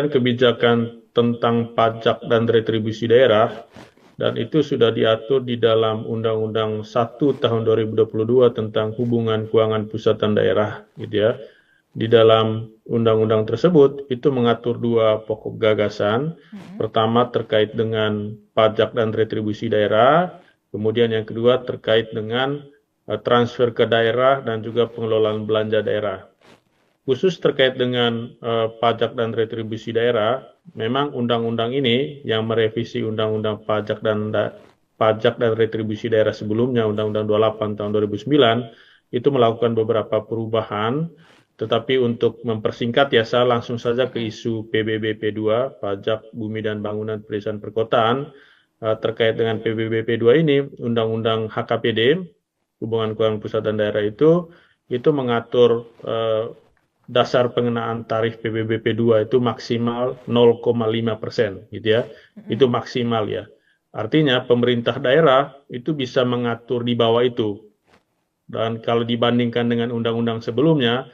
kebijakan tentang pajak dan retribusi daerah, dan itu sudah diatur di dalam Undang-Undang 1 tahun 2022 tentang hubungan keuangan pusat dan daerah, gitu ya. Di dalam undang-undang tersebut itu mengatur dua pokok gagasan. Pertama terkait dengan pajak dan retribusi daerah, kemudian yang kedua terkait dengan transfer ke daerah dan juga pengelolaan belanja daerah. Khusus terkait dengan pajak dan retribusi daerah, memang undang-undang ini yang merevisi undang-undang pajak dan retribusi daerah sebelumnya, Undang-Undang 28 tahun 2009, itu melakukan beberapa perubahan. Tetapi untuk mempersingkat ya, saya langsung saja ke isu PBBP 2, Pajak Bumi dan Bangunan Pedesaan Perkotaan. Terkait dengan PBBP 2 ini, Undang-Undang HKPD, Hubungan Keuangan Pusat dan Daerah itu mengatur dasar pengenaan tarif PBBP 2 itu maksimal 0,5%, gitu ya. Itu maksimal ya. Artinya pemerintah daerah itu bisa mengatur di bawah itu. Dan kalau dibandingkan dengan undang-undang sebelumnya,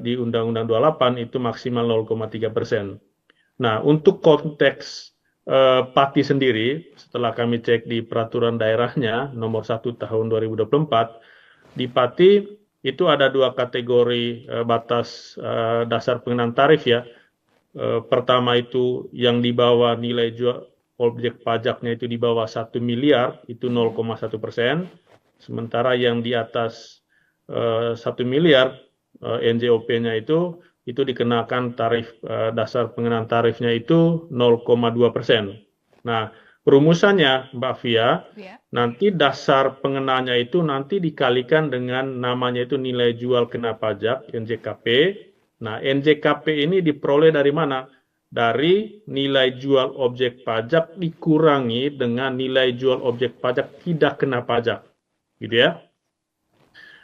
di Undang-Undang 28 itu maksimal 0,3%. Nah, untuk konteks Pati sendiri, setelah kami cek di peraturan daerahnya nomor 1 tahun 2024, di Pati itu ada dua kategori batas dasar pengenaan tarif ya. Pertama itu yang di bawah nilai jual objek pajaknya itu di bawah 1 miliar, itu 0,1%. Sementara yang di atas 1 miliar NJOP-nya itu dikenakan tarif dasar pengenaan tarifnya itu 0,2%. Nah, perumusannya Mbak Via, nanti dasar pengenanya itu nanti dikalikan dengan namanya itu nilai jual kena pajak NJKP. Nah, NJKP ini diperoleh dari mana? Dari nilai jual objek pajak dikurangi dengan nilai jual objek pajak tidak kena pajak, gitu ya.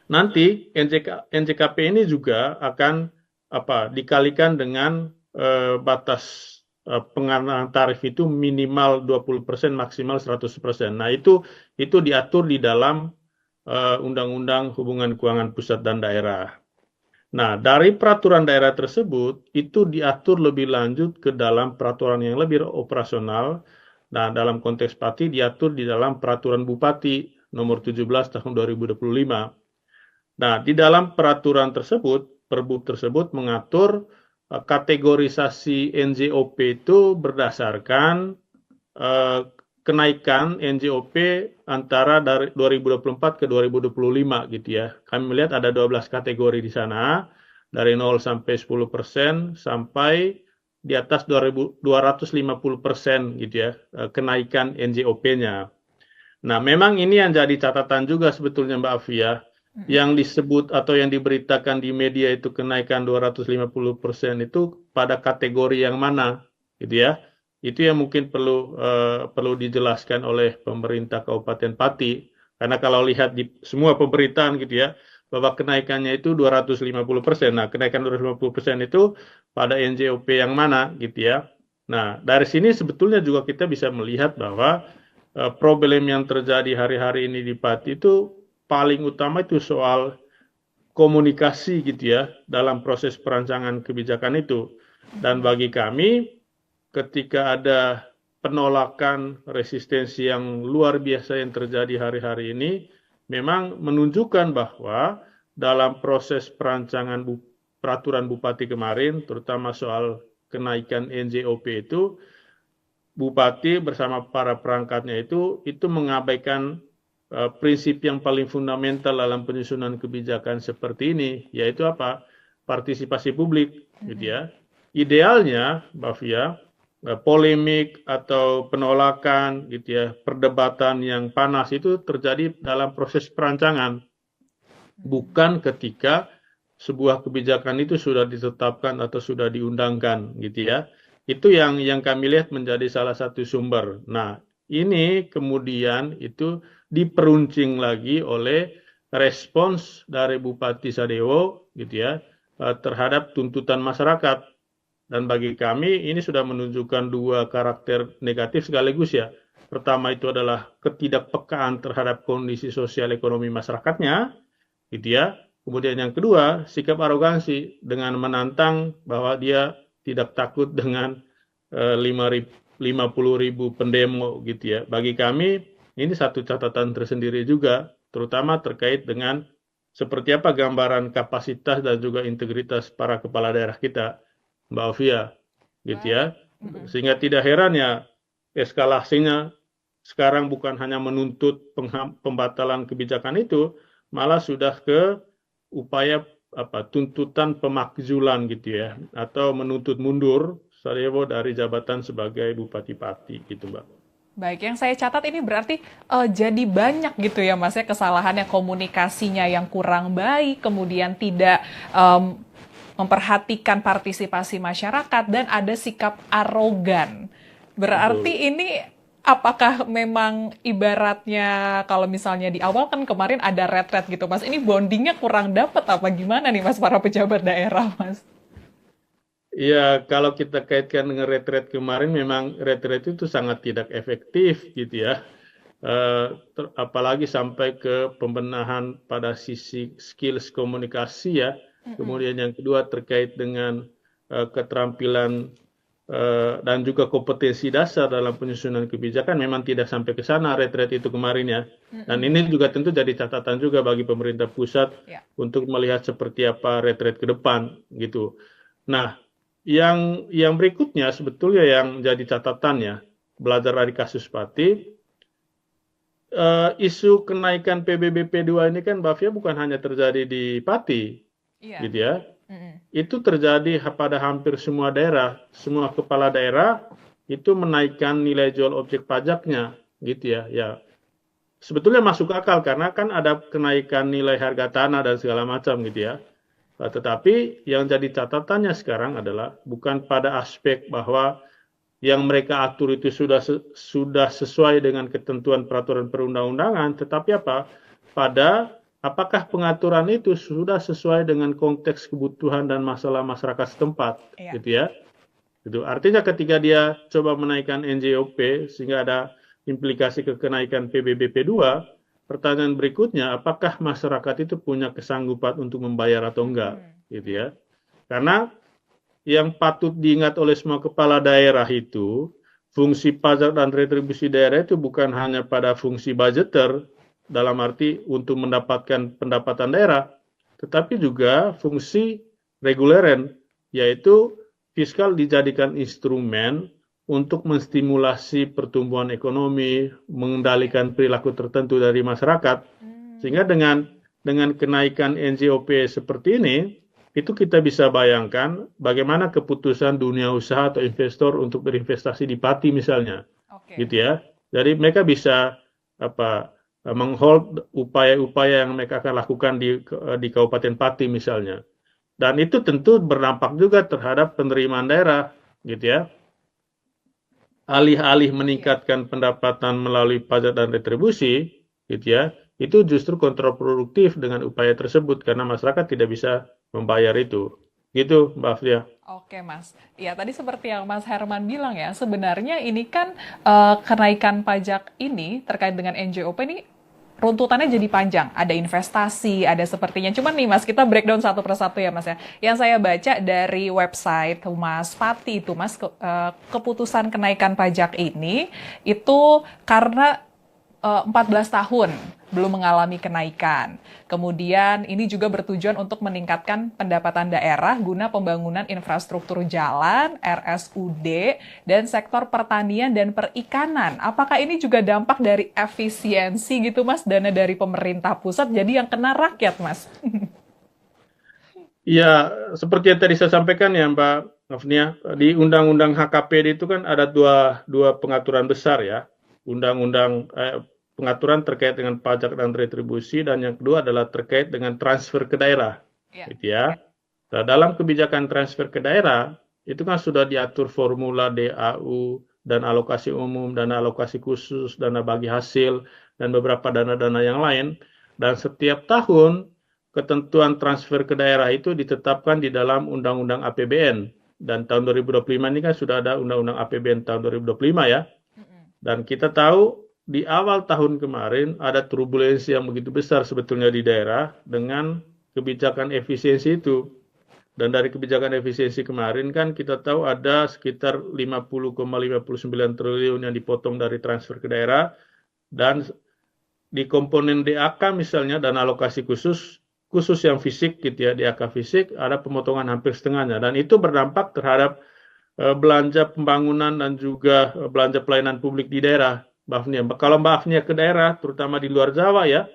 Nanti NJKP ini juga akan dikalikan dengan batas pengenaan tarif itu minimal 20%, maksimal 100%. Nah, itu diatur di dalam Undang-Undang Hubungan Keuangan Pusat dan Daerah. Nah, dari peraturan daerah tersebut, itu diatur lebih lanjut ke dalam peraturan yang lebih operasional. Nah, dalam konteks Pati diatur di dalam peraturan Bupati nomor 17 tahun 2025. Nah, di dalam peraturan tersebut, Perbub tersebut mengatur kategorisasi NJOP itu berdasarkan kenaikan NJOP antara dari 2024 ke 2025 gitu ya. Kami melihat ada 12 kategori di sana, dari 0 sampai 10% sampai di atas 250% gitu ya, kenaikan NJOP-nya. Nah, memang ini yang jadi catatan juga sebetulnya Mbak Afia, yang disebut atau yang diberitakan di media itu kenaikan 250% itu pada kategori yang mana gitu ya. Itu yang mungkin perlu dijelaskan oleh pemerintah Kabupaten Pati, karena kalau lihat di semua pemberitaan gitu ya, bahwa kenaikannya itu 250%. Nah, kenaikan 250% itu pada NJOP yang mana gitu ya. Nah, dari sini sebetulnya juga kita bisa melihat bahwa problem yang terjadi hari-hari ini di Pati itu paling utama itu soal komunikasi gitu ya dalam proses perancangan kebijakan itu. Dan bagi kami ketika ada penolakan resistensi yang luar biasa yang terjadi hari-hari ini, memang menunjukkan bahwa dalam proses perancangan peraturan Bupati kemarin, terutama soal kenaikan NJOP itu, Bupati bersama para perangkatnya itu mengabaikan prinsip yang paling fundamental dalam penyusunan kebijakan seperti ini, yaitu apa? Partisipasi publik, gitu ya. Idealnya, Mbak Fia, polemik atau penolakan, gitu ya, perdebatan yang panas itu terjadi dalam proses perancangan, bukan ketika sebuah kebijakan itu sudah ditetapkan atau sudah diundangkan, gitu ya. Itu yang kami lihat menjadi salah satu sumber. Nah, ini kemudian itu diperuncing lagi oleh respons dari Bupati Sadewo, gitu ya, terhadap tuntutan masyarakat. Dan bagi kami ini sudah menunjukkan dua karakter negatif sekaligus ya. Pertama itu adalah ketidakpekaan terhadap kondisi sosial ekonomi masyarakatnya, gitu ya. Kemudian yang kedua, sikap arogansi dengan menantang bahwa dia tidak takut dengan 50.000 pendemo gitu ya. Bagi kami ini satu catatan tersendiri juga, terutama terkait dengan seperti apa gambaran kapasitas dan juga integritas para kepala daerah kita, Mbak Ovia, gitu ya. Sehingga tidak heran ya eskalasinya sekarang bukan hanya menuntut pembatalan kebijakan itu, malah sudah ke upaya tuntutan pemakzulan gitu ya, atau menuntut mundur Saryevo dari jabatan sebagai Bupati Pati gitu, Mbak. Baik, yang saya catat ini berarti jadi banyak gitu ya Mas ya kesalahannya, komunikasinya yang kurang baik, kemudian tidak memperhatikan partisipasi masyarakat, dan ada sikap arogan. Berarti Betul. ini apakah memang ibaratnya kalau misalnya di awal kan kemarin ada retret gitu Mas, ini bondingnya kurang dapat apa gimana nih Mas para pejabat daerah Mas? Ya, kalau kita kaitkan dengan retret kemarin, memang retret itu sangat tidak efektif gitu ya. Apalagi sampai ke pembenahan pada sisi skills komunikasi ya. Kemudian yang kedua terkait dengan keterampilan dan juga kompetensi dasar dalam penyusunan kebijakan, memang tidak sampai ke sana retret itu kemarin ya. Dan ini juga tentu jadi catatan juga bagi pemerintah pusat untuk melihat seperti apa retret ke depan gitu. Nah, yang berikutnya sebetulnya yang jadi catatannya, belajar dari kasus Pati, isu kenaikan PBBP 2 ini kan Mbak Fia bukan hanya terjadi di Pati, gitu ya. Itu terjadi pada hampir semua daerah, semua kepala daerah itu menaikkan nilai jual objek pajaknya, gitu ya. Ya, sebetulnya masuk akal karena kan ada kenaikan nilai harga tanah dan segala macam gitu ya. Tetapi yang jadi catatannya sekarang adalah bukan pada aspek bahwa yang mereka atur itu sudah sesuai dengan ketentuan peraturan perundang-undangan, tetapi apa? Pada apakah pengaturan itu sudah sesuai dengan konteks kebutuhan dan masalah masyarakat setempat, gitu ya? Itu artinya ketika dia coba menaikkan NJOP sehingga ada implikasi ke kenaikan PBBP 2, pertanyaan berikutnya, apakah masyarakat itu punya kesanggupan untuk membayar atau enggak, gitu ya? Karena yang patut diingat oleh semua kepala daerah itu, fungsi pajak dan retribusi daerah itu bukan hanya pada fungsi budgeter, dalam arti untuk mendapatkan pendapatan daerah, tetapi juga fungsi reguleren, yaitu fiskal dijadikan instrumen untuk menstimulasi pertumbuhan ekonomi, mengendalikan perilaku tertentu dari masyarakat. Sehingga dengan kenaikan NJOP seperti ini, itu kita bisa bayangkan bagaimana keputusan dunia usaha atau investor untuk berinvestasi di Pati misalnya. Gitu ya. Jadi mereka bisa menghold upaya-upaya yang mereka akan lakukan di Kabupaten Pati misalnya. Dan itu tentu berdampak juga terhadap penerimaan daerah, gitu ya. Alih-alih meningkatkan pendapatan melalui pajak dan retribusi, gitu ya, itu justru kontraproduktif dengan upaya tersebut karena masyarakat tidak bisa membayar itu. Gitu, Mbak Aflia. Oke, Mas. Ya, tadi seperti yang Mas Herman bilang ya, sebenarnya ini kan kenaikan pajak ini terkait dengan NJOP ini runtutannya jadi panjang. Ada investasi, ada sepertinya. Cuman nih Mas, kita breakdown satu persatu ya Mas ya. Yang saya baca dari website Humas Pati itu Mas, keputusan kenaikan pajak ini itu karena 14 tahun belum mengalami kenaikan. Kemudian ini juga bertujuan untuk meningkatkan pendapatan daerah guna pembangunan infrastruktur jalan, RSUD, dan sektor pertanian dan perikanan. Apakah ini juga dampak dari efisiensi gitu Mas, dana dari pemerintah pusat jadi yang kena rakyat Mas? Ya, seperti yang tadi saya sampaikan ya Mbak Afnia, di Undang-Undang HKPD itu kan ada dua pengaturan besar ya. Undang-undang pengaturan terkait dengan pajak dan retribusi, dan yang kedua adalah terkait dengan transfer ke daerah, gitu ya. Nah, dalam kebijakan transfer ke daerah itu kan sudah diatur formula DAU dan alokasi umum, dana alokasi khusus, dana bagi hasil, dan beberapa dana-dana yang lain. Dan setiap tahun ketentuan transfer ke daerah itu ditetapkan di dalam Undang-Undang APBN. Dan tahun 2025 ini kan sudah ada Undang-Undang APBN tahun 2025 ya. Dan kita tahu di awal tahun kemarin ada turbulensi yang begitu besar sebetulnya di daerah dengan kebijakan efisiensi itu. Dan dari kebijakan efisiensi kemarin kan kita tahu ada sekitar 50,59 triliun yang dipotong dari transfer ke daerah, dan di komponen DAK misalnya, dan alokasi khusus yang fisik gitu ya, DAK fisik ada pemotongan hampir setengahnya, dan itu berdampak terhadap belanja pembangunan dan juga belanja pelayanan publik di daerah, Mbak Afnia. Kalau Mbak Afnia ke daerah, terutama di luar Jawa ya,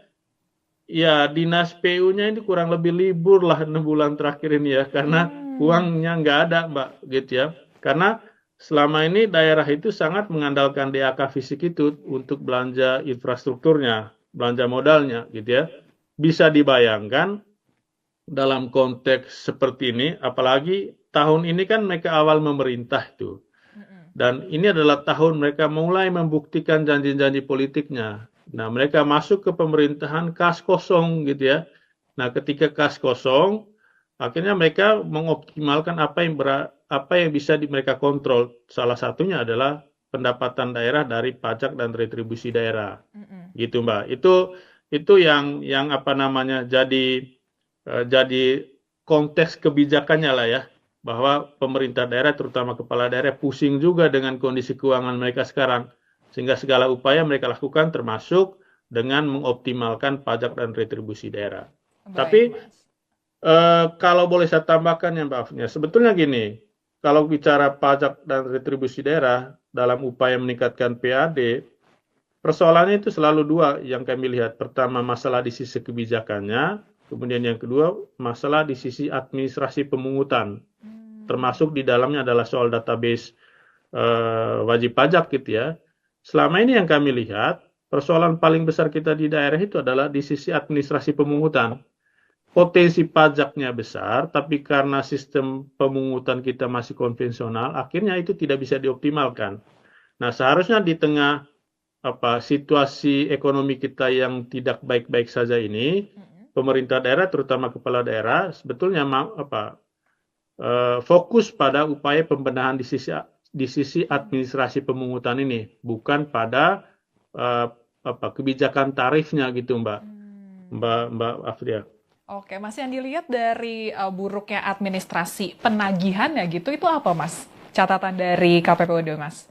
dinas PU-nya ini kurang lebih libur lah 6 bulan terakhir ini ya, karena uangnya nggak ada, Mbak, gitu ya. Karena selama ini daerah itu sangat mengandalkan DAK fisik itu untuk belanja infrastrukturnya, belanja modalnya, gitu ya. Bisa dibayangkan dalam konteks seperti ini, apalagi tahun ini kan mereka awal memerintah itu. Dan ini adalah tahun mereka mulai membuktikan janji-janji politiknya. Nah, mereka masuk ke pemerintahan kas kosong gitu ya. Nah, ketika kas kosong, akhirnya mereka mengoptimalkan apa yang bisa mereka kontrol. Salah satunya adalah pendapatan daerah dari pajak dan retribusi daerah. Gitu, Mbak. Itu yang apa namanya jadi konteks kebijakannya lah ya, bahwa pemerintah daerah terutama kepala daerah pusing juga dengan kondisi keuangan mereka sekarang, sehingga segala upaya mereka lakukan termasuk dengan mengoptimalkan pajak dan retribusi daerah. Baik, Tapi Mas. kalau boleh saya tambahkan ya Mbak Afnia, sebetulnya gini, kalau bicara pajak dan retribusi daerah dalam upaya meningkatkan PAD, persoalannya itu selalu dua yang kami lihat. Pertama, masalah di sisi kebijakannya, kemudian yang kedua, masalah di sisi administrasi pemungutan. Termasuk di dalamnya adalah soal database wajib pajak gitu ya. Selama ini yang kami lihat, persoalan paling besar kita di daerah itu adalah di sisi administrasi pemungutan. Potensi pajaknya besar, tapi karena sistem pemungutan kita masih konvensional, akhirnya itu tidak bisa dioptimalkan. Nah, seharusnya di tengah situasi ekonomi kita yang tidak baik-baik saja ini, pemerintah daerah, terutama kepala daerah, sebetulnya fokus pada upaya pembenahan di sisi administrasi pemungutan ini, bukan pada kebijakan tarifnya gitu, Mbak Afria. Oke, Mas, yang dilihat dari buruknya administrasi penagihannya gitu, itu apa, Mas? Catatan dari KPPUD, Mas?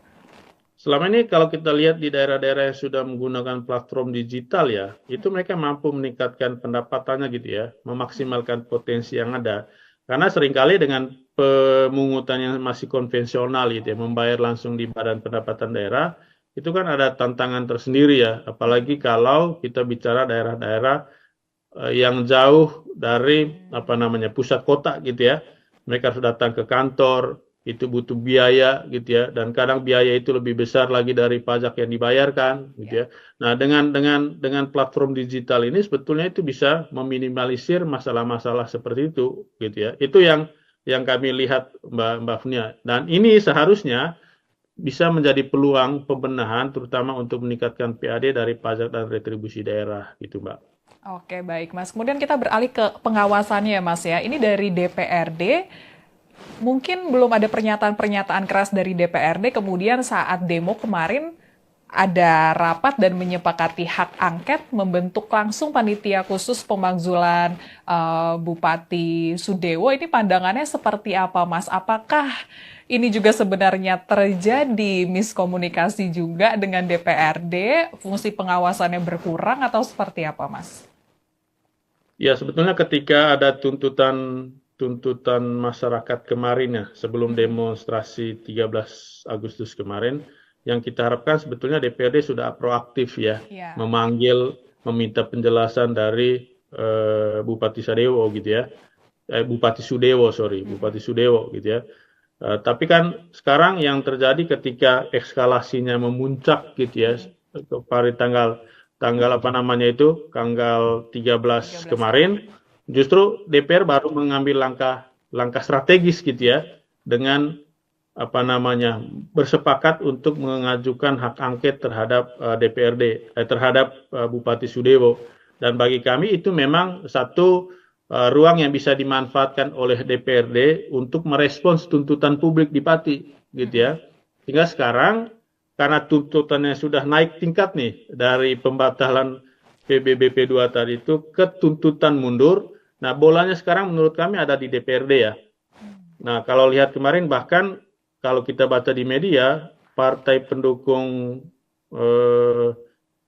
Selama ini kalau kita lihat di daerah-daerah yang sudah menggunakan platform digital ya, itu mereka mampu meningkatkan pendapatannya gitu ya, memaksimalkan potensi yang ada. Karena seringkali dengan pemungutan yang masih konvensional gitu ya, membayar langsung di Badan Pendapatan Daerah, itu kan ada tantangan tersendiri ya, apalagi kalau kita bicara daerah-daerah yang jauh dari pusat kota gitu ya. Mereka harus datang ke kantor, itu butuh biaya gitu ya, dan kadang biaya itu lebih besar lagi dari pajak yang dibayarkan gitu ya. Nah, dengan platform digital ini sebetulnya itu bisa meminimalisir masalah-masalah seperti itu gitu ya. Itu yang kami lihat Mbak Fnia. Dan ini seharusnya bisa menjadi peluang pembenahan terutama untuk meningkatkan PAD dari pajak dan retribusi daerah gitu, Mbak. Oke, baik, Mas. Kemudian kita beralih ke pengawasannya, Mas ya. Ini dari DPRD, mungkin belum ada pernyataan-pernyataan keras dari DPRD, kemudian saat demo kemarin ada rapat dan menyepakati hak angket, membentuk langsung panitia khusus pemakzulan Bupati Sudewo. Ini pandangannya seperti apa, Mas? Apakah ini juga sebenarnya terjadi miskomunikasi juga dengan DPRD, fungsi pengawasannya berkurang atau seperti apa, Mas? Ya, sebetulnya ketika ada tuntutan masyarakat kemarin ya, sebelum demonstrasi 13 Agustus kemarin, yang kita harapkan sebetulnya DPRD sudah proaktif ya, memanggil, meminta penjelasan dari Bupati Sudewo gitu ya, Bupati Sudewo gitu ya. Tapi kan sekarang yang terjadi ketika eskalasinya memuncak gitu ya, pada tanggal 13 kemarin, justru DPR baru mengambil langkah strategis gitu ya, dengan bersepakat untuk mengajukan hak angket terhadap DPRD, terhadap Bupati Sudewo. Dan bagi kami itu memang satu ruang yang bisa dimanfaatkan oleh DPRD untuk merespons tuntutan publik di Pati, gitu ya. Hingga sekarang karena tuntutannya sudah naik tingkat nih dari pembatalan PBBP 2 tadi itu ke tuntutan mundur, Nah, bolanya sekarang menurut kami ada di DPRD ya. Nah, kalau lihat kemarin bahkan kalau kita baca di media, partai pendukung eh,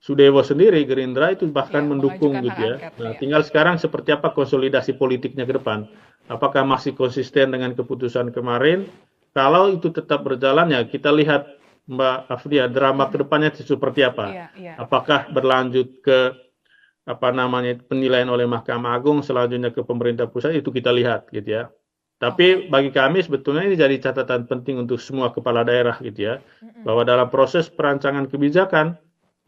Sudewo sendiri, Gerindra itu bahkan Ya, mendukung mengajukan hak gitu ya. angket. Nah, Ya. tinggal sekarang seperti apa konsolidasi politiknya ke depan. Apakah masih konsisten dengan keputusan kemarin? Kalau itu tetap berjalan ya kita lihat Mbak Afdia drama ke depannya seperti apa. Iya, iya. Apakah berlanjut ke apa namanya penilaian oleh Mahkamah Agung, selanjutnya ke pemerintah pusat, itu kita lihat gitu ya. Oke. Tapi bagi kami sebetulnya ini jadi catatan penting untuk semua kepala daerah gitu ya, Mm-mm. bahwa dalam proses perancangan kebijakan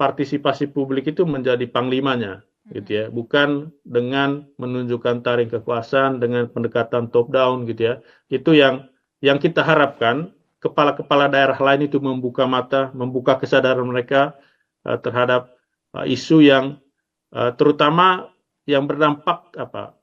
partisipasi publik itu menjadi panglimanya gitu Mm-mm. ya, bukan dengan menunjukkan taring kekuasaan dengan pendekatan top down gitu ya. Itu yang kita harapkan kepala-kepala daerah lain itu membuka mata, membuka kesadaran mereka terhadap isu yang terutama yang berdampak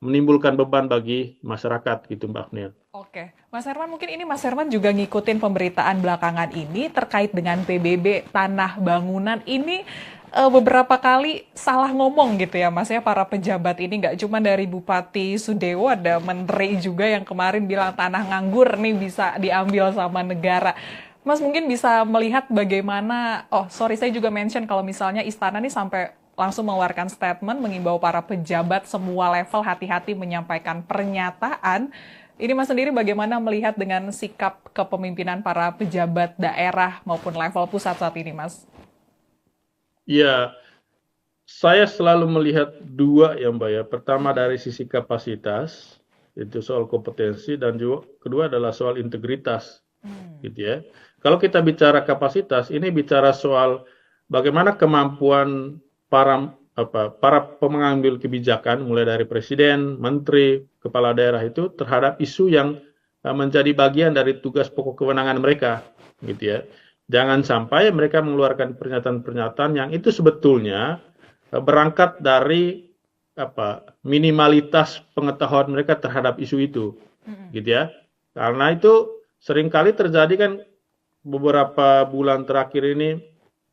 menimbulkan beban bagi masyarakat gitu Mbak Afnia. Oke, Mas Herman, mungkin ini Mas Herman juga ngikutin pemberitaan belakangan ini terkait dengan PBB tanah bangunan ini beberapa kali salah ngomong gitu ya Mas ya, para pejabat ini nggak cuma dari Bupati Sudewo, ada menteri juga yang kemarin bilang tanah nganggur nih bisa diambil sama negara. Mas mungkin bisa melihat bagaimana, oh sorry saya juga mention kalau misalnya istana nih sampai langsung mengeluarkan statement mengimbau para pejabat semua level hati-hati menyampaikan pernyataan. Ini Mas sendiri bagaimana melihat dengan sikap kepemimpinan para pejabat daerah maupun level pusat saat ini, Mas? Ya, saya selalu melihat dua ya Mbak ya. Pertama dari sisi kapasitas, itu soal kompetensi, dan juga kedua adalah soal integritas gitu ya. Kalau kita bicara kapasitas, ini bicara soal bagaimana kemampuan para pengambil kebijakan mulai dari presiden, menteri, kepala daerah itu terhadap isu yang menjadi bagian dari tugas pokok kewenangan mereka gitu ya. Jangan sampai mereka mengeluarkan pernyataan-pernyataan yang itu sebetulnya berangkat dari minimalitas pengetahuan mereka terhadap isu itu gitu ya. Karena itu seringkali terjadi kan beberapa bulan terakhir ini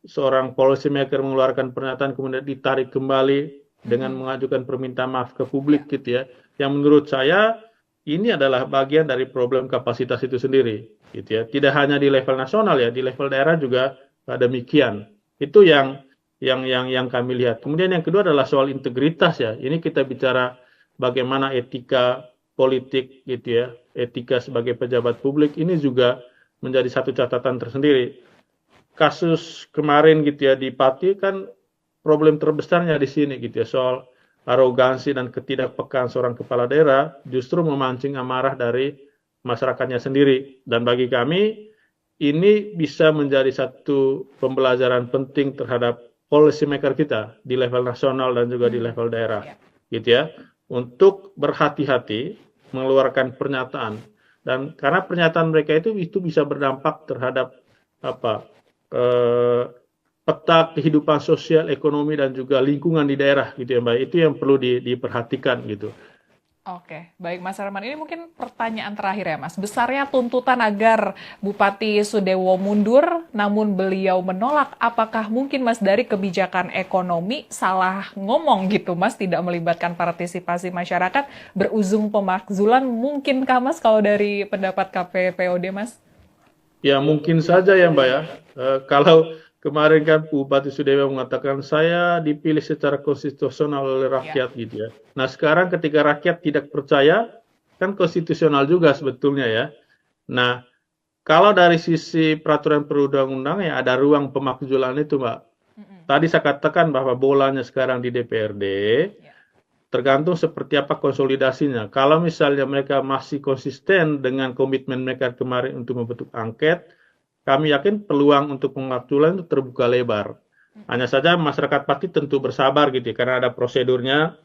seorang policy maker mengeluarkan pernyataan kemudian ditarik kembali dengan mengajukan permintaan maaf ke publik gitu ya. Yang menurut saya ini adalah bagian dari problem kapasitas itu sendiri gitu ya. Tidak hanya di level nasional ya, di level daerah juga demikian. Itu yang kami lihat. Kemudian yang kedua adalah soal integritas ya. Ini kita bicara bagaimana etika politik gitu ya, etika sebagai pejabat publik ini juga menjadi satu catatan tersendiri. Kasus kemarin gitu ya di Pati kan problem terbesarnya di sini gitu ya, soal arogansi dan ketidakpekaan seorang kepala daerah justru memancing amarah dari masyarakatnya sendiri. Dan bagi kami ini bisa menjadi satu pembelajaran penting terhadap policy maker kita di level nasional dan juga di level daerah gitu ya, untuk berhati-hati mengeluarkan pernyataan, dan karena pernyataan mereka itu bisa berdampak terhadap peta kehidupan sosial, ekonomi dan juga lingkungan di daerah gitu ya Mbak. Itu yang perlu diperhatikan gitu. Oke, baik Mas Herman. Ini mungkin pertanyaan terakhir ya Mas. Besarnya tuntutan agar Bupati Sudewo mundur, namun beliau menolak. Apakah mungkin Mas dari kebijakan ekonomi salah ngomong gitu Mas, tidak melibatkan partisipasi masyarakat, berujung pemakzulan? Mungkinkah Mas kalau dari pendapat KPPOD Mas? Ya mungkin saja ya Mbak ya. Kalau kemarin kan Bupati Sudewo mengatakan saya dipilih secara konstitusional oleh rakyat gitu ya. Nah sekarang ketika rakyat tidak percaya, kan konstitusional juga sebetulnya ya. Nah kalau dari sisi peraturan perundang-undang ya ada ruang pemakzulan itu Mbak. Tadi saya katakan bahwa bolanya sekarang di DPRD, tergantung seperti apa konsolidasinya. Kalau misalnya mereka masih konsisten dengan komitmen mereka kemarin untuk membentuk angket, kami yakin peluang untuk pemakzulan itu terbuka lebar. Hanya saja masyarakat Pati tentu bersabar gitu ya, karena ada prosedurnya.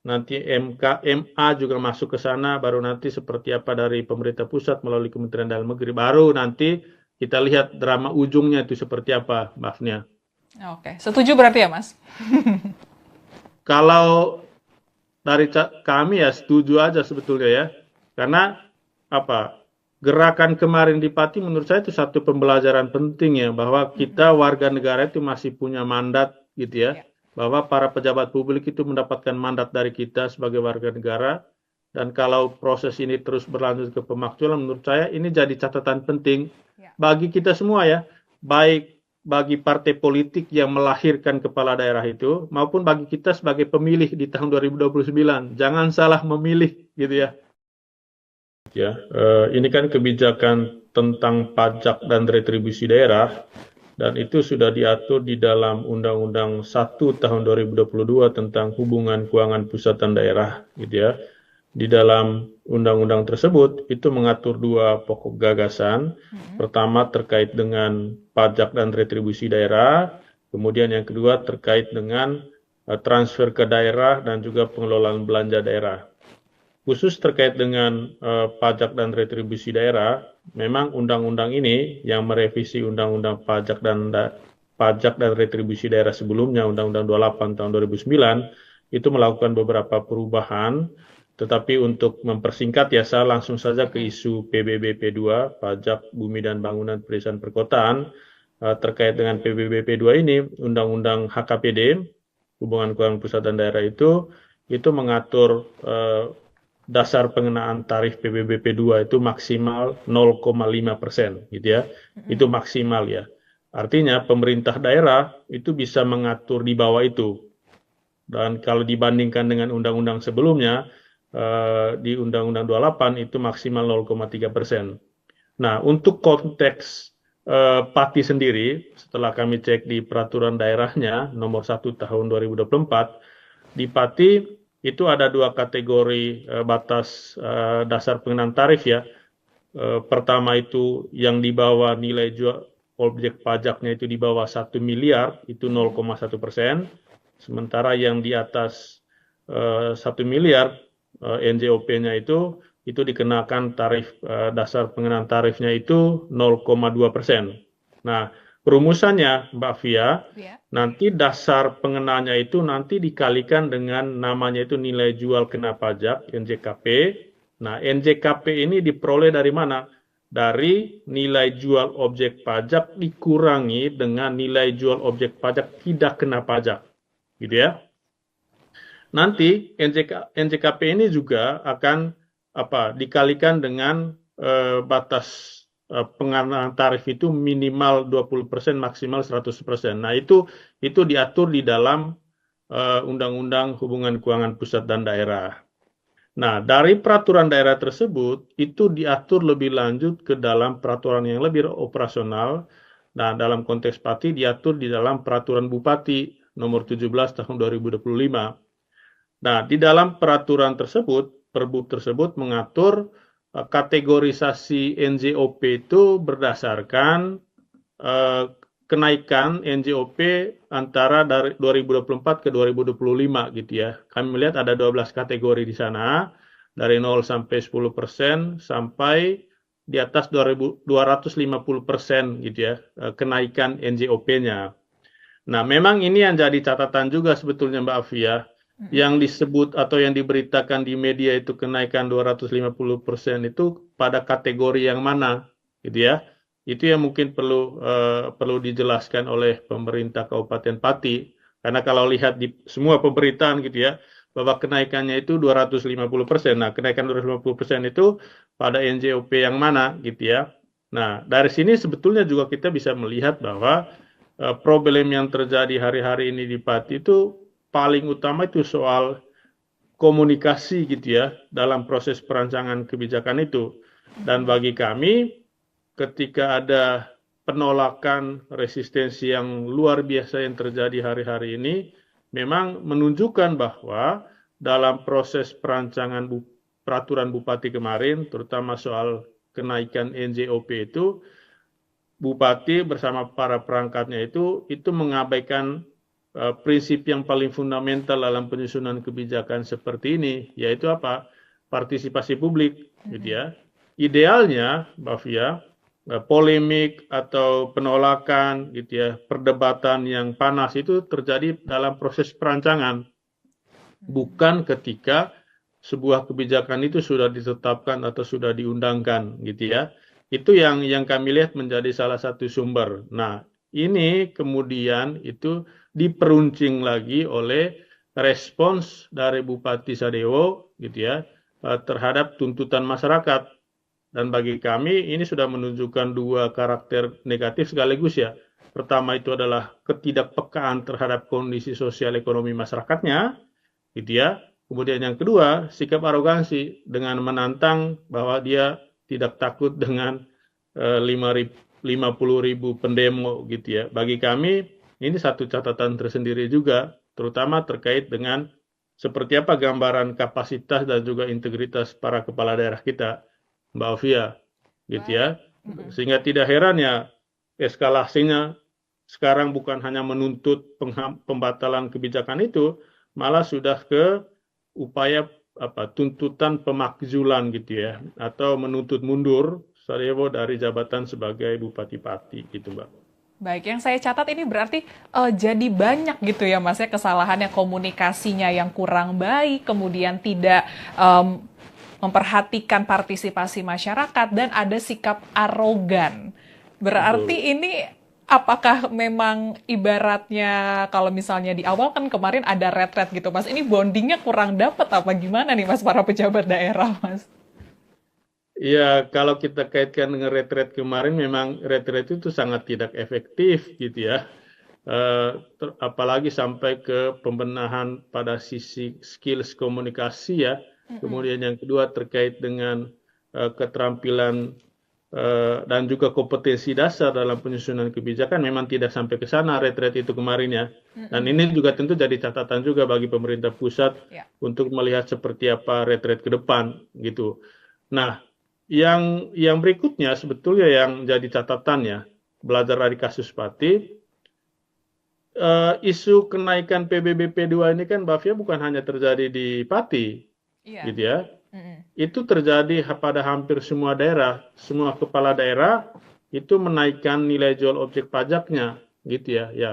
Nanti MK, MA juga masuk ke sana, baru nanti seperti apa dari pemerintah pusat melalui Kementerian Dalam Negeri. Baru nanti kita lihat drama ujungnya itu seperti apa, Mbak Afnia. Oke, setuju berarti ya Mas? Kalau dari kami ya setuju aja sebetulnya ya. Karena gerakan kemarin di Pati menurut saya itu satu pembelajaran penting ya, bahwa kita warga negara itu masih punya mandat gitu ya. Bahwa para pejabat publik itu mendapatkan mandat dari kita sebagai warga negara Dan kalau proses ini terus berlanjut ke pemakzulan, menurut saya ini jadi catatan penting Ya. bagi kita semua ya, baik bagi partai politik yang melahirkan kepala daerah itu, maupun bagi kita sebagai pemilih di tahun 2029. Jangan salah memilih, gitu ya. Ini kan kebijakan tentang pajak dan retribusi daerah, dan itu sudah diatur di dalam Undang-Undang 1 tahun 2022 tentang hubungan keuangan pusat dan daerah, gitu ya. Di dalam undang-undang tersebut itu mengatur dua pokok gagasan. Pertama terkait dengan pajak dan retribusi daerah, kemudian yang kedua terkait dengan transfer ke daerah dan juga pengelolaan belanja daerah. Khusus terkait dengan pajak dan retribusi daerah, memang undang-undang ini yang merevisi undang-undang pajak dan retribusi daerah sebelumnya, Undang-Undang 28 tahun 2009, itu melakukan beberapa perubahan. Tetapi untuk mempersingkat ya, saya langsung saja ke isu PBBP 2, Pajak Bumi dan Bangunan Pedesaan Perkotaan. Terkait dengan PBBP 2 ini, Undang-Undang HKPD, Hubungan Keuangan Pusat dan Daerah itu mengatur dasar pengenaan tarif PBBP 2 itu maksimal 0,5%, gitu ya. Itu maksimal ya. Artinya pemerintah daerah itu bisa mengatur di bawah itu. Dan kalau dibandingkan dengan undang-undang sebelumnya, di Undang-Undang 28 itu maksimal 0,3%. Nah, untuk konteks Pati sendiri, setelah kami cek di peraturan daerahnya nomor 1 tahun 2024, di Pati itu ada dua kategori batas dasar pengenaan tarif ya. Pertama itu yang di bawah nilai jual objek pajaknya itu di bawah 1 miliar, itu 0,1%. Sementara yang di atas 1 miliar, NJOP-nya itu dikenakan tarif dasar pengenaan tarifnya itu 0,2%. Nah, perumusannya Mbak Fia, nanti dasar pengenaannya itu nanti dikalikan dengan namanya itu nilai jual kena pajak, NJKP. Nah, NJKP ini diperoleh dari mana? Dari nilai jual objek pajak dikurangi dengan nilai jual objek pajak tidak kena pajak. Gitu ya. Nanti NJKP ini juga akan dikalikan dengan batas pengenaan tarif itu minimal 20%, maksimal 100%. Nah, itu diatur di dalam Undang-Undang Hubungan Keuangan Pusat dan Daerah. Nah, dari peraturan daerah tersebut itu diatur lebih lanjut ke dalam peraturan yang lebih operasional. Nah, dalam konteks Pati diatur di dalam peraturan Bupati nomor 17 tahun 2025. Nah, di dalam peraturan tersebut, Perbub tersebut mengatur kategorisasi NJOP itu berdasarkan kenaikan NJOP antara dari 2024 ke 2025 gitu ya. Kami melihat ada 12 kategori di sana, dari 0 sampai 10% sampai di atas 250% gitu ya, kenaikan NJOP-nya. Nah, memang ini yang jadi catatan juga sebetulnya Mbak Afia. Yang disebut atau yang diberitakan di media itu kenaikan 250% itu pada kategori yang mana, gitu ya. Itu yang mungkin perlu dijelaskan oleh pemerintah Kabupaten Pati. Karena kalau lihat di semua pemberitaan gitu ya, bahwa kenaikannya itu 250%. Nah, kenaikan 250% itu pada NJOP yang mana gitu ya. Nah, dari sini sebetulnya juga kita bisa melihat bahwa problem yang terjadi hari-hari ini di Pati itu paling utama itu soal komunikasi gitu ya dalam proses perancangan kebijakan itu. Dan bagi kami ketika ada penolakan resistensi yang luar biasa yang terjadi hari-hari ini memang menunjukkan bahwa dalam proses perancangan peraturan Bupati kemarin terutama soal kenaikan NJOP itu Bupati bersama para perangkatnya itu mengabaikan prinsip yang paling fundamental dalam penyusunan kebijakan seperti ini, yaitu apa? Partisipasi publik, gitu ya. Idealnya, Mbak Fia, polemik atau penolakan, gitu ya, perdebatan yang panas itu terjadi dalam proses perancangan, bukan ketika sebuah kebijakan itu sudah ditetapkan atau sudah diundangkan, gitu ya. Itu yang kami lihat menjadi salah satu sumber. Nah, ini kemudian itu diperuncing lagi oleh respons dari Bupati Sadewo gitu ya terhadap tuntutan masyarakat. Dan bagi kami ini sudah menunjukkan dua karakter negatif sekaligus ya. Pertama itu adalah ketidakpekaan terhadap kondisi sosial ekonomi masyarakatnya, gitu ya. Kemudian yang kedua, sikap arogansi dengan menantang bahwa dia tidak takut dengan 50.000 pendemo gitu ya. Bagi kami ini satu catatan tersendiri juga, terutama terkait dengan seperti apa gambaran kapasitas dan juga integritas para kepala daerah kita, Mbak Ovia, gitu Baik. ya. Sehingga tidak heran ya eskalasinya sekarang bukan hanya menuntut pembatalan kebijakan itu, malah sudah ke upaya tuntutan pemakzulan gitu ya, atau menuntut mundur Saryevo dari jabatan sebagai Bupati Pati gitu, Mbak. Baik, yang saya catat ini berarti jadi banyak gitu ya Mas ya kesalahannya, komunikasinya yang kurang baik, kemudian tidak memperhatikan partisipasi masyarakat, dan ada sikap arogan. Berarti Betul. ini apakah memang ibaratnya kalau misalnya di awal kan kemarin ada retret gitu Mas, ini bondingnya kurang dapat apa gimana nih Mas para pejabat daerah Mas? Ya, kalau kita kaitkan dengan retret kemarin, memang retret itu sangat tidak efektif gitu ya. Apalagi sampai ke pembenahan pada sisi skills komunikasi ya. Kemudian yang kedua terkait dengan keterampilan dan juga kompetensi dasar dalam penyusunan kebijakan, memang tidak sampai ke sana retret itu kemarin ya. Dan ini juga tentu jadi catatan juga bagi pemerintah pusat Ya. untuk melihat seperti apa retret ke depan gitu. Nah, yang berikutnya sebetulnya yang jadi catatannya, belajar dari kasus Pati, isu kenaikan PBBP 2 ini kan Bavia bukan hanya terjadi di Pati, Iya. gitu ya. Itu terjadi pada hampir semua daerah, semua kepala daerah itu menaikkan nilai jual objek pajaknya, gitu ya. Ya,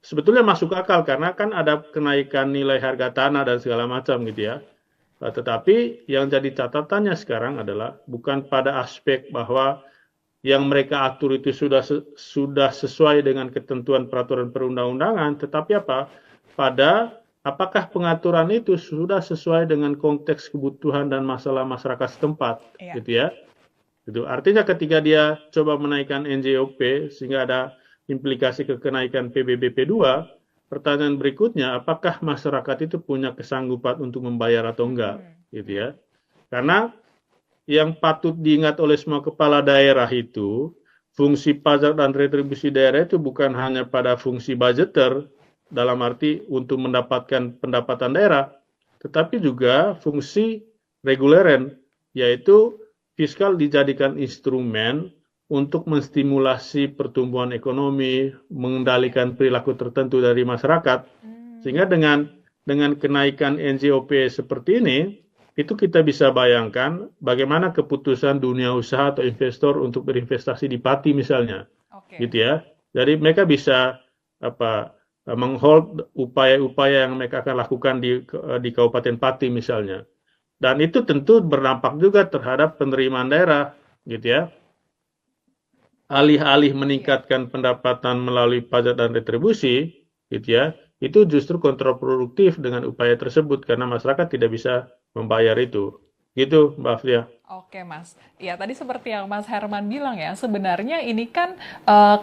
sebetulnya masuk akal karena kan ada kenaikan nilai harga tanah dan segala macam gitu ya. Tetapi yang jadi catatannya sekarang adalah bukan pada aspek bahwa yang mereka atur itu sudah sesuai dengan ketentuan peraturan perundang-undangan, tetapi apa? Pada apakah pengaturan itu sudah sesuai dengan konteks kebutuhan dan masalah masyarakat setempat, Iya. gitu ya. Itu artinya ketika dia coba menaikkan NJOP sehingga ada implikasi ke kenaikan PBBP 2, pertanyaan berikutnya, apakah masyarakat itu punya kesanggupan untuk membayar atau enggak, gitu ya? Karena yang patut diingat oleh semua kepala daerah itu, fungsi pajak dan retribusi daerah itu bukan hanya pada fungsi budgeter, dalam arti untuk mendapatkan pendapatan daerah, tetapi juga fungsi reguleren, yaitu fiskal dijadikan instrumen untuk menstimulasi pertumbuhan ekonomi, mengendalikan perilaku tertentu dari masyarakat, sehingga dengan kenaikan NJOP seperti ini, itu kita bisa bayangkan bagaimana keputusan dunia usaha atau investor untuk berinvestasi di Pati misalnya, gitu ya. Jadi mereka bisa menghold upaya-upaya yang mereka akan lakukan di Kabupaten Pati misalnya. Dan itu tentu berdampak juga terhadap penerimaan daerah, gitu ya. Alih-alih meningkatkan pendapatan melalui pajak dan retribusi, gitu ya, itu justru kontraproduktif dengan upaya tersebut karena masyarakat tidak bisa membayar itu. Gitu, Mbak Afia. Oke, Mas. Ya, tadi seperti yang Mas Herman bilang ya, sebenarnya ini kan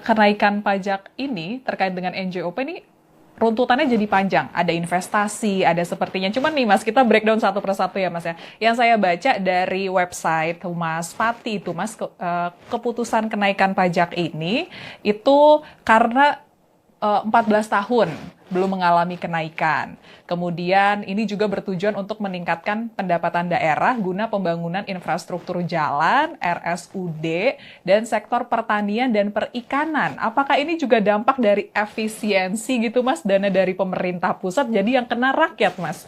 kenaikan pajak ini terkait dengan NJOP ini runtutannya jadi panjang. Ada investasi, ada sepertinya. Cuman nih Mas, kita breakdown satu persatu ya Mas ya. Yang saya baca dari website Humas Pati itu Mas, keputusan kenaikan pajak ini itu karena 14 tahun belum mengalami kenaikan. Kemudian ini juga bertujuan untuk meningkatkan pendapatan daerah guna pembangunan infrastruktur jalan, RSUD, dan sektor pertanian dan perikanan. Apakah ini juga dampak dari efisiensi gitu Mas, dana dari pemerintah pusat jadi yang kena rakyat Mas?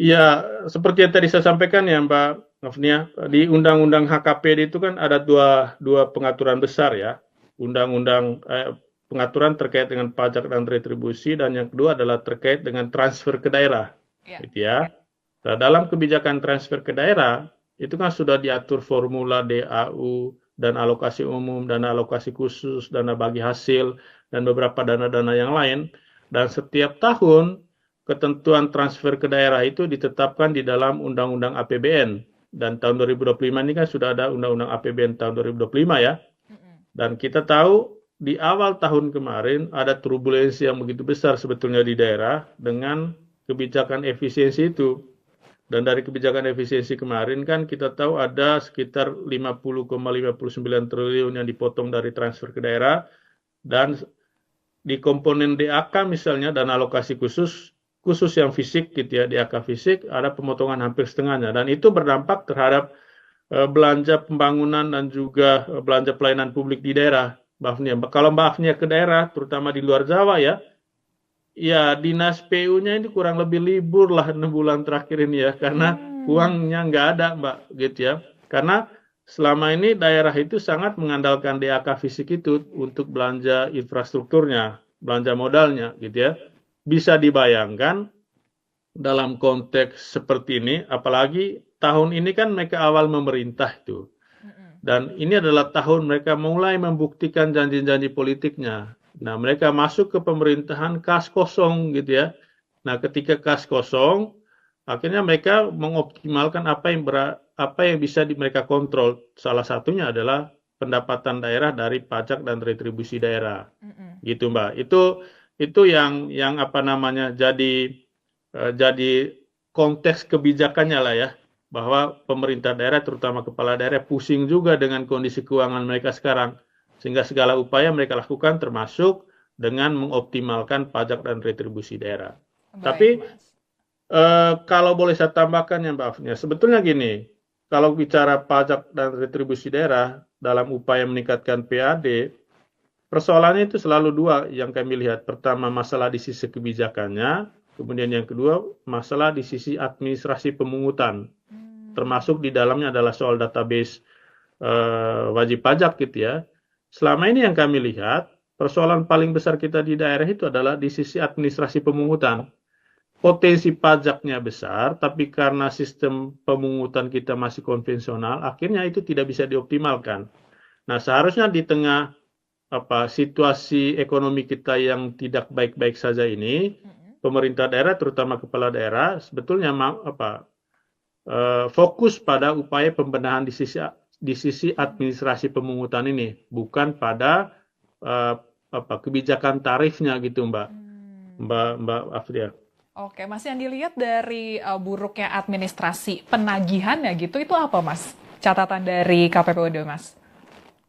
Ya, seperti yang tadi saya sampaikan ya Mbak Afnia, di Undang-Undang HKPD itu kan ada dua pengaturan besar ya. Undang-undang pengaturan terkait dengan pajak dan retribusi, dan yang kedua adalah terkait dengan transfer ke daerah, gitu ya. Nah, dalam kebijakan transfer ke daerah itu kan sudah diatur formula DAU dan alokasi umum, dana alokasi khusus, dana bagi hasil, dan beberapa dana-dana yang lain. Dan setiap tahun ketentuan transfer ke daerah itu ditetapkan di dalam Undang-Undang APBN. Dan tahun 2025 ini kan sudah ada Undang-Undang APBN tahun 2025 ya. Dan kita tahu di awal tahun kemarin ada turbulensi yang begitu besar sebetulnya di daerah dengan kebijakan efisiensi itu. Dan dari kebijakan efisiensi kemarin kan kita tahu ada sekitar 50,59 triliun yang dipotong dari transfer ke daerah, dan di komponen DAK misalnya dan alokasi khusus yang fisik gitu ya, DAK fisik ada pemotongan hampir setengahnya, dan itu berdampak terhadap belanja pembangunan dan juga belanja pelayanan publik di daerah. Kalau Mbak Afnia ke daerah, terutama di luar Jawa ya, dinas PU-nya ini kurang lebih libur lah 6 bulan terakhir ini ya, karena uangnya nggak ada Mbak, gitu ya. Karena selama ini daerah itu sangat mengandalkan DAK fisik itu untuk belanja infrastrukturnya, belanja modalnya, gitu ya. Bisa dibayangkan dalam konteks seperti ini, apalagi tahun ini kan mereka awal memerintah itu. Dan ini adalah tahun mereka mulai membuktikan janji-janji politiknya. Nah, mereka masuk ke pemerintahan kas kosong gitu ya. Nah, ketika kas kosong, akhirnya mereka mengoptimalkan apa yang bisa mereka kontrol. Salah satunya adalah pendapatan daerah dari pajak dan retribusi daerah. Gitu, Mbak. Itu yang apa namanya jadi konteks kebijakannya lah ya, bahwa pemerintah daerah terutama kepala daerah pusing juga dengan kondisi keuangan mereka sekarang. Sehingga segala upaya mereka lakukan termasuk dengan mengoptimalkan pajak dan retribusi daerah. Baik, Tapi Mas. kalau boleh saya tambahkan ya Mbak Afnia, sebetulnya gini, kalau bicara pajak dan retribusi daerah dalam upaya meningkatkan PAD, persoalannya itu selalu dua yang kami lihat. Pertama, masalah di sisi kebijakannya, kemudian yang kedua, masalah di sisi administrasi pemungutan. Termasuk di dalamnya adalah soal database wajib pajak gitu ya. Selama ini yang kami lihat, persoalan paling besar kita di daerah itu adalah di sisi administrasi pemungutan. Potensi pajaknya besar, tapi karena sistem pemungutan kita masih konvensional, akhirnya itu tidak bisa dioptimalkan. Nah, seharusnya di tengah situasi ekonomi kita yang tidak baik-baik saja ini, pemerintah daerah, terutama kepala daerah, sebetulnya fokus pada upaya pembenahan di sisi administrasi pemungutan ini, bukan pada kebijakan tarifnya gitu, Mbak Afria. Oke, Mas, yang dilihat dari buruknya administrasi penagihannya gitu, itu apa, Mas? Catatan dari KPPUD, Mas?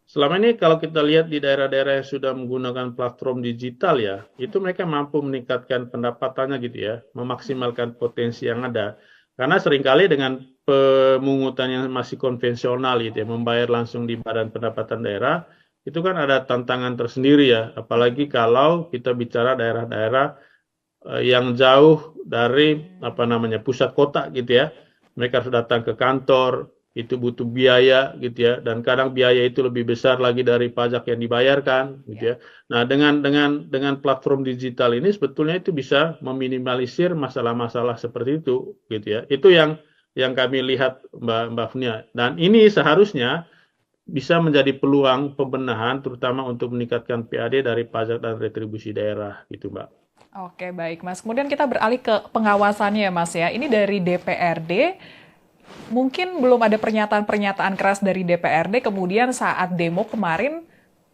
Selama ini kalau kita lihat di daerah-daerah yang sudah menggunakan platform digital ya, itu mereka mampu meningkatkan pendapatannya gitu ya, memaksimalkan potensi yang ada. Karena seringkali dengan pemungutan yang masih konvensional gitu ya, membayar langsung di Badan Pendapatan Daerah, itu kan ada tantangan tersendiri ya, apalagi kalau kita bicara daerah-daerah yang jauh dari pusat kota gitu ya. Mereka harus datang ke kantor, itu butuh biaya gitu ya, dan kadang biaya itu lebih besar lagi dari pajak yang dibayarkan gitu ya. Nah, dengan platform digital ini sebetulnya itu bisa meminimalisir masalah-masalah seperti itu gitu ya. Itu yang kami lihat Mbak Funia. Dan ini seharusnya bisa menjadi peluang pembenahan terutama untuk meningkatkan PAD dari pajak dan retribusi daerah gitu, Mbak. Oke, baik, Mas. Kemudian kita beralih ke pengawasannya, Mas ya. Ini dari DPRD, mungkin belum ada pernyataan-pernyataan keras dari DPRD, kemudian saat demo kemarin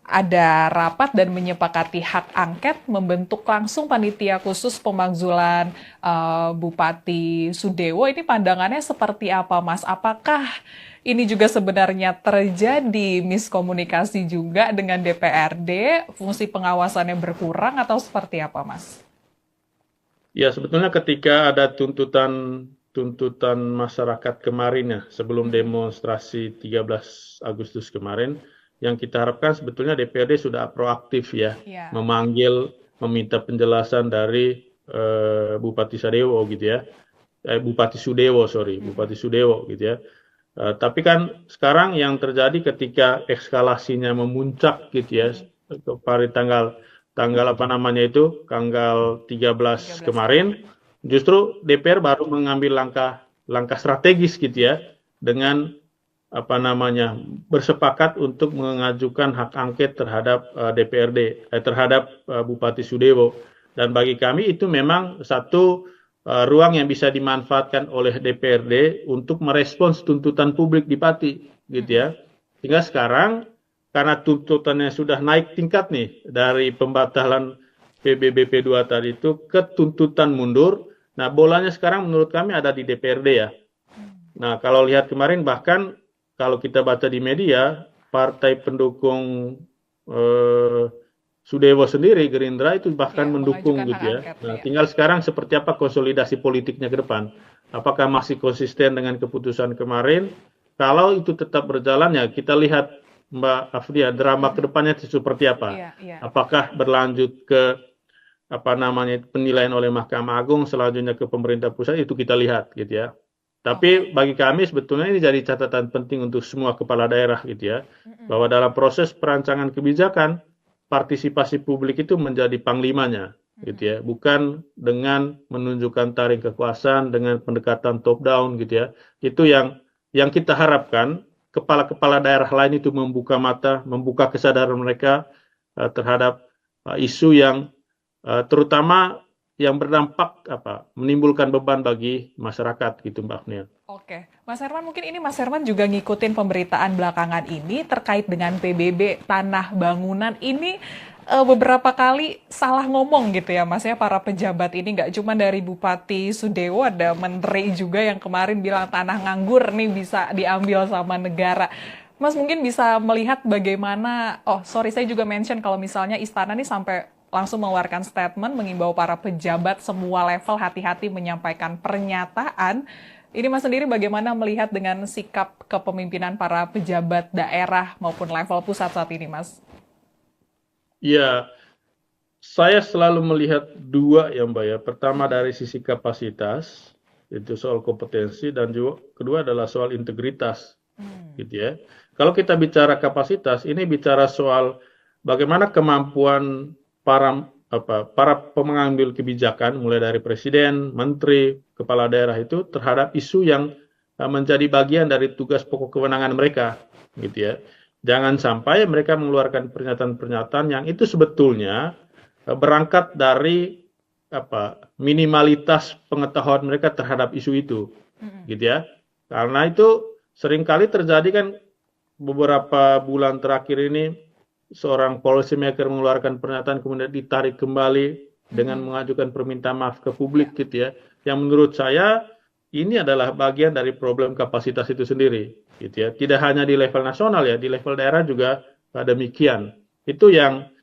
ada rapat dan menyepakati hak angket, membentuk langsung panitia khusus pemakzulan Bupati Sudewo. Ini pandangannya seperti apa, Mas? Apakah ini juga sebenarnya terjadi miskomunikasi juga dengan DPRD, fungsi pengawasannya berkurang atau seperti apa, Mas? Ya, sebetulnya ketika ada tuntutan masyarakat kemarin ya, sebelum demonstrasi 13 Agustus kemarin, yang kita harapkan sebetulnya DPRD sudah proaktif ya, memanggil, meminta penjelasan dari Bupati Sudewo gitu ya, Bupati Sudewo gitu ya. Tapi kan sekarang yang terjadi ketika eskalasinya memuncak gitu ya, pada tanggal tanggal 13 kemarin, justru DPR baru mengambil langkah strategis gitu ya, dengan bersepakat untuk mengajukan hak angket terhadap DPRD, terhadap Bupati Sudewo. Dan bagi kami itu memang satu ruang yang bisa dimanfaatkan oleh DPRD untuk merespons tuntutan publik di Pati, gitu ya. Hingga sekarang karena tuntutannya sudah naik tingkat nih dari pembatalan PBBP 2 tadi itu ke tuntutan mundur. Nah, bolanya sekarang menurut kami ada di DPRD ya. Nah, kalau lihat kemarin bahkan kalau kita baca di media, partai pendukung eh, Sudewo sendiri, Gerindra itu bahkan Ya, mendukung mengajukan hak gitu ya. angket. Nah, Ya. tinggal sekarang seperti apa konsolidasi politiknya ke depan. Apakah masih konsisten dengan keputusan kemarin? Kalau itu tetap berjalan ya kita lihat Mbak Afria, drama ke depannya seperti apa. Iya, iya. Apakah berlanjut ke penilaian oleh Mahkamah Agung, selanjutnya ke pemerintah pusat, itu kita lihat gitu ya. Tapi Oke. bagi kami sebetulnya ini jadi catatan penting untuk semua kepala daerah gitu ya, bahwa dalam proses perancangan kebijakan partisipasi publik itu menjadi panglimanya gitu ya, bukan dengan menunjukkan taring kekuasaan dengan pendekatan top down gitu ya. Itu yang kita harapkan kepala-kepala daerah lain itu membuka mata, membuka kesadaran mereka terhadap isu yang terutama yang berdampak menimbulkan beban bagi masyarakat gitu Mbak Afnia. Oke, Mas Herman, mungkin ini Mas Herman juga ngikutin pemberitaan belakangan ini terkait dengan PBB tanah bangunan ini beberapa kali salah ngomong gitu ya Mas ya, para pejabat ini nggak cuma dari Bupati Sudewo, ada menteri juga yang kemarin bilang tanah nganggur nih bisa diambil sama negara. Mas mungkin bisa melihat bagaimana, saya juga mention kalau misalnya istana nih sampai langsung mengeluarkan statement mengimbau para pejabat semua level hati-hati menyampaikan pernyataan. Ini Mas sendiri bagaimana melihat dengan sikap kepemimpinan para pejabat daerah maupun level pusat saat ini, Mas? Ya, saya selalu melihat dua ya Mbak ya. Pertama dari sisi kapasitas, itu soal kompetensi, dan juga kedua adalah soal integritas, gitu ya. Kalau kita bicara kapasitas, ini bicara soal bagaimana kemampuan para pengambil kebijakan, mulai dari presiden, menteri, kepala daerah itu terhadap isu yang menjadi bagian dari tugas pokok kewenangan mereka, gitu ya. Jangan sampai mereka mengeluarkan pernyataan-pernyataan yang itu sebetulnya berangkat dari minimalitas pengetahuan mereka terhadap isu itu, gitu ya. Karena itu seringkali terjadi kan beberapa bulan terakhir ini seorang policy maker mengeluarkan pernyataan kemudian ditarik kembali dengan mengajukan permintaan maaf ke publik gitu ya. Yang menurut saya ini adalah bagian dari problem kapasitas itu sendiri gitu ya. Tidak hanya di level nasional ya, di level daerah juga demikian. Itu yang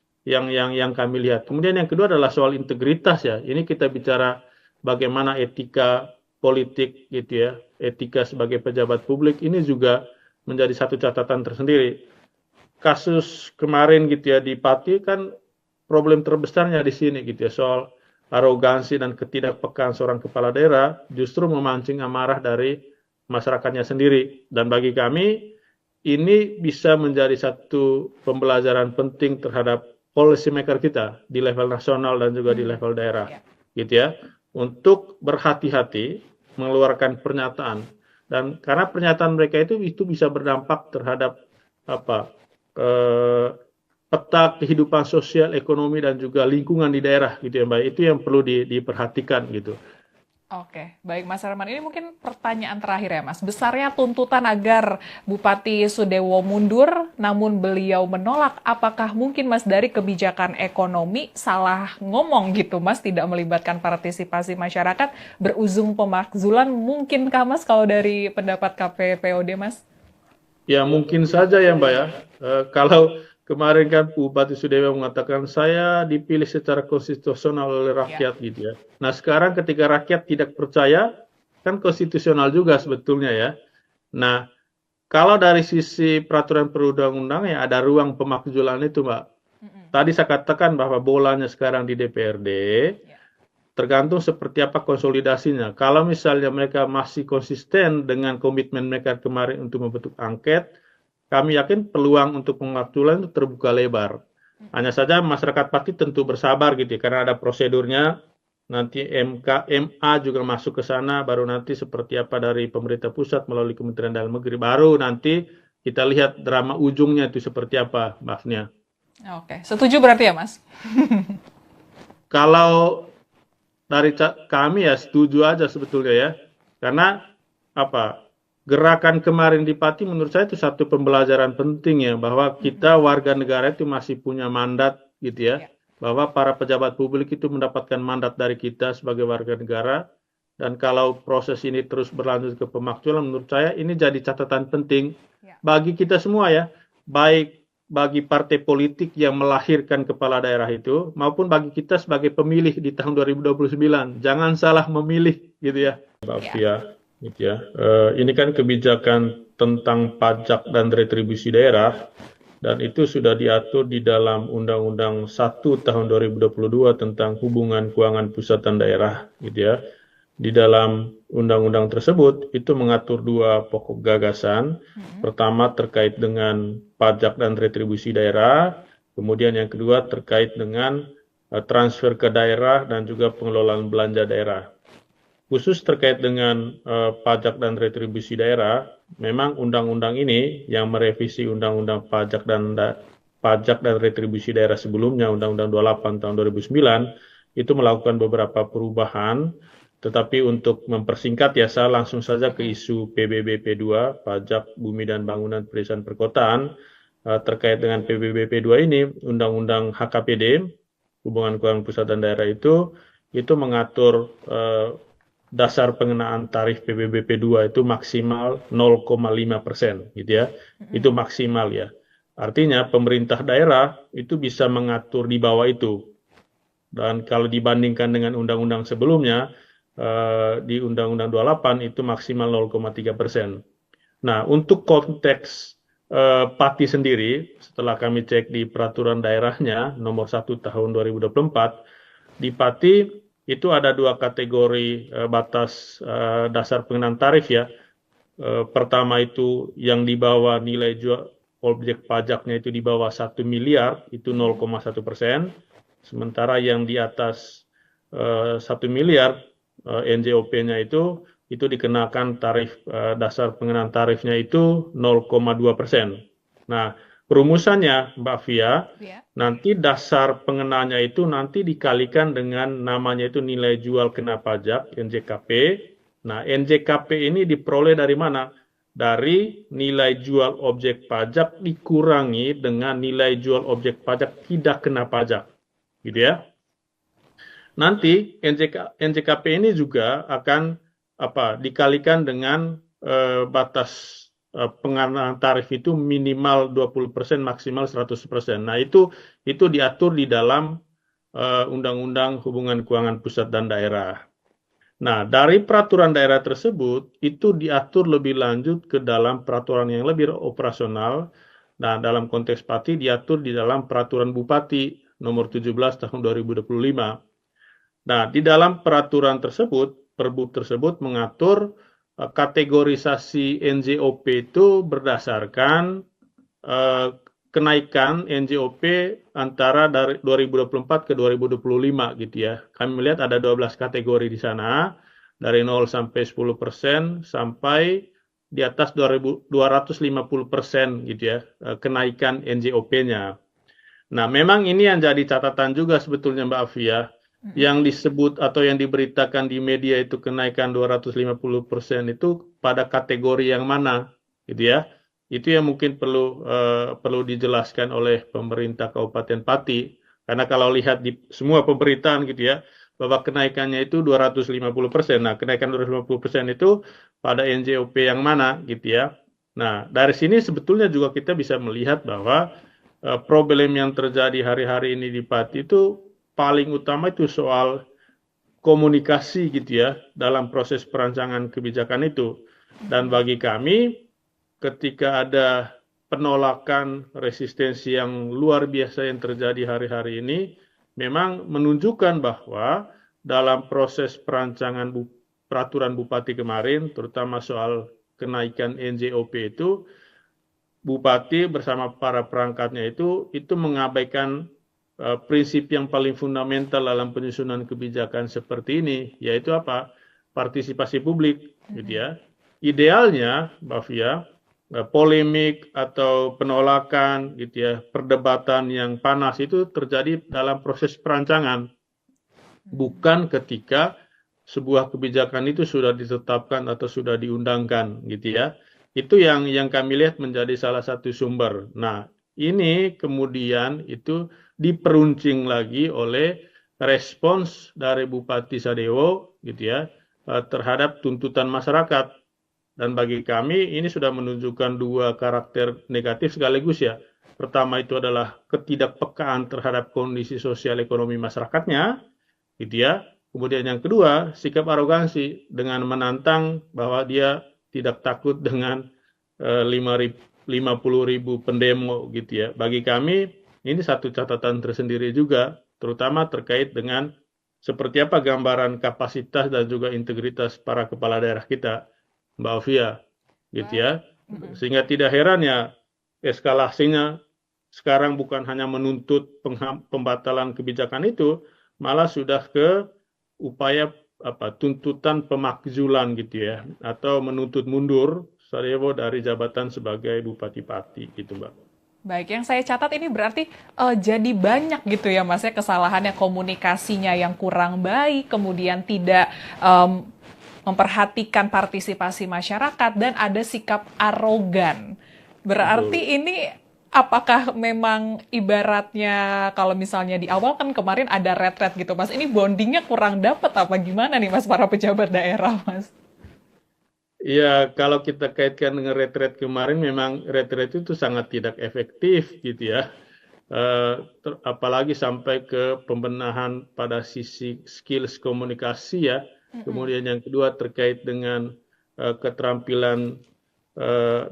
kami lihat. Kemudian yang kedua adalah soal integritas ya. Ini kita bicara bagaimana etika politik gitu ya. Etika sebagai pejabat publik ini juga menjadi satu catatan tersendiri. Kasus kemarin gitu ya di Pati kan problem terbesarnya di sini gitu ya, soal arogansi dan ketidakpekaan seorang kepala daerah justru memancing amarah dari masyarakatnya sendiri. Dan bagi kami ini bisa menjadi satu pembelajaran penting terhadap policy maker kita di level nasional dan juga di level daerah gitu ya, untuk berhati-hati mengeluarkan pernyataan. Dan karena pernyataan mereka itu bisa berdampak terhadap peta kehidupan sosial, ekonomi, dan juga lingkungan di daerah gitu ya Mbak. Itu yang perlu diperhatikan gitu. Oke, baik Mas Herman. Ini mungkin pertanyaan terakhir ya Mas. Besarnya tuntutan agar Bupati Sudewo mundur, namun beliau menolak. Apakah mungkin Mas dari kebijakan ekonomi salah ngomong gitu Mas, tidak melibatkan partisipasi masyarakat, berujung pemakzulan? Mungkinkah Mas kalau dari pendapat KPPOD Mas? Ya mungkin saja ya Mbak ya. Kalau kemarin kan Bupati Sudewo mengatakan saya dipilih secara konstitusional oleh rakyat gitu ya. Nah sekarang ketika rakyat tidak percaya, kan konstitusional juga sebetulnya ya. Nah kalau dari sisi peraturan perundang-undang ya ada ruang pemakzulan itu Mbak. Tadi saya katakan bahwa bolanya sekarang di DPRD, tergantung seperti apa konsolidasinya. Kalau misalnya mereka masih konsisten dengan komitmen mereka kemarin untuk membentuk angket, kami yakin peluang untuk pemakzulan itu terbuka lebar. Hanya saja masyarakat Pati tentu bersabar gitu, karena ada prosedurnya. Nanti MK, MA juga masuk ke sana, baru nanti seperti apa dari pemerintah pusat melalui Kementerian Dalam Negeri. Baru nanti kita lihat drama ujungnya itu seperti apa, Mbak Afnia. Oke, setuju berarti ya Mas? kalau dari kami ya setuju aja sebetulnya ya, karena apa, gerakan kemarin di Pati menurut saya itu satu pembelajaran penting ya, bahwa kita warga negara itu masih punya mandat gitu ya, bahwa para pejabat publik itu mendapatkan mandat dari kita sebagai warga negara, dan kalau proses ini terus berlanjut ke pemakzulan, menurut saya ini jadi catatan penting bagi kita semua ya, baik bagi partai politik yang melahirkan kepala daerah itu, maupun bagi kita sebagai pemilih di tahun 2029. Jangan salah memilih, gitu ya, Mbak Fia. Gitu ya. Ini kan kebijakan tentang pajak dan retribusi daerah, dan itu sudah diatur di dalam Undang-Undang 1 tahun 2022 tentang hubungan keuangan pusat dan daerah, gitu ya. Di dalam undang-undang tersebut itu mengatur dua pokok gagasan. Pertama terkait dengan pajak dan retribusi daerah, kemudian yang kedua terkait dengan transfer ke daerah dan juga pengelolaan belanja daerah. Khusus terkait dengan pajak dan retribusi daerah, memang undang-undang ini yang merevisi undang-undang pajak dan retribusi daerah sebelumnya, Undang-Undang 28 tahun 2009, itu melakukan beberapa perubahan. Tetapi untuk mempersingkat ya, saya langsung saja ke isu PBBP 2, Pajak Bumi dan Bangunan Pedesaan Perkotaan. Terkait dengan PBBP 2 ini, Undang-Undang HKPD, Hubungan Keuangan Pusat dan Daerah itu mengatur dasar pengenaan tarif PBBP 2 itu maksimal 0,5%, gitu ya. Itu maksimal ya. Artinya pemerintah daerah itu bisa mengatur di bawah itu. Dan kalau dibandingkan dengan undang-undang sebelumnya, di Undang-Undang 28 itu maksimal 0,3%. Nah, untuk konteks Pati sendiri, setelah kami cek di peraturan daerahnya nomor 1 tahun 2024, di Pati itu ada dua kategori batas dasar pengenaan tarif ya. Pertama itu yang di bawah nilai jual objek pajaknya itu di bawah 1 miliar, itu 0,1%. Sementara yang di atas 1 miliar, NJOP-nya itu dikenakan tarif dasar pengenaan tarifnya itu 0,2%. Nah, perumusannya Mbak Fia, nanti dasar pengenaannya itu nanti dikalikan dengan namanya itu nilai jual kena pajak, NJKP. Nah, NJKP ini diperoleh dari mana? Dari nilai jual objek pajak dikurangi dengan nilai jual objek pajak tidak kena pajak. Gitu ya. Nanti NJKP ini juga akan dikalikan dengan batas pengenaan tarif itu minimal 20%, maksimal 100%. Nah, itu diatur di dalam Undang-Undang Hubungan Keuangan Pusat dan Daerah. Nah, dari peraturan daerah tersebut itu diatur lebih lanjut ke dalam peraturan yang lebih operasional. Nah, dalam konteks Pati diatur di dalam peraturan Bupati nomor 17 tahun 2025. Nah, di dalam peraturan tersebut, Perbub tersebut mengatur kategorisasi NJOP itu berdasarkan kenaikan NJOP antara dari 2024 ke 2025 gitu ya. Kami melihat ada 12 kategori di sana, dari 0 sampai 10% sampai di atas 250% gitu ya, kenaikan NJOP-nya. Nah, memang ini yang jadi catatan juga sebetulnya Mbak Afia. Yang disebut atau yang diberitakan di media itu kenaikan 250% itu pada kategori yang mana, gitu ya. Itu yang mungkin perlu dijelaskan oleh pemerintah Kabupaten Pati. Karena kalau lihat di semua pemberitaan gitu ya, bahwa kenaikannya itu 250%. Nah, kenaikan 250% itu pada NJOP yang mana gitu ya. Nah, dari sini sebetulnya juga kita bisa melihat bahwa problem yang terjadi hari-hari ini di Pati itu paling utama itu soal komunikasi gitu ya dalam proses perancangan kebijakan itu. Dan bagi kami ketika ada penolakan resistensi yang luar biasa yang terjadi hari-hari ini memang menunjukkan bahwa dalam proses perancangan peraturan Bupati kemarin terutama soal kenaikan NJOP itu Bupati bersama para perangkatnya itu mengabaikan prinsip yang paling fundamental dalam penyusunan kebijakan seperti ini, yaitu apa? Partisipasi publik, gitu ya. Idealnya, Mbak Fia, polemik atau penolakan, gitu ya, perdebatan yang panas itu terjadi dalam proses perancangan. bukan ketika sebuah kebijakan itu sudah ditetapkan atau sudah diundangkan, gitu ya. Itu yang kami lihat menjadi salah satu sumber. Nah, ini kemudian itu diperuncing lagi oleh respons dari Bupati Sadewo, gitu ya, terhadap tuntutan masyarakat. Dan bagi kami ini sudah menunjukkan dua karakter negatif sekaligus ya. Pertama itu adalah ketidakpekaan terhadap kondisi sosial ekonomi masyarakatnya, gitu ya. Kemudian yang kedua, sikap arogansi dengan menantang bahwa dia tidak takut dengan 50.000 pendemo, gitu ya. Bagi kami ini satu catatan tersendiri juga, terutama terkait dengan seperti apa gambaran kapasitas dan juga integritas para kepala daerah kita, Mbak Ovia, gitu Baik. ya. Sehingga tidak heran ya eskalasinya sekarang bukan hanya menuntut pembatalan kebijakan itu, malah sudah ke upaya tuntutan pemakzulan, gitu ya, atau menuntut mundur Sadewo dari jabatan sebagai Bupati Pati, gitu Mbak. Baik, yang saya catat ini berarti jadi banyak gitu ya Mas ya kesalahannya, komunikasinya yang kurang baik, kemudian tidak memperhatikan partisipasi masyarakat, dan ada sikap arogan. Berarti Betul. ini apakah memang ibaratnya kalau misalnya di awal kan kemarin ada retret gitu Mas, ini bondingnya kurang dapat apa gimana nih Mas para pejabat daerah Mas? Ya, kalau kita kaitkan dengan retret kemarin, memang retret itu sangat tidak efektif, gitu ya. Apalagi sampai ke pembenahan pada sisi skills komunikasi ya. Kemudian yang kedua terkait dengan keterampilan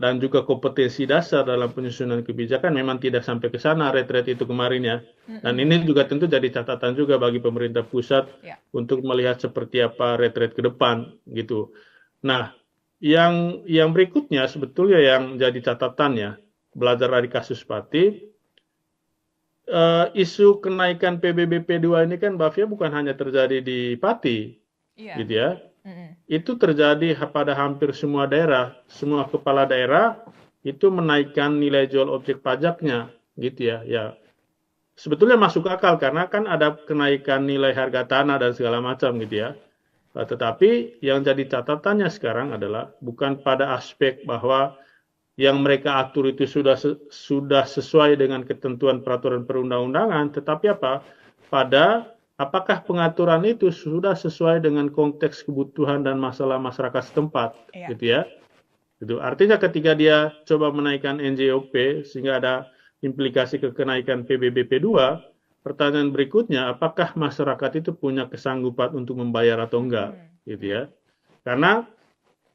dan juga kompetensi dasar dalam penyusunan kebijakan, memang tidak sampai ke sana retret itu kemarin ya. Dan ini juga tentu jadi catatan juga bagi pemerintah pusat Ya. untuk melihat seperti apa retret ke depan, gitu. Nah, yang berikutnya sebetulnya yang jadi catatannya, belajar dari kasus Pati, isu kenaikan PBBP 2 ini kan Mbak Fia bukan hanya terjadi di Pati, Iya. gitu ya. Itu terjadi pada hampir semua daerah, semua kepala daerah itu menaikkan nilai jual objek pajaknya, gitu ya. Ya, sebetulnya masuk akal karena kan ada kenaikan nilai harga tanah dan segala macam, gitu ya. Tetapi yang jadi catatannya sekarang adalah bukan pada aspek bahwa yang mereka atur itu sudah sesuai dengan ketentuan peraturan perundang-undangan, tetapi apa? Pada apakah pengaturan itu sudah sesuai dengan konteks kebutuhan dan masalah masyarakat setempat, Iya. gitu ya. Itu artinya ketika dia coba menaikkan NJOP sehingga ada implikasi ke kenaikan PBBP 2, pertanyaan berikutnya, apakah masyarakat itu punya kesanggupan untuk membayar atau enggak, gitu ya. Karena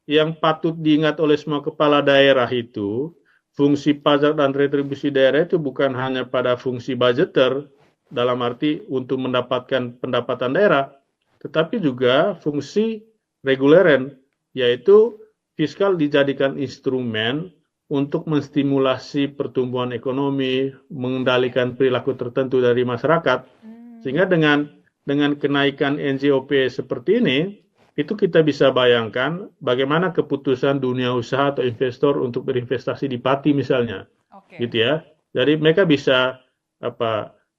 yang patut diingat oleh semua kepala daerah itu, fungsi pajak dan retribusi daerah itu bukan hanya pada fungsi budgeter, dalam arti untuk mendapatkan pendapatan daerah, tetapi juga fungsi reguleren, yaitu fiskal dijadikan instrumen untuk menstimulasi pertumbuhan ekonomi, mengendalikan perilaku tertentu dari masyarakat. Sehingga dengan kenaikan NJOP seperti ini, itu kita bisa bayangkan bagaimana keputusan dunia usaha atau investor untuk berinvestasi di Pati misalnya. Oke. Gitu ya. Jadi mereka bisa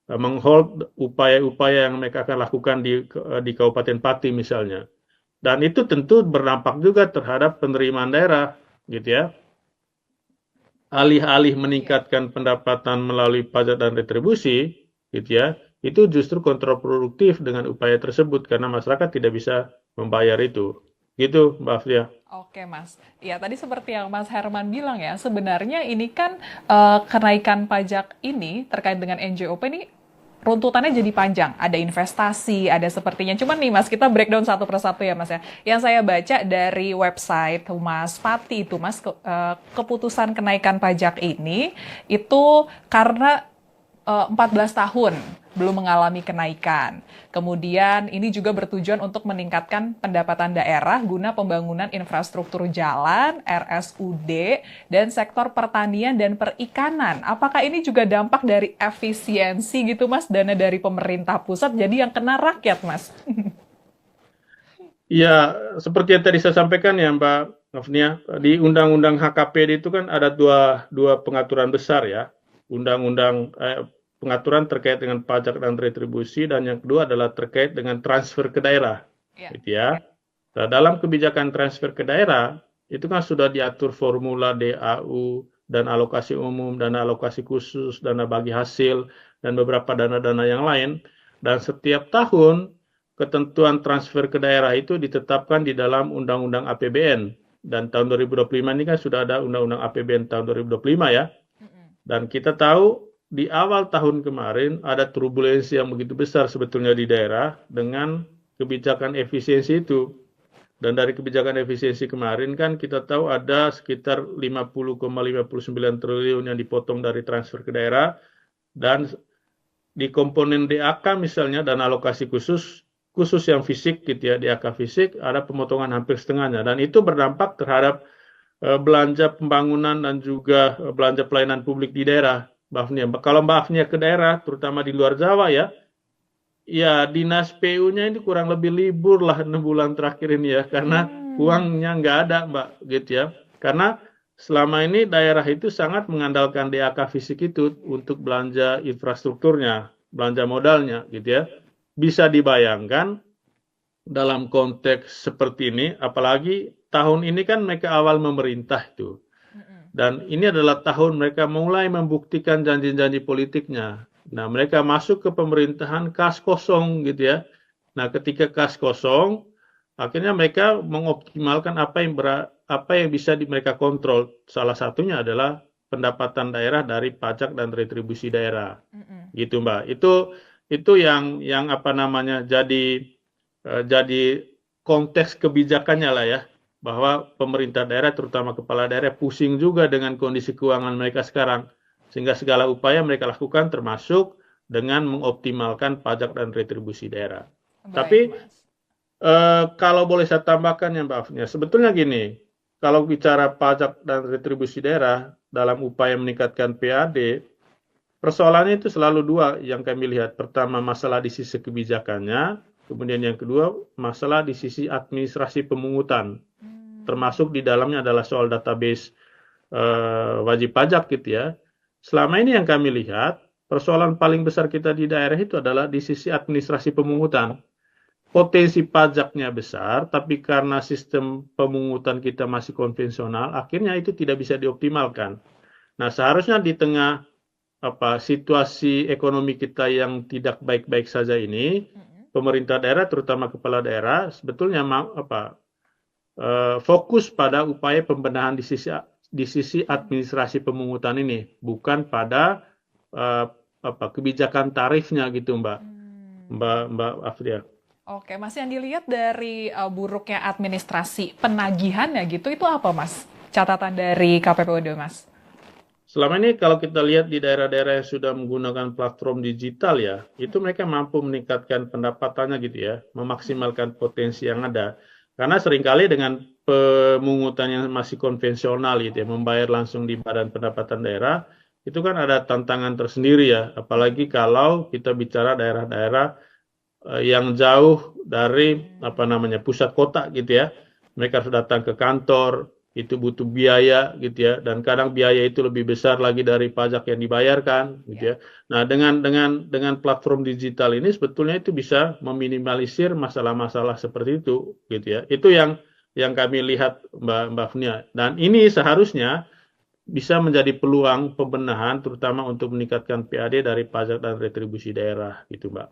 menghold upaya-upaya yang mereka akan lakukan di Kabupaten Pati misalnya. Dan itu tentu berdampak juga terhadap penerimaan daerah, gitu ya. Alih-alih meningkatkan pendapatan melalui pajak dan retribusi, gitu ya, itu justru kontraproduktif dengan upaya tersebut karena masyarakat tidak bisa membayar itu. Gitu, Mbak Afia. Oke, Mas. Ya, tadi seperti yang Mas Herman bilang ya, sebenarnya ini kan kenaikan pajak ini terkait dengan NJOP ini runtutannya jadi panjang. Ada investasi, ada sepertinya. Cuman nih Mas, kita breakdown satu persatu ya Mas ya. Yang saya baca dari website Humas Pati itu Mas, keputusan kenaikan pajak ini itu karena 14 tahun belum mengalami kenaikan. Kemudian ini juga bertujuan untuk meningkatkan pendapatan daerah guna pembangunan infrastruktur jalan, RSUD, dan sektor pertanian dan perikanan. Apakah ini juga dampak dari efisiensi gitu Mas, dana dari pemerintah pusat jadi yang kena rakyat Mas? Ya, seperti yang tadi saya sampaikan ya Mbak Afnia, di Undang-Undang HKPD itu kan ada dua pengaturan besar ya. Undang-undang pengaturan terkait dengan pajak dan retribusi, dan yang kedua adalah terkait dengan transfer ke daerah, Ya. gitu ya. Nah, dalam kebijakan transfer ke daerah itu kan sudah diatur formula DAU dan alokasi umum, dana alokasi khusus, dana bagi hasil, dan beberapa dana-dana yang lain. Dan setiap tahun ketentuan transfer ke daerah itu ditetapkan di dalam Undang-Undang APBN. Dan tahun 2025 ini kan sudah ada Undang-Undang APBN tahun 2025 ya. Dan kita tahu di awal tahun kemarin ada turbulensi yang begitu besar sebetulnya di daerah dengan kebijakan efisiensi itu. Dan dari kebijakan efisiensi kemarin kan kita tahu ada sekitar 50,59 triliun yang dipotong dari transfer ke daerah, dan di komponen DAK misalnya dan alokasi khusus yang fisik gitu ya, DAK fisik ada pemotongan hampir setengahnya, dan itu berdampak terhadap belanja pembangunan dan juga belanja pelayanan publik di daerah, Mbak Afnia. Kalau Mbak Afnia ke daerah, terutama di luar Jawa ya, dinas PU-nya ini kurang lebih libur lah 6 bulan terakhir ini ya, karena uangnya nggak ada Mbak, gitu ya. Karena selama ini daerah itu sangat mengandalkan DAK fisik itu untuk belanja infrastrukturnya, belanja modalnya, gitu ya. Bisa dibayangkan dalam konteks seperti ini, apalagi tahun ini kan mereka awal memerintah itu. Dan ini adalah tahun mereka mulai membuktikan janji-janji politiknya. Nah, mereka masuk ke pemerintahan kas kosong gitu ya. Nah, ketika kas kosong, akhirnya mereka mengoptimalkan apa yang bisa mereka kontrol. Salah satunya adalah pendapatan daerah dari pajak dan retribusi daerah. Gitu, Mbak. Itu yang apa namanya jadi konteks kebijakannya lah ya, bahwa pemerintah daerah terutama kepala daerah pusing juga dengan kondisi keuangan mereka sekarang, sehingga segala upaya mereka lakukan termasuk dengan mengoptimalkan pajak dan retribusi daerah. Baik, Tapi Mas. kalau boleh saya tambahkan ya Mbak Afnia, sebetulnya gini, kalau bicara pajak dan retribusi daerah dalam upaya meningkatkan PAD, persoalannya itu selalu dua yang kami lihat. Pertama, masalah di sisi kebijakannya, kemudian yang kedua, masalah di sisi administrasi pemungutan. Termasuk di dalamnya adalah soal database wajib pajak gitu ya. Selama ini yang kami lihat, persoalan paling besar kita di daerah itu adalah di sisi administrasi pemungutan. Potensi pajaknya besar, tapi karena sistem pemungutan kita masih konvensional, akhirnya itu tidak bisa dioptimalkan. Nah, seharusnya di tengah situasi ekonomi kita yang tidak baik-baik saja ini, pemerintah daerah, terutama kepala daerah, sebetulnya fokus pada upaya pembenahan di sisi administrasi pemungutan ini, bukan pada kebijakan tarifnya gitu, Mbak Afria. Oke, Mas, yang dilihat dari buruknya administrasi penagihannya gitu, itu apa, Mas? Catatan dari KPPUD, Mas? Selama ini kalau kita lihat di daerah-daerah yang sudah menggunakan platform digital ya, itu mereka mampu meningkatkan pendapatannya gitu ya, memaksimalkan potensi yang ada. Karena seringkali dengan pemungutan yang masih konvensional gitu ya, membayar langsung di Badan Pendapatan Daerah, itu kan ada tantangan tersendiri ya, apalagi kalau kita bicara daerah-daerah yang jauh dari pusat kota gitu ya. Mereka harus datang ke kantor, itu butuh biaya gitu ya, dan kadang biaya itu lebih besar lagi dari pajak yang dibayarkan gitu ya. Nah, dengan platform digital ini sebetulnya itu bisa meminimalisir masalah-masalah seperti itu gitu ya. Itu yang kami lihat Mbak Fnia. Dan ini seharusnya bisa menjadi peluang pembenahan terutama untuk meningkatkan PAD dari pajak dan retribusi daerah gitu, Mbak.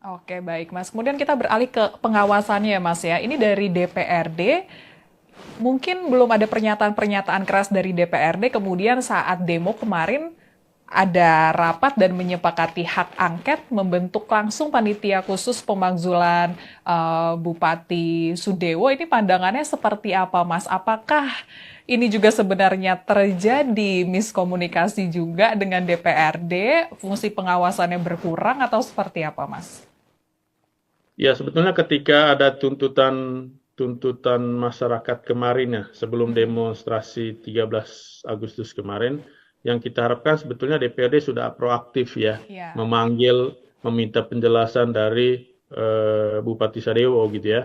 Oke, baik, Mas. Kemudian kita beralih ke pengawasannya, Mas ya. Ini dari DPRD, mungkin belum ada pernyataan-pernyataan keras dari DPRD, kemudian saat demo kemarin ada rapat dan menyepakati hak angket, membentuk langsung panitia khusus pemakzulan Bupati Sudewo. Ini pandangannya seperti apa, Mas? Apakah ini juga sebenarnya terjadi miskomunikasi juga dengan DPRD, fungsi pengawasannya berkurang atau seperti apa, Mas? Ya, sebetulnya ketika ada tuntutan masyarakat kemarin ya, sebelum demonstrasi 13 Agustus kemarin, yang kita harapkan sebetulnya DPRD sudah proaktif ya, memanggil, meminta penjelasan dari Bupati Sudewo gitu ya,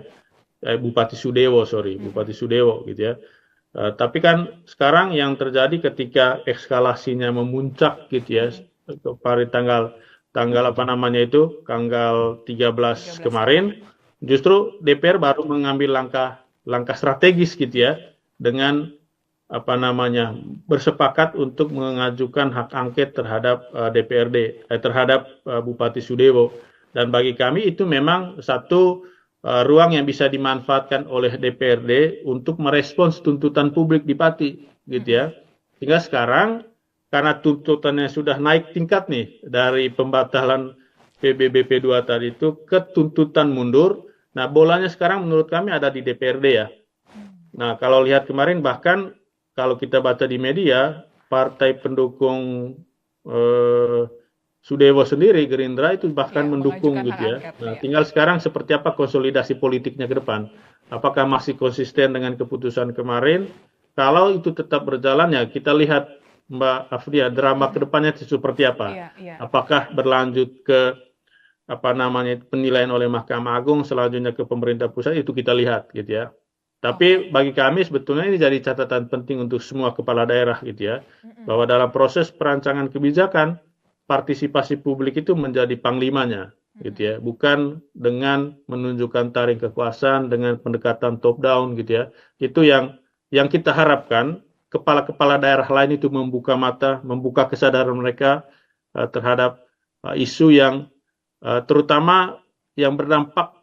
Bupati Sudewo gitu ya. Tapi kan sekarang yang terjadi ketika eskalasinya memuncak gitu ya, pada tanggal tanggal apa namanya itu, tanggal 13 13 kemarin, justru DPR baru mengambil langkah strategis gitu ya, dengan apa namanya bersepakat untuk mengajukan hak angket terhadap DPRD, terhadap Bupati Sudewo. Dan bagi kami itu memang satu ruang yang bisa dimanfaatkan oleh DPRD untuk merespons tuntutan publik di Pati, gitu ya. Sehingga sekarang karena tuntutannya sudah naik tingkat nih dari pembatalan PBBP 2 tadi itu ke tuntutan mundur. Nah, bolanya sekarang menurut kami ada di DPRD ya. Nah, kalau lihat kemarin bahkan kalau kita baca di media, partai pendukung Sudewo sendiri, Gerindra itu bahkan mendukung gitu ya. Nah, tinggal sekarang seperti apa konsolidasi politiknya ke depan. Apakah masih konsisten dengan keputusan kemarin? Kalau itu tetap berjalan ya kita lihat Mbak Afria, drama ke depannya seperti apa. Apakah berlanjut ke apa namanya penilaian oleh Mahkamah Agung, selanjutnya ke pemerintah pusat, itu kita lihat gitu ya. Tapi bagi kami sebetulnya ini jadi catatan penting untuk semua kepala daerah gitu ya, bahwa dalam proses perancangan kebijakan partisipasi publik itu menjadi panglimanya gitu ya, bukan dengan menunjukkan taring kekuasaan dengan pendekatan top down gitu ya. Itu yang kita harapkan kepala-kepala daerah lain itu membuka mata, membuka kesadaran mereka terhadap isu yang terutama yang berdampak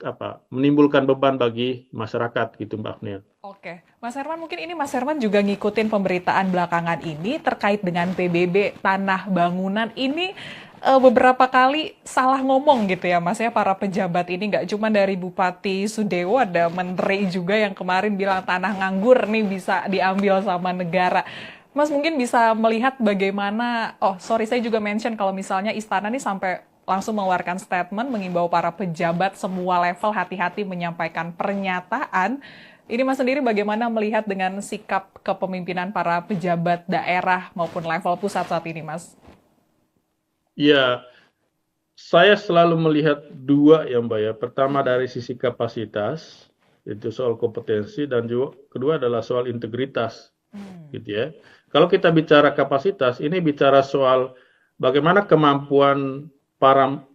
menimbulkan beban bagi masyarakat gitu Mbak Afnia. Oke, Mas Herman, mungkin ini Mas Herman juga ngikutin pemberitaan belakangan ini terkait dengan PBB tanah bangunan ini beberapa kali salah ngomong gitu ya Mas ya, para pejabat ini nggak cuma dari Bupati Sudewo, ada menteri juga yang kemarin bilang tanah nganggur nih bisa diambil sama negara. Mas mungkin bisa melihat bagaimana, saya juga mention kalau misalnya istana nih sampai langsung mengeluarkan statement mengimbau para pejabat semua level hati-hati menyampaikan pernyataan. Ini Mas sendiri bagaimana melihat dengan sikap kepemimpinan para pejabat daerah maupun level pusat saat ini, Mas? Ya, saya selalu melihat dua ya Mbak ya. Pertama dari sisi kapasitas, itu soal kompetensi, dan juga kedua adalah soal integritas, gitu ya. Kalau kita bicara kapasitas, ini bicara soal bagaimana kemampuan para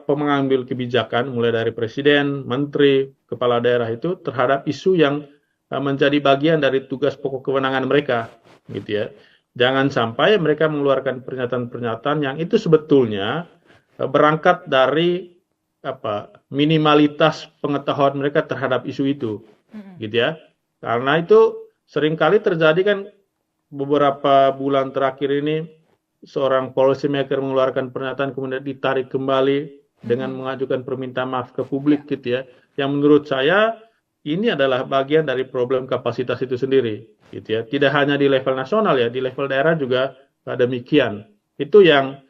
pengambil kebijakan mulai dari presiden, menteri, kepala daerah itu terhadap isu yang menjadi bagian dari tugas pokok kewenangan mereka, gitu ya. Jangan sampai mereka mengeluarkan pernyataan-pernyataan yang itu sebetulnya berangkat dari minimalitas pengetahuan mereka terhadap isu itu, gitu ya. Karena itu seringkali terjadi kan beberapa bulan terakhir ini seorang policy maker mengeluarkan pernyataan kemudian ditarik kembali dengan mengajukan permintaan maaf ke publik gitu ya. Yang menurut saya ini adalah bagian dari problem kapasitas itu sendiri gitu ya. Tidak hanya di level nasional ya, di level daerah juga demikian. Itu yang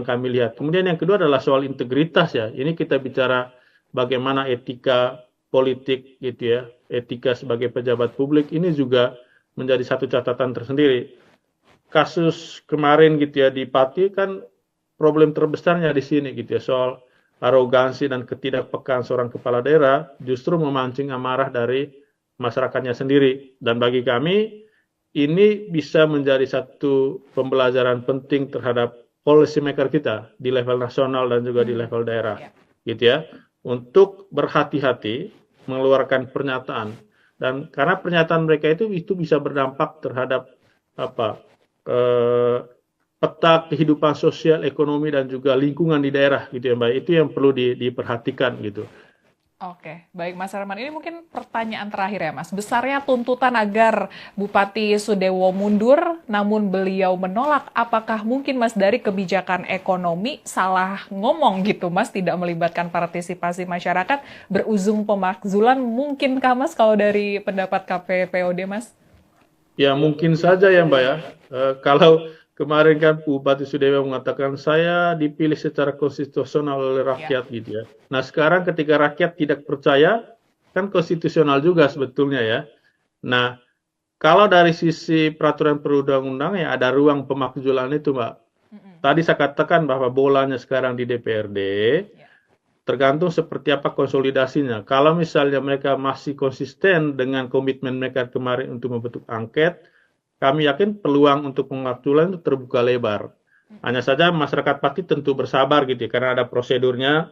kami lihat. Kemudian yang kedua adalah soal integritas ya. Ini kita bicara bagaimana etika politik gitu ya. Etika sebagai pejabat publik ini juga menjadi satu catatan tersendiri. Kasus kemarin gitu ya di Pati kan problem terbesarnya di sini gitu ya, soal arogansi dan ketidakpekaan seorang kepala daerah justru memancing amarah dari masyarakatnya sendiri. Dan bagi kami ini bisa menjadi satu pembelajaran penting terhadap policy maker kita di level nasional dan juga di level daerah gitu ya, untuk berhati-hati mengeluarkan pernyataan. Dan karena pernyataan mereka itu bisa berdampak terhadap peta kehidupan sosial, ekonomi, dan juga lingkungan di daerah gitu ya Mbak. Itu yang perlu diperhatikan gitu. Oke, baik Mas Herman. Ini mungkin pertanyaan terakhir ya Mas. Besarnya tuntutan agar Bupati Sudewo mundur, namun beliau menolak. Apakah mungkin Mas dari kebijakan ekonomi salah ngomong gitu Mas, tidak melibatkan partisipasi masyarakat, berujung pemakzulan? Mungkinkah Mas kalau dari pendapat KPPOD Mas? Ya mungkin saja ya Mbak ya. Kalau kemarin kan Bupati Sudewo mengatakan saya dipilih secara konstitusional oleh rakyat gitu ya. Nah sekarang ketika rakyat tidak percaya, kan konstitusional juga sebetulnya ya. Nah kalau dari sisi peraturan perundang-undang ya ada ruang pemakzulan itu Mbak. Tadi saya katakan bahwa bolanya sekarang di DPRD. Tergantung seperti apa konsolidasinya. Kalau misalnya mereka masih konsisten dengan komitmen mereka kemarin untuk membentuk angket, kami yakin peluang untuk pemakzulan itu terbuka lebar. Hanya saja masyarakat Pati tentu bersabar gitu ya, karena ada prosedurnya.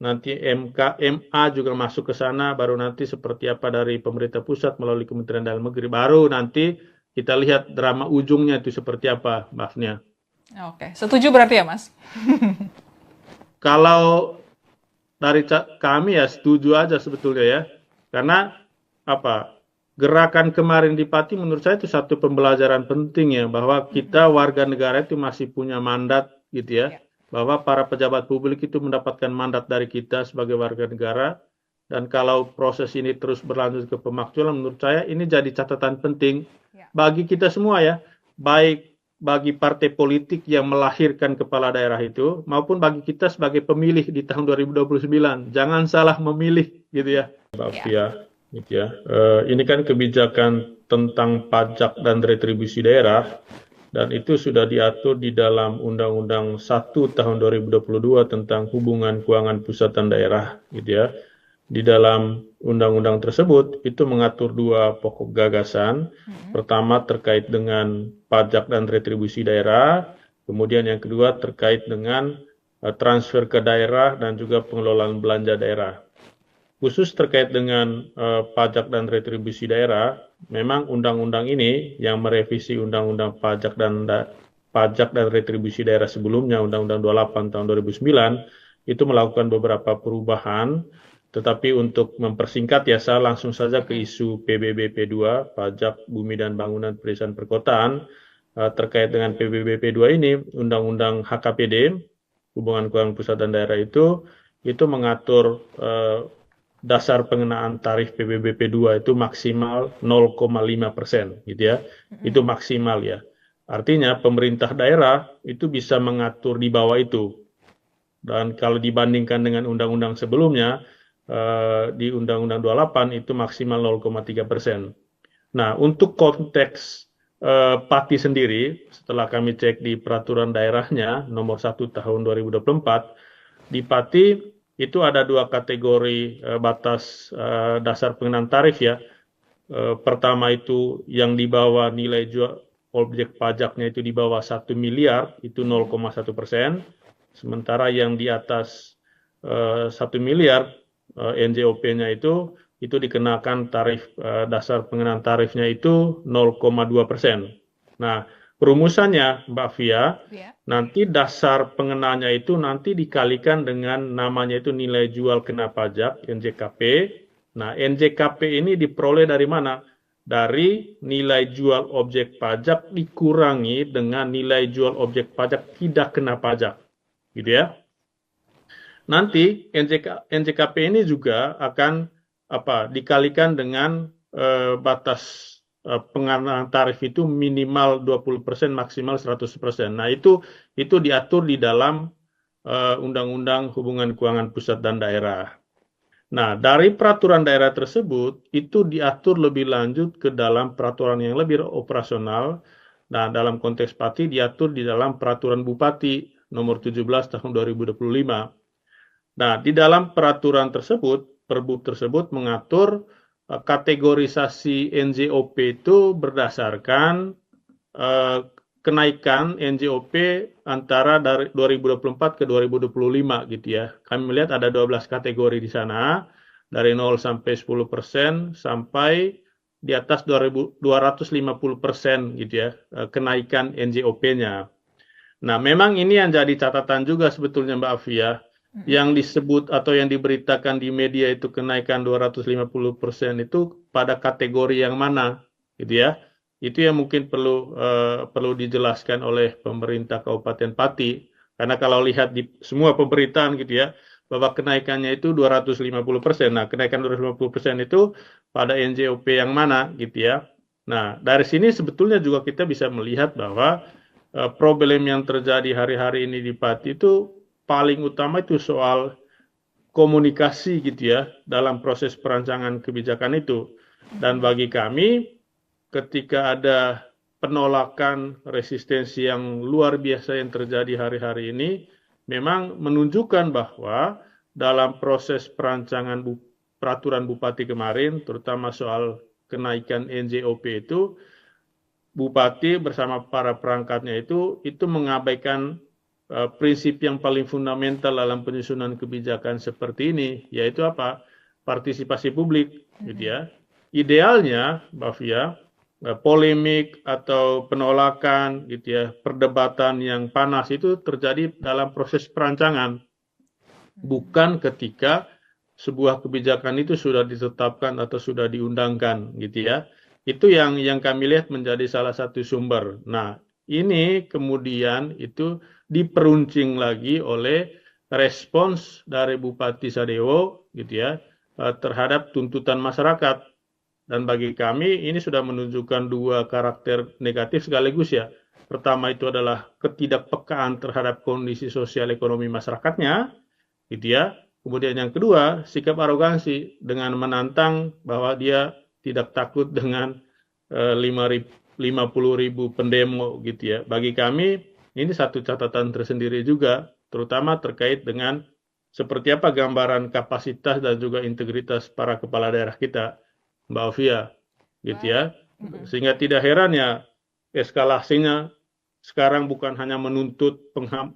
Nanti MK, MA juga masuk ke sana, baru nanti seperti apa dari pemerintah pusat melalui Kementerian Dalam Negeri. Baru nanti kita lihat drama ujungnya itu seperti apa, Mbaknya. Oke, setuju berarti ya, Mas? Kalau dari kami ya setuju aja sebetulnya ya. Karena apa? Gerakan kemarin di Pati menurut saya itu satu pembelajaran penting ya, bahwa kita warga negara itu masih punya mandat gitu ya. Ya. Bahwa para pejabat publik itu mendapatkan mandat dari kita sebagai warga negara. Dan kalau proses ini terus berlanjut ke pemakzulan, menurut saya ini jadi catatan penting Ya. bagi kita semua ya. Baik bagi partai politik yang melahirkan kepala daerah itu, maupun bagi kita sebagai pemilih di tahun 2029. Jangan salah memilih gitu ya, Mbak Ya. Fia. Gitu ya. Ini kan kebijakan tentang pajak dan retribusi daerah, dan itu sudah diatur di dalam Undang-Undang 1 tahun 2022 tentang hubungan keuangan pusat dan daerah, gitu ya. Di dalam undang-undang tersebut itu mengatur dua pokok gagasan. Pertama terkait dengan pajak dan retribusi daerah, kemudian yang kedua terkait dengan transfer ke daerah dan juga pengelolaan belanja daerah. Khusus terkait dengan pajak dan retribusi daerah, memang undang-undang ini yang merevisi undang-undang pajak dan retribusi daerah sebelumnya, Undang-Undang 28 tahun 2009, itu melakukan beberapa perubahan. Tetapi untuk mempersingkat ya, saya langsung saja ke isu PBBP 2, Pajak Bumi dan Bangunan Pedesaan Perkotaan. Terkait dengan PBBP 2 ini, Undang-Undang HKPD, Hubungan Keuangan Pusat dan Daerah itu mengatur dasar pengenaan tarif PBBP 2 itu maksimal 0,5% gitu ya. Itu maksimal ya. Artinya pemerintah daerah itu bisa mengatur di bawah itu. Dan kalau dibandingkan dengan undang-undang sebelumnya, di Undang-Undang 28 itu maksimal 0,3%. Nah, untuk konteks Pati sendiri, setelah kami cek di peraturan daerahnya nomor 1 tahun 2024, di Pati itu ada dua kategori batas dasar pengenaan tarif ya. Pertama itu yang di bawah nilai jual objek pajaknya itu di bawah 1 miliar, itu 0,1%. Sementara yang di atas 1 miliar NJOP-nya itu dikenakan tarif dasar pengenaan tarifnya itu 0,2%. Nah, perumusannya Mbak Fia, nanti dasar pengenanya itu nanti dikalikan dengan namanya itu nilai jual kena pajak, NJKP. Nah, NJKP ini diperoleh dari mana? Dari nilai jual objek pajak dikurangi dengan nilai jual objek pajak tidak kena pajak. Gitu ya. Nanti NJKP ini juga akan dikalikan dengan batas pengenaan tarif itu minimal 20%, maksimal 100%. Nah, itu diatur di dalam Undang-Undang Hubungan Keuangan Pusat dan Daerah. Nah, dari peraturan daerah tersebut itu diatur lebih lanjut ke dalam peraturan yang lebih operasional. Nah, dalam konteks Pati diatur di dalam peraturan Bupati nomor 17 tahun 2025. Nah, di dalam peraturan tersebut, Perbub tersebut mengatur kategorisasi NJOP itu berdasarkan kenaikan NJOP antara dari 2024 ke 2025 gitu ya. Kami melihat ada 12 kategori di sana, dari 0 sampai 10% sampai di atas 250% gitu ya, kenaikan NJOP-nya. Nah, memang ini yang jadi catatan juga sebetulnya Mbak Afia. Yang disebut atau yang diberitakan di media itu kenaikan 250% itu pada kategori yang mana gitu ya. Itu yang mungkin perlu dijelaskan oleh pemerintah Kabupaten Pati, karena kalau lihat di semua pemberitaan gitu ya, bahwa kenaikannya itu 250%. Nah, kenaikan 250% itu pada NJOP yang mana gitu ya. Nah, dari sini sebetulnya juga kita bisa melihat bahwa problem yang terjadi hari-hari ini di Pati itu paling utama itu soal komunikasi gitu ya dalam proses perancangan kebijakan itu. Dan bagi kami ketika ada penolakan resistensi yang luar biasa yang terjadi hari-hari ini, memang menunjukkan bahwa dalam proses perancangan peraturan Bupati kemarin, terutama soal kenaikan NJOP itu, bupati bersama para perangkatnya itu mengabaikan prinsip yang paling fundamental dalam penyusunan kebijakan seperti ini, yaitu apa? Partisipasi publik, gitu ya. Idealnya, Mbak Fia, polemik atau penolakan, gitu ya, perdebatan yang panas itu terjadi dalam proses perancangan, bukan ketika sebuah kebijakan itu sudah ditetapkan atau sudah diundangkan, gitu ya. Itu yang kami lihat menjadi salah satu sumber. Nah, ini kemudian itu diperuncing lagi oleh respons dari Bupati Sadewo, gitu ya, terhadap tuntutan masyarakat. Dan bagi kami ini sudah menunjukkan dua karakter negatif sekaligus ya. Pertama itu adalah ketidakpekaan terhadap kondisi sosial ekonomi masyarakatnya, gitu ya. Kemudian yang kedua, sikap arogansi dengan menantang bahwa dia tidak takut dengan 50.000 pendemo, gitu ya. Bagi kami ini satu catatan tersendiri juga, terutama terkait dengan seperti apa gambaran kapasitas dan juga integritas para kepala daerah kita, Mbak Ovia, gitu ya. Sehingga tidak heran ya eskalasinya sekarang bukan hanya menuntut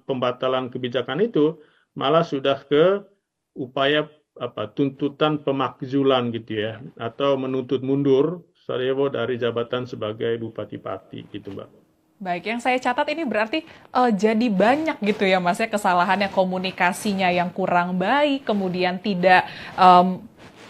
pembatalan kebijakan itu, malah sudah ke upaya tuntutan pemakzulan, gitu ya, atau menuntut mundur Sadewo dari jabatan sebagai Bupati Pati, gitu Mbak. Baik, yang saya catat ini berarti jadi banyak gitu ya Mas ya kesalahannya, komunikasinya yang kurang baik, kemudian tidak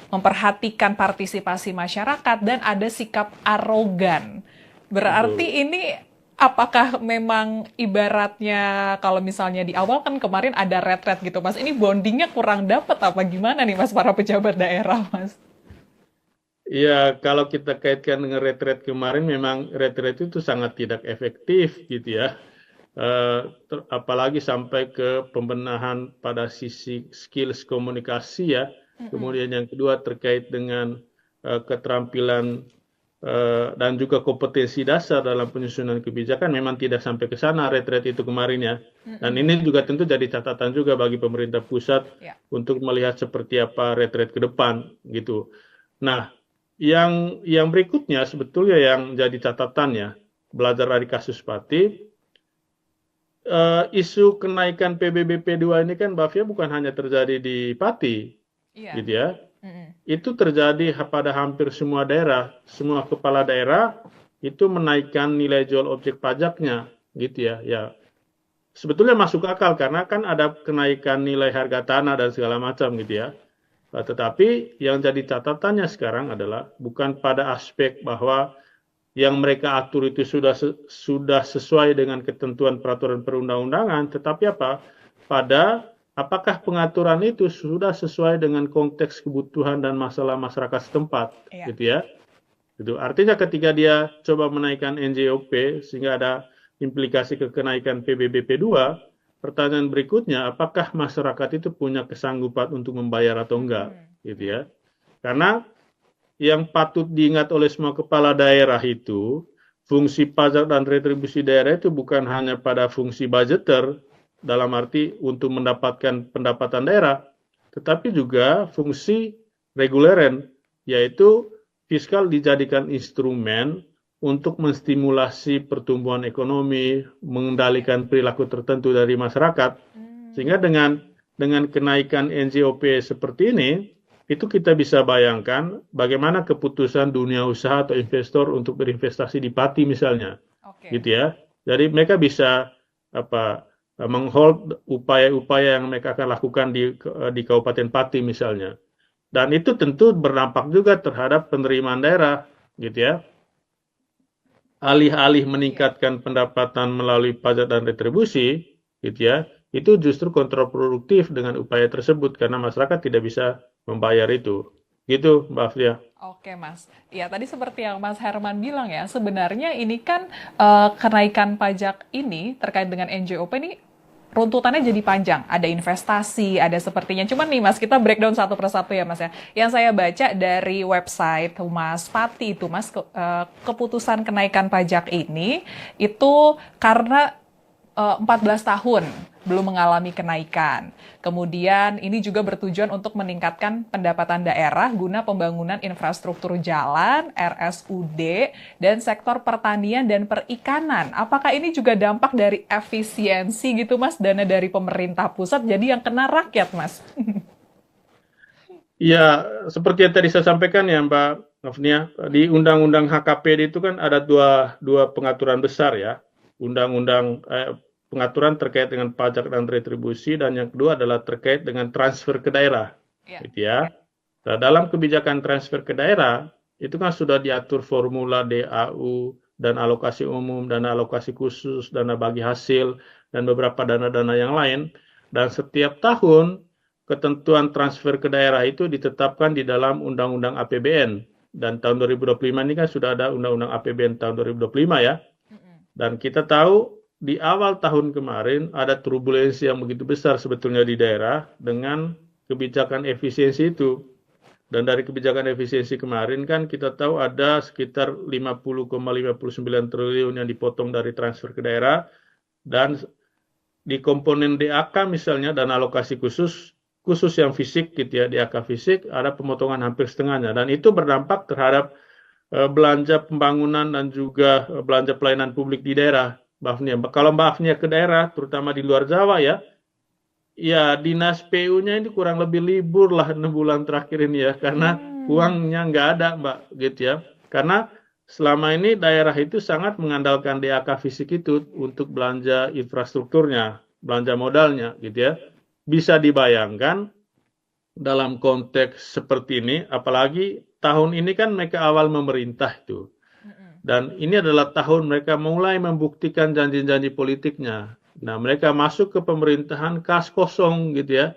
memperhatikan partisipasi masyarakat, dan ada sikap arogan. Berarti ini apakah memang ibaratnya kalau misalnya di awal kan kemarin ada retret gitu Mas, ini bondingnya kurang dapat apa gimana nih Mas para pejabat daerah Mas? Ya, kalau kita kaitkan dengan retret kemarin, memang retret itu sangat tidak efektif, gitu ya. Apalagi sampai ke pembenahan pada sisi skills komunikasi ya. Kemudian yang kedua terkait dengan keterampilan dan juga kompetensi dasar dalam penyusunan kebijakan, memang tidak sampai ke sana retret itu kemarin ya. Dan ini juga tentu jadi catatan juga bagi pemerintah pusat untuk melihat seperti apa retret ke depan, gitu. Nah, yang berikutnya sebetulnya yang jadi catatannya, belajar dari kasus Pati, isu kenaikan PBBP 2 ini kan Mbak Fia bukan hanya terjadi di Pati, gitu ya. Itu terjadi pada hampir semua daerah, semua kepala daerah itu menaikkan nilai jual objek pajaknya, gitu ya. Ya, sebetulnya masuk akal karena kan ada kenaikan nilai harga tanah dan segala macam, gitu ya. Tetapi yang jadi catatannya sekarang adalah bukan pada aspek bahwa yang mereka atur itu sudah sesuai dengan ketentuan peraturan perundang-undangan, tetapi apa? Pada apakah pengaturan itu sudah sesuai dengan konteks kebutuhan dan masalah masyarakat setempat, gitu ya. Itu artinya ketika dia coba menaikkan NJOP sehingga ada implikasi ke kenaikan PBBP 2, pertanyaan berikutnya, apakah masyarakat itu punya kesanggupan untuk membayar atau enggak, gitu ya. Karena yang patut diingat oleh semua kepala daerah itu, fungsi pajak dan retribusi daerah itu bukan hanya pada fungsi budgeter, dalam arti untuk mendapatkan pendapatan daerah, tetapi juga fungsi reguleren, yaitu fiskal dijadikan instrumen untuk menstimulasi pertumbuhan ekonomi, mengendalikan perilaku tertentu dari masyarakat. Sehingga dengan kenaikan NJOP seperti ini, itu kita bisa bayangkan bagaimana keputusan dunia usaha atau investor untuk berinvestasi di Pati misalnya. Gitu ya. Jadi mereka bisa menghold upaya-upaya yang mereka akan lakukan di Kabupaten Pati misalnya. Dan itu tentu berdampak juga terhadap penerimaan daerah, gitu ya. Alih-alih meningkatkan pendapatan melalui pajak dan retribusi, gitu ya, itu justru kontraproduktif dengan upaya tersebut karena masyarakat tidak bisa membayar itu. Gitu, Mbak Afia. Oke, Mas. Ya, tadi seperti yang Mas Herman bilang ya, sebenarnya ini kan kenaikan pajak ini terkait dengan NJOP ini runtutannya jadi panjang. Ada investasi, ada sepertinya. Cuman nih Mas, kita breakdown satu persatu ya Mas ya. Yang saya baca dari website Humas Pati itu Mas, keputusan kenaikan pajak ini itu karena 14 tahun belum mengalami kenaikan. Kemudian ini juga bertujuan untuk meningkatkan pendapatan daerah guna pembangunan infrastruktur jalan, RSUD, dan sektor pertanian dan perikanan. Apakah ini juga dampak dari efisiensi gitu Mas, dana dari pemerintah pusat jadi yang kena rakyat Mas? Ya, seperti yang tadi saya sampaikan ya Mbak Nofnia, di Undang-Undang HKPD itu kan ada dua pengaturan besar ya. Undang-undang pengaturan terkait dengan pajak dan retribusi, dan yang kedua adalah terkait dengan transfer ke daerah, Ya. gitu ya. Nah, dalam kebijakan transfer ke daerah itu kan sudah diatur formula DAU dan alokasi umum, dana alokasi khusus, dana bagi hasil, dan beberapa dana-dana yang lain. Dan setiap tahun ketentuan transfer ke daerah itu ditetapkan di dalam Undang-Undang APBN. Dan tahun 2025 ini kan sudah ada Undang-Undang APBN tahun 2025 ya. Dan kita tahu di awal tahun kemarin ada turbulensi yang begitu besar sebetulnya di daerah dengan kebijakan efisiensi itu. Dan dari kebijakan efisiensi kemarin kan kita tahu ada sekitar 50,59 triliun yang dipotong dari transfer ke daerah, dan di komponen DAK misalnya, dan alokasi khusus yang fisik gitu ya, DAK fisik, ada pemotongan hampir setengahnya, dan itu berdampak terhadap belanja pembangunan dan juga belanja pelayanan publik di daerah, Mbak Afnia. Kalau Mbak Afnia ke daerah, terutama di luar Jawa ya, dinas PU-nya ini kurang lebih libur lah 6 bulan terakhir ini ya, karena uangnya nggak ada Mbak, gitu ya. Karena selama ini daerah itu sangat mengandalkan DAK fisik itu untuk belanja infrastrukturnya, belanja modalnya, gitu ya. Bisa dibayangkan dalam konteks seperti ini, apalagi tahun ini kan mereka awal memerintah itu. Dan ini adalah tahun mereka mulai membuktikan janji-janji politiknya. Nah, mereka masuk ke pemerintahan kas kosong gitu ya.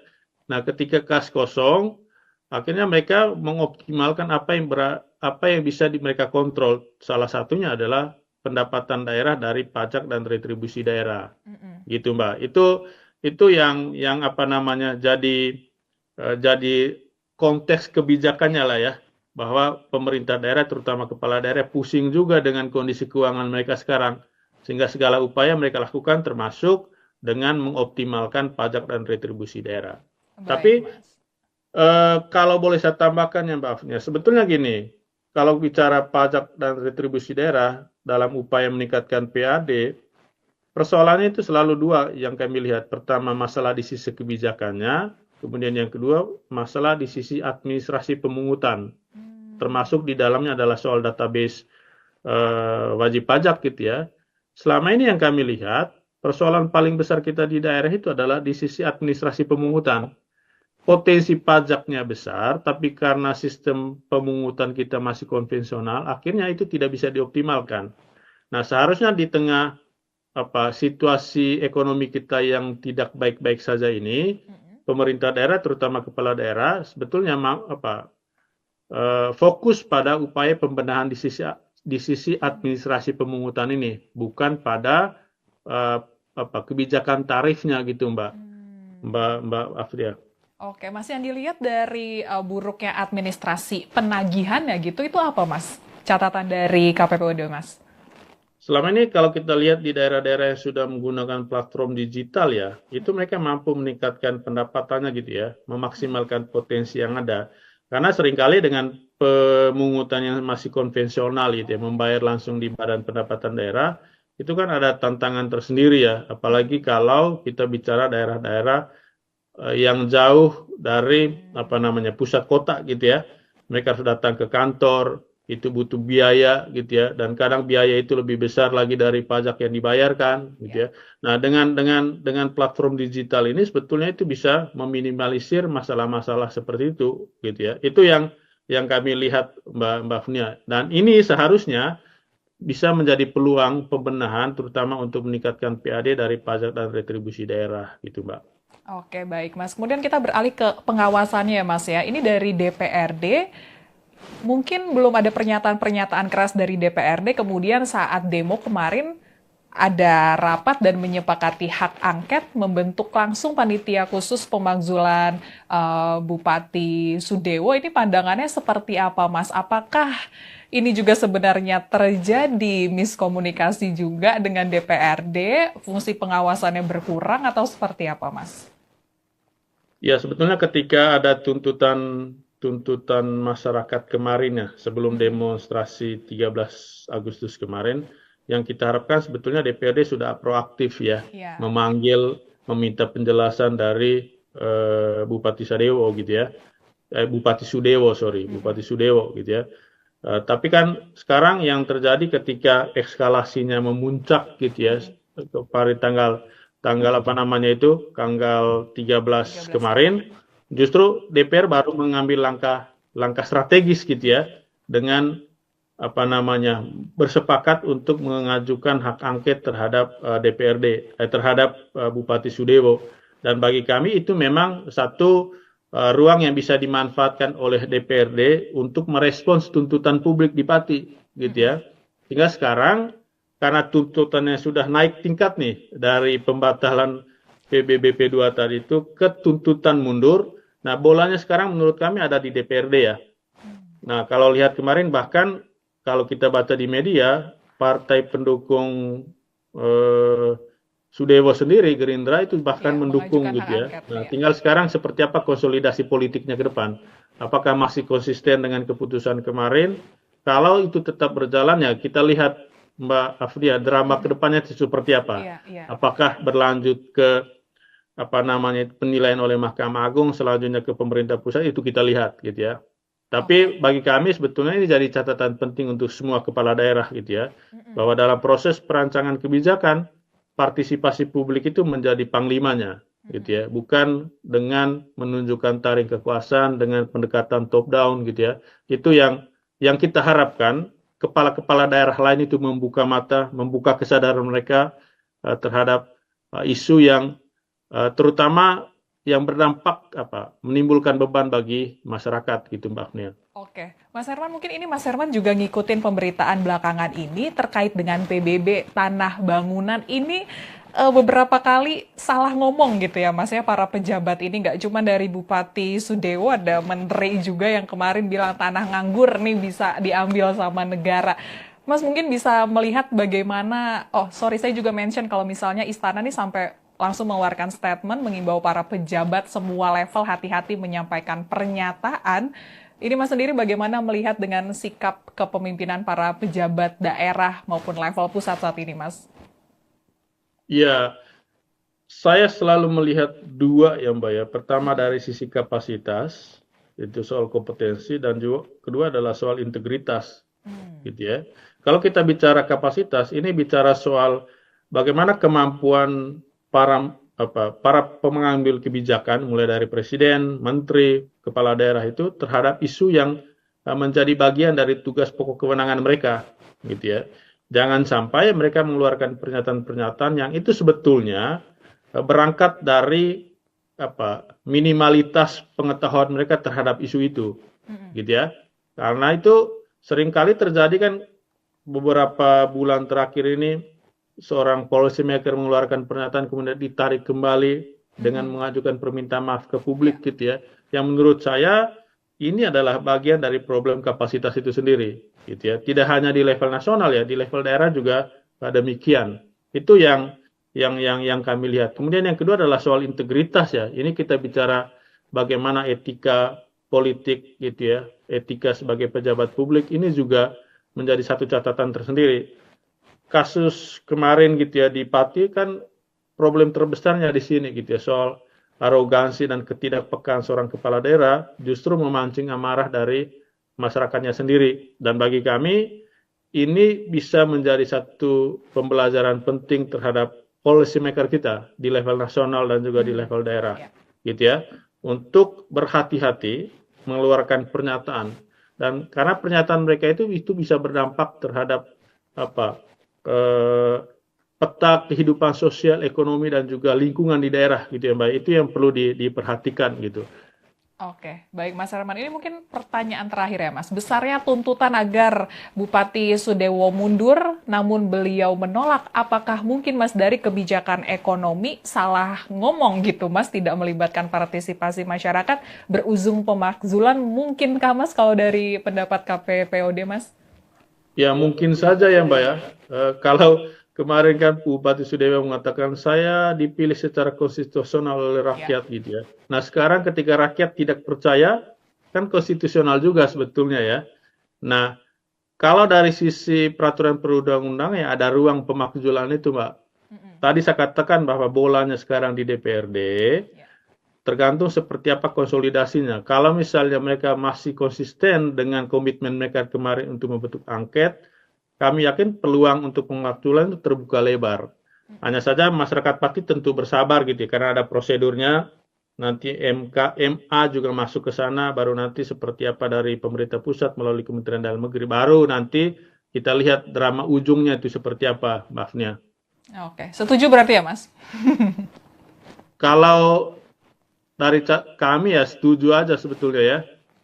Nah, ketika kas kosong, akhirnya mereka mengoptimalkan apa yang bisa mereka kontrol. Salah satunya adalah pendapatan daerah dari pajak dan retribusi daerah. Gitu, Mbak. Itu yang apa namanya jadi konteks kebijakannya lah ya, bahwa pemerintah daerah terutama kepala daerah pusing juga dengan kondisi keuangan mereka sekarang, sehingga segala upaya mereka lakukan termasuk dengan mengoptimalkan pajak dan retribusi daerah. Baik, Tapi Mas. kalau boleh saya tambahkan ya Mbak Afnia, sebetulnya gini, kalau bicara pajak dan retribusi daerah dalam upaya meningkatkan PAD, persoalannya itu selalu dua yang kami lihat. Pertama, masalah di sisi kebijakannya, kemudian yang kedua, masalah di sisi administrasi pemungutan. Termasuk di dalamnya adalah soal database wajib pajak gitu ya. Selama ini yang kami lihat, persoalan paling besar kita di daerah itu adalah di sisi administrasi pemungutan. Potensi pajaknya besar, tapi karena sistem pemungutan kita masih konvensional, akhirnya itu tidak bisa dioptimalkan. Nah, seharusnya di tengah situasi ekonomi kita yang tidak baik-baik saja ini, pemerintah daerah, terutama kepala daerah, sebetulnya fokus pada upaya pembenahan di sisi administrasi pemungutan ini, bukan pada kebijakan tarifnya gitu, Mbak Afria. Oke, Mas, yang dilihat dari buruknya administrasi penagihannya gitu, itu apa, Mas? Catatan dari KPPUD, Mas? Selama ini kalau kita lihat di daerah-daerah yang sudah menggunakan platform digital ya, itu mereka mampu meningkatkan pendapatannya gitu ya, memaksimalkan potensi yang ada. Karena seringkali dengan pemungutan yang masih konvensional gitu ya, membayar langsung di Badan Pendapatan Daerah, itu kan ada tantangan tersendiri ya, apalagi kalau kita bicara daerah-daerah yang jauh dari pusat kota gitu ya. Mereka harus datang ke kantor, itu butuh biaya gitu ya, dan kadang biaya itu lebih besar lagi dari pajak yang dibayarkan gitu ya. Nah, dengan platform digital ini sebetulnya itu bisa meminimalisir masalah-masalah seperti itu gitu ya. Itu yang kami lihat Mbak Fnia. Dan ini seharusnya bisa menjadi peluang pembenahan terutama untuk meningkatkan PAD dari pajak dan retribusi daerah gitu, Mbak. Oke, baik, Mas. Kemudian kita beralih ke pengawasannya, Mas ya. Ini dari DPRD. Mungkin belum ada pernyataan-pernyataan keras dari DPRD, kemudian saat demo kemarin ada rapat dan menyepakati hak angket, membentuk langsung panitia khusus pemakzulan Bupati Sudewo. Ini pandangannya seperti apa, Mas? Apakah ini juga sebenarnya terjadi miskomunikasi juga dengan DPRD, fungsi pengawasannya berkurang atau seperti apa, Mas? Ya, sebetulnya ketika ada tuntutan masyarakat kemarin ya, sebelum demonstrasi 13 Agustus kemarin, yang kita harapkan sebetulnya DPRD sudah proaktif ya, Ya. meminta penjelasan dari Bupati Sudewo gitu ya, Bupati Sudewo Bupati Sudewo gitu ya. Tapi kan sekarang yang terjadi ketika eskalasinya memuncak gitu ya, pada tanggal apa namanya itu, tanggal 13 kemarin, justru DPR baru mengambil langkah strategis gitu ya, dengan apa namanya bersepakat untuk mengajukan hak angket terhadap DPRD, terhadap Bupati Sudewo. Dan bagi kami itu memang satu ruang yang bisa dimanfaatkan oleh DPRD untuk merespons tuntutan publik di Pati, gitu ya. Sehingga sekarang karena tuntutannya sudah naik tingkat nih dari pembatalan PBBP 2 tadi itu ke tuntutan mundur. Nah, bolanya sekarang menurut kami ada di DPRD ya. Nah, kalau lihat kemarin bahkan kalau kita baca di media, partai pendukung Sudewo sendiri, Gerindra itu bahkan mendukung gitu ya. Nah, tinggal sekarang seperti apa konsolidasi politiknya ke depan. Apakah masih konsisten dengan keputusan kemarin? Kalau itu tetap berjalan ya kita lihat Mbak Afdia, drama ke depannya seperti apa. Apakah berlanjut ke apa namanya penilaian oleh Mahkamah Agung, selanjutnya ke pemerintah pusat, itu kita lihat gitu ya. Tapi bagi kami sebetulnya ini jadi catatan penting untuk semua kepala daerah gitu ya, bahwa dalam proses perancangan kebijakan partisipasi publik itu menjadi panglimanya gitu ya, bukan dengan menunjukkan taring kekuasaan dengan pendekatan top down gitu ya. Itu yang kita harapkan kepala-kepala daerah lain itu membuka mata, membuka kesadaran mereka terhadap isu yang terutama yang berdampak menimbulkan beban bagi masyarakat gitu Mbak Afnia. Oke, Mas Herman, mungkin ini Mas Herman juga ngikutin pemberitaan belakangan ini terkait dengan PBB tanah bangunan ini beberapa kali salah ngomong gitu ya Mas ya, para pejabat ini nggak cuma dari Bupati Sudewo, ada menteri juga yang kemarin bilang tanah nganggur nih bisa diambil sama negara. Mas mungkin bisa melihat bagaimana, saya juga mention kalau misalnya istana nih sampai langsung mengeluarkan statement mengimbau para pejabat semua level hati-hati menyampaikan pernyataan. Ini Mas sendiri bagaimana melihat dengan sikap kepemimpinan para pejabat daerah maupun level pusat saat ini, Mas? Ya, saya selalu melihat dua ya Mbak ya. Pertama dari sisi kapasitas, itu soal kompetensi, dan juga kedua adalah soal integritas, gitu ya. Kalau kita bicara kapasitas, ini bicara soal bagaimana kemampuan para pengambil kebijakan, mulai dari presiden, menteri, kepala daerah itu terhadap isu yang menjadi bagian dari tugas pokok kewenangan mereka, gitu ya. Jangan sampai mereka mengeluarkan pernyataan-pernyataan yang itu sebetulnya berangkat dari minimalitas pengetahuan mereka terhadap isu itu, gitu ya. Karena itu seringkali terjadi kan beberapa bulan terakhir ini seorang policy maker mengeluarkan pernyataan kemudian ditarik kembali dengan mengajukan permintaan maaf ke publik gitu ya. Yang menurut saya ini adalah bagian dari problem kapasitas itu sendiri gitu ya. Tidak hanya di level nasional ya, di level daerah juga demikian. Itu yang kami lihat. Kemudian yang kedua adalah soal integritas ya. Ini kita bicara bagaimana etika politik gitu ya. Etika sebagai pejabat publik ini juga menjadi satu catatan tersendiri. Kasus kemarin gitu ya di Pati kan problem terbesarnya di sini gitu ya, soal arogansi dan ketidakpekaan seorang kepala daerah justru memancing amarah dari masyarakatnya sendiri. Dan bagi kami ini bisa menjadi satu pembelajaran penting terhadap policy maker kita di level nasional dan juga di level daerah gitu ya, untuk berhati-hati mengeluarkan pernyataan. Dan karena pernyataan mereka itu bisa berdampak terhadap peta kehidupan sosial, ekonomi dan juga lingkungan di daerah gitu ya Mbak. Itu yang perlu diperhatikan gitu. Oke, baik Mas Herman. Ini mungkin pertanyaan terakhir ya Mas. Besarnya tuntutan agar Bupati Sudewo mundur, namun beliau menolak. Apakah mungkin Mas dari kebijakan ekonomi salah ngomong gitu Mas, tidak melibatkan partisipasi masyarakat, berujung pemakzulan? Mungkinkah Mas kalau dari pendapat KPPOD Mas? Ya mungkin saja ya Mbak ya. Kalau kemarin kan Bupati Sudewa mengatakan saya dipilih secara konstitusional oleh Ya. rakyat gitu ya. Nah sekarang ketika rakyat tidak percaya, kan konstitusional juga sebetulnya ya. Nah kalau dari sisi peraturan perundang-undang ya ada ruang pemakzulan itu Mbak. Mm-mm. Tadi saya katakan bahwa bolanya sekarang di DPRD, Ya. tergantung seperti apa konsolidasinya. Kalau misalnya mereka masih konsisten dengan komitmen mereka kemarin untuk membentuk angket, kami yakin peluang untuk pemakzulan itu terbuka lebar. Hanya saja masyarakat pasti tentu bersabar gitu ya, karena ada prosedurnya. Nanti MK, MA juga masuk ke sana, baru nanti seperti apa dari pemerintah pusat melalui Kementerian Dalam Negeri. Baru nanti kita lihat drama ujungnya itu seperti apa, maafnya. Oke, setuju berarti ya Mas? Kalau dari kami ya setuju aja sebetulnya ya.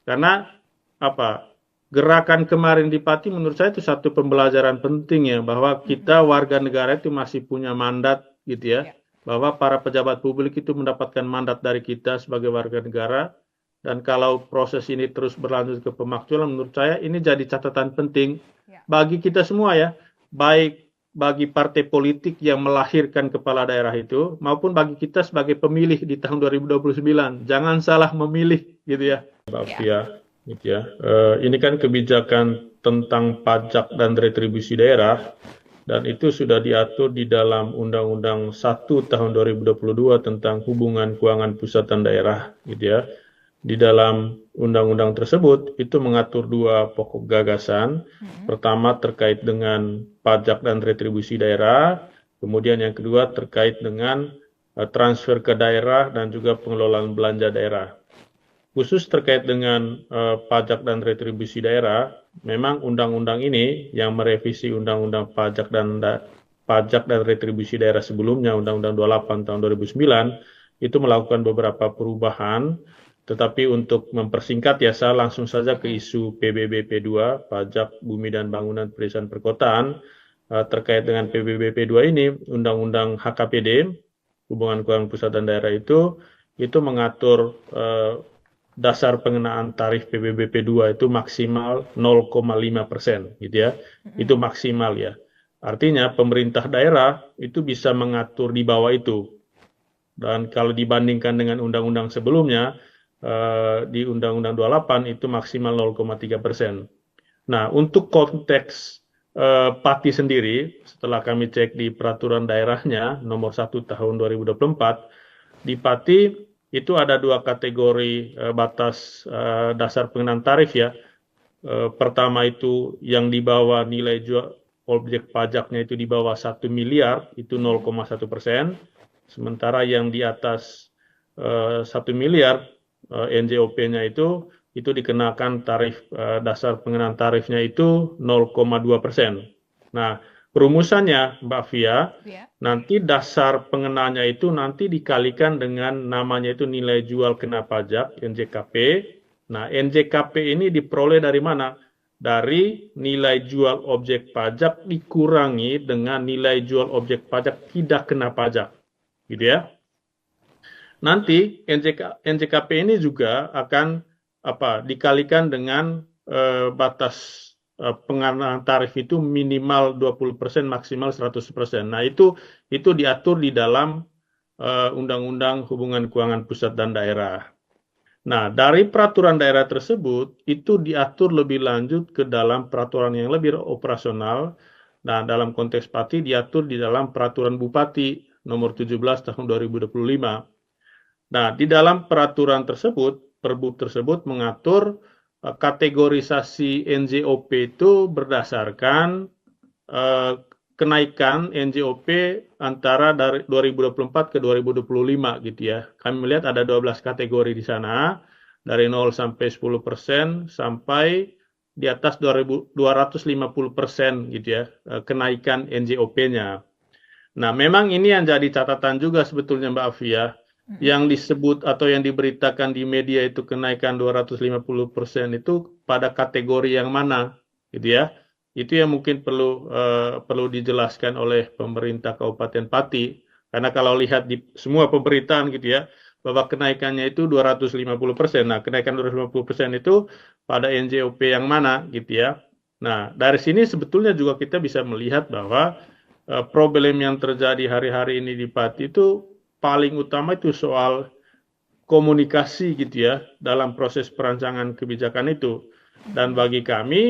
Karena apa? Gerakan kemarin di Pati menurut saya itu satu pembelajaran penting ya bahwa kita warga negara itu masih punya mandat gitu ya. Ya. Bahwa para pejabat publik itu mendapatkan mandat dari kita sebagai warga negara dan kalau proses ini terus berlanjut ke pemakzulan menurut saya ini jadi catatan penting Ya. bagi kita semua ya. Baik bagi partai politik yang melahirkan kepala daerah itu maupun bagi kita sebagai pemilih di tahun 2029. Jangan salah memilih gitu ya. Mbak Ya. Fia, gitu ya. Ini kan kebijakan tentang pajak dan retribusi daerah dan itu sudah diatur di dalam Undang-Undang 1 tahun 2022 tentang hubungan keuangan pusat dan daerah gitu ya. Di dalam undang-undang tersebut itu mengatur dua pokok gagasan. Pertama terkait dengan pajak dan retribusi daerah, kemudian yang kedua terkait dengan transfer ke daerah dan juga pengelolaan belanja daerah. Khusus terkait dengan pajak dan retribusi daerah, memang undang-undang ini yang merevisi undang-undang pajak dan retribusi daerah sebelumnya, Undang-Undang 28 tahun 2009, itu melakukan beberapa perubahan. Tetapi untuk mempersingkat ya saya langsung saja ke isu PBBP 2, Pajak Bumi dan Bangunan Pedesaan Perkotaan. Terkait dengan PBBP 2 ini, Undang-Undang HKPD, Hubungan Keuangan Pusat dan Daerah itu mengatur dasar pengenaan tarif PBBP 2 itu maksimal 0,5% gitu ya. Itu maksimal ya. Artinya pemerintah daerah itu bisa mengatur di bawah itu. Dan kalau dibandingkan dengan undang-undang sebelumnya, di Undang-Undang 28 itu maksimal 0,3%. Nah, untuk konteks Pati sendiri, setelah kami cek di peraturan daerahnya nomor 1 tahun 2024, di Pati itu ada dua kategori batas dasar pengenaan tarif ya. Pertama itu yang di bawah nilai jual objek pajaknya itu di bawah 1 miliar, itu 0,1%. Sementara yang di atas 1 miliar, NJOP-nya itu dikenakan tarif dasar pengenaan tarifnya itu 0,2%. Nah, perumusannya Mbak Fia, Ya. nanti dasar pengenaannya itu nanti dikalikan dengan namanya itu nilai jual kena pajak NJKP. Nah, NJKP ini diperoleh dari mana? Dari nilai jual objek pajak dikurangi dengan nilai jual objek pajak tidak kena pajak. Gitu ya. Nanti NJKP ini juga akan dikalikan dengan batas pengenaan tarif itu minimal 20%, maksimal 100%. Nah, itu diatur di dalam Undang-Undang Hubungan Keuangan Pusat dan Daerah. Nah, dari peraturan daerah tersebut itu diatur lebih lanjut ke dalam peraturan yang lebih operasional. Nah, dalam konteks Pati diatur di dalam peraturan Bupati nomor 17 tahun 2025. Nah, di dalam peraturan tersebut, Perbub tersebut mengatur kategorisasi NJOP itu berdasarkan kenaikan NJOP antara dari 2024 ke 2025 gitu ya. Kami melihat ada 12 kategori di sana, dari 0 sampai 10% sampai di atas 250% gitu ya, kenaikan NJOP-nya. Nah, memang ini yang jadi catatan juga sebetulnya Mbak Afia. Mm-mm. yang disebut atau yang diberitakan di media itu kenaikan 250% itu pada kategori yang mana, gitu ya. Itu yang mungkin perlu dijelaskan oleh pemerintah Kabupaten Pati. Karena kalau lihat di semua pemberitaan gitu ya, bahwa kenaikannya itu 250%. Nah, kenaikan 250% itu pada NJOP yang mana gitu ya. Nah, dari sini sebetulnya juga kita bisa melihat bahwa problem yang terjadi hari-hari ini di Pati itu paling utama itu soal komunikasi gitu ya dalam proses perancangan kebijakan itu. Dan Mm-mm. bagi kami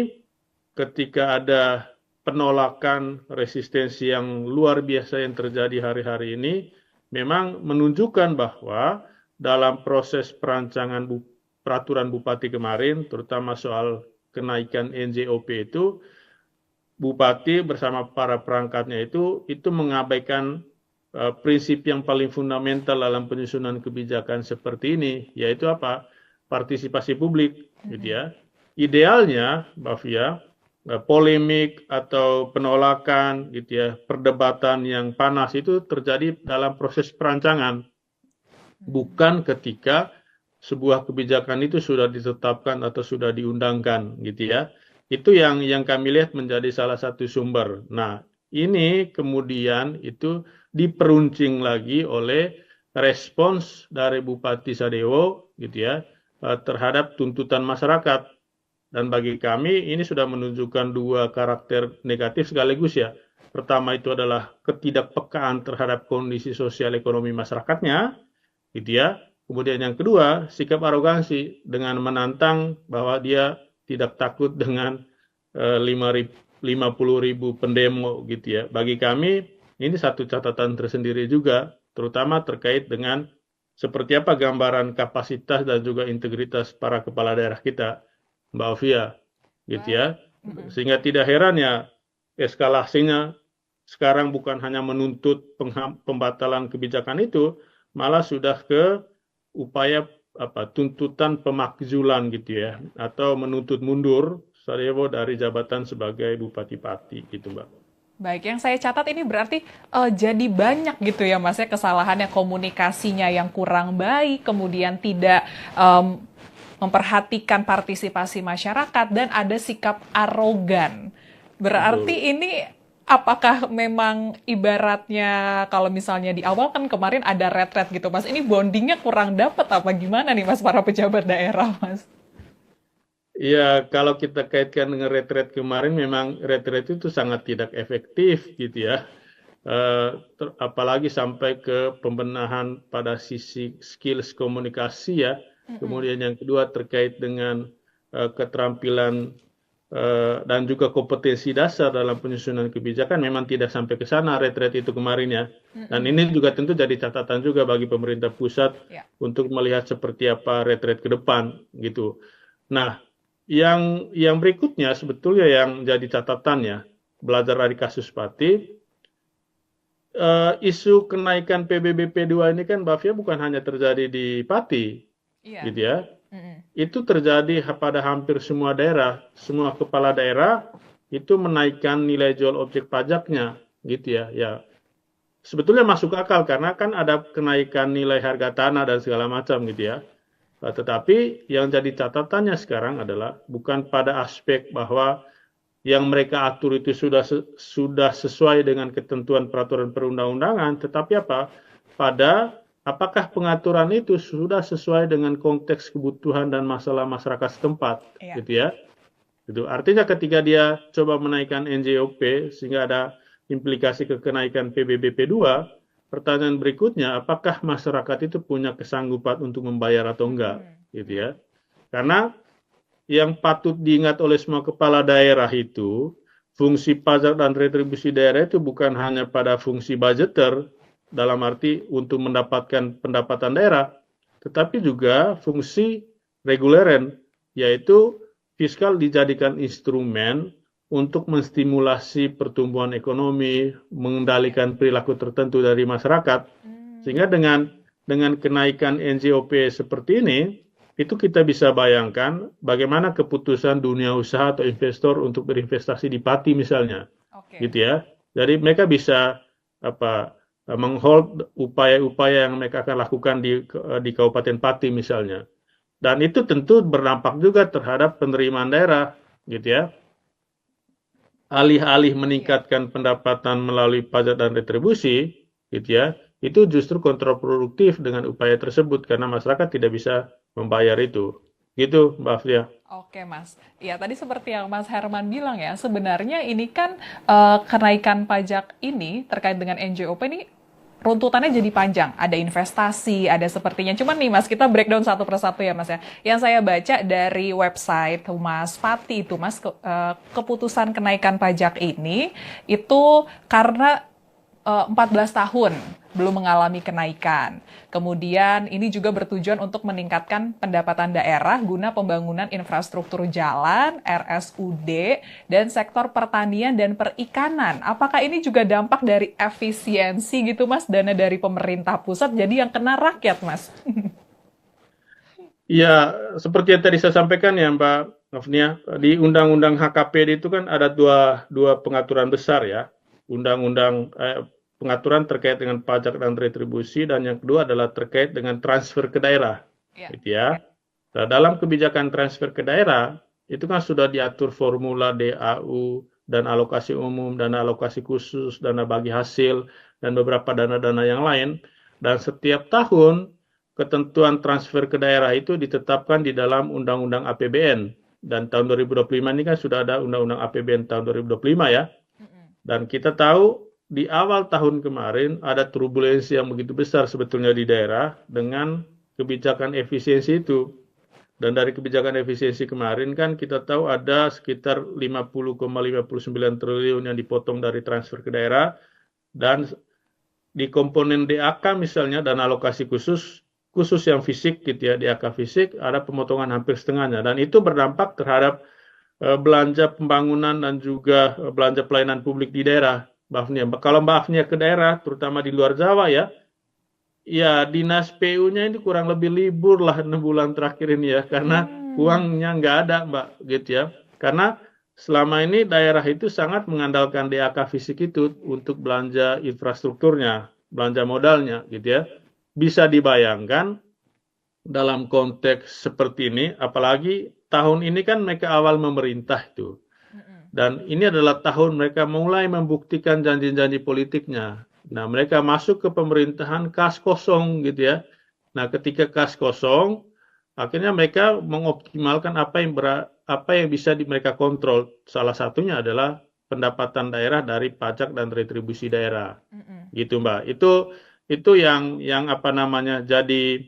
ketika ada penolakan resistensi yang luar biasa yang terjadi hari-hari ini memang menunjukkan bahwa dalam proses perancangan peraturan bupati kemarin terutama soal kenaikan NJOP itu bupati bersama para perangkatnya itu mengabaikan prinsip yang paling fundamental dalam penyusunan kebijakan seperti ini, yaitu apa? Partisipasi publik, gitu Mm-mm. ya. Idealnya, Mbak Fia, polemik atau penolakan, gitu ya, perdebatan yang panas itu terjadi dalam proses perancangan, Mm-mm. bukan ketika sebuah kebijakan itu sudah ditetapkan atau sudah diundangkan, gitu ya. Itu yang kami lihat menjadi salah satu sumber. Nah, ini kemudian itu diperuncing lagi oleh respons dari Bupati Sadewo, gitu ya, terhadap tuntutan masyarakat. Dan bagi kami ini sudah menunjukkan dua karakter negatif sekaligus ya. Pertama itu adalah ketidakpekaan terhadap kondisi sosial ekonomi masyarakatnya, gitu ya. Kemudian yang kedua, sikap arogansi dengan menantang bahwa dia tidak takut dengan 50.000 pendemo gitu ya. Bagi kami ini satu catatan tersendiri juga, terutama terkait dengan seperti apa gambaran kapasitas dan juga integritas para kepala daerah kita, Mbak Ovia, gitu ya. Baik. Mm-mm. Sehingga tidak heran ya eskalasinya sekarang bukan hanya menuntut pembatalan kebijakan itu, malah sudah ke upaya tuntutan pemakzulan gitu ya, atau menuntut mundur Sarajevo dari jabatan sebagai Bupati Pati gitu Mbak. Baik, yang saya catat ini berarti jadi banyak gitu ya Mas ya kesalahannya, komunikasinya yang kurang baik, kemudian tidak em, memperhatikan partisipasi masyarakat dan ada sikap arogan. Betul. Berarti ini apakah memang ibaratnya kalau misalnya di awal kan kemarin ada retret gitu Mas, ini bondingnya kurang dapat apa gimana nih Mas para pejabat daerah Mas? Ya, kalau kita kaitkan dengan retret kemarin, memang retret itu sangat tidak efektif gitu ya. Apalagi sampai ke pembenahan pada sisi skills komunikasi ya. Mm-mm. Kemudian yang kedua terkait dengan keterampilan dan juga kompetensi dasar dalam penyusunan kebijakan memang tidak sampai ke sana retret itu kemarin ya. Dan Mm-mm. ini juga tentu jadi catatan juga bagi pemerintah pusat Ya. untuk melihat seperti apa retret ke depan gitu. Nah, yang berikutnya sebetulnya yang jadi catatannya belajar dari kasus Pati, isu kenaikan PBBP 2 ini kan Bavia bukan hanya terjadi di Pati, Iya. gitu ya. Mm-mm. Itu terjadi pada hampir semua daerah, semua kepala daerah itu menaikkan nilai jual objek pajaknya, gitu ya. Ya, sebetulnya masuk akal karena kan ada kenaikan nilai harga tanah dan segala macam, gitu ya. Tetapi yang jadi catatannya sekarang adalah bukan pada aspek bahwa yang mereka atur itu sudah sesuai dengan ketentuan peraturan perundang-undangan, tetapi apa? Pada apakah pengaturan itu sudah sesuai dengan konteks kebutuhan dan masalah masyarakat setempat, Iya. gitu ya? Itu artinya ketika dia coba menaikkan NJOP sehingga ada implikasi ke kenaikan PBBP 2, pertanyaan berikutnya apakah masyarakat itu punya kesanggupan untuk membayar atau enggak, Mm-mm. gitu ya? Karena yang patut diingat oleh semua kepala daerah itu, fungsi pajak dan retribusi daerah itu bukan hanya pada fungsi budgeter, dalam arti untuk mendapatkan pendapatan daerah, tetapi juga fungsi reguleren, yaitu fiskal dijadikan instrumen untuk menstimulasi pertumbuhan ekonomi, Ya. mengendalikan perilaku tertentu dari masyarakat. Hmm. Sehingga dengan kenaikan NJOP seperti ini, itu kita bisa bayangkan bagaimana keputusan dunia usaha atau investor untuk berinvestasi di Pati misalnya, Oke. gitu ya. Jadi mereka bisa apa menghold upaya-upaya yang mereka akan lakukan di Kabupaten Pati misalnya. Dan itu tentu berdampak juga terhadap penerimaan daerah, gitu ya. Alih-alih meningkatkan pendapatan melalui pajak dan retribusi, gitu ya, itu justru kontraproduktif dengan upaya tersebut karena masyarakat tidak bisa membayar itu. Gitu, Mbak Afia. Oke, Mas. Ya, tadi seperti yang Mas Herman bilang ya, sebenarnya ini kan kenaikan pajak ini terkait dengan NJOP ini runtutannya jadi panjang. Ada investasi, ada sepertinya. Cuman nih Mas, kita breakdown satu persatu ya Mas ya. Yang saya baca dari website Mas Pati itu Mas, keputusan kenaikan pajak ini itu karena 14 tahun belum mengalami kenaikan. Kemudian ini juga bertujuan untuk meningkatkan pendapatan daerah guna pembangunan infrastruktur jalan, RSUD, dan sektor pertanian dan perikanan. Apakah ini juga dampak dari efisiensi gitu Mas, dana dari pemerintah pusat jadi yang kena rakyat Mas? Ya, seperti yang tadi saya sampaikan ya Mbak Afnia, di Undang-Undang HKPD itu kan ada dua pengaturan besar ya. Undang-undang pengaturan terkait dengan pajak dan retribusi, dan yang kedua adalah terkait dengan transfer ke daerah, gitu ya. Nah, dalam kebijakan transfer ke daerah itu kan sudah diatur formula DAU dan alokasi umum, dana alokasi khusus, dana bagi hasil, dan beberapa dana-dana yang lain. Dan setiap tahun ketentuan transfer ke daerah itu ditetapkan di dalam Undang-Undang APBN. Dan tahun 2025 ini kan sudah ada Undang-Undang APBN tahun 2025 ya. Dan kita tahu di awal tahun kemarin ada turbulensi yang begitu besar sebetulnya di daerah dengan kebijakan efisiensi itu. Dan dari kebijakan efisiensi kemarin kan kita tahu ada sekitar 50,59 triliun yang dipotong dari transfer ke daerah, dan di komponen DAK misalnya dan alokasi khusus yang fisik gitu ya, DAK fisik ada pemotongan hampir setengahnya, dan itu berdampak terhadap belanja pembangunan dan juga belanja pelayanan publik di daerah. Mbak Afnia. Kalau Mbak Afnia ke daerah, terutama di luar Jawa ya, ya dinas PU-nya ini kurang lebih libur lah 6 bulan terakhir ini ya, karena uangnya nggak ada Mbak, gitu ya. Karena selama ini daerah itu sangat mengandalkan DAK fisik itu untuk belanja infrastrukturnya, belanja modalnya, gitu ya. Bisa dibayangkan dalam konteks seperti ini, apalagi tahun ini kan mereka awal memerintah itu. Dan ini adalah tahun mereka mulai membuktikan janji-janji politiknya. Nah, mereka masuk ke pemerintahan kas kosong gitu ya. Nah, ketika kas kosong, akhirnya mereka mengoptimalkan apa yang bisa mereka kontrol. Salah satunya adalah pendapatan daerah dari pajak dan retribusi daerah. Gitu, Mbak. Itu yang apa namanya jadi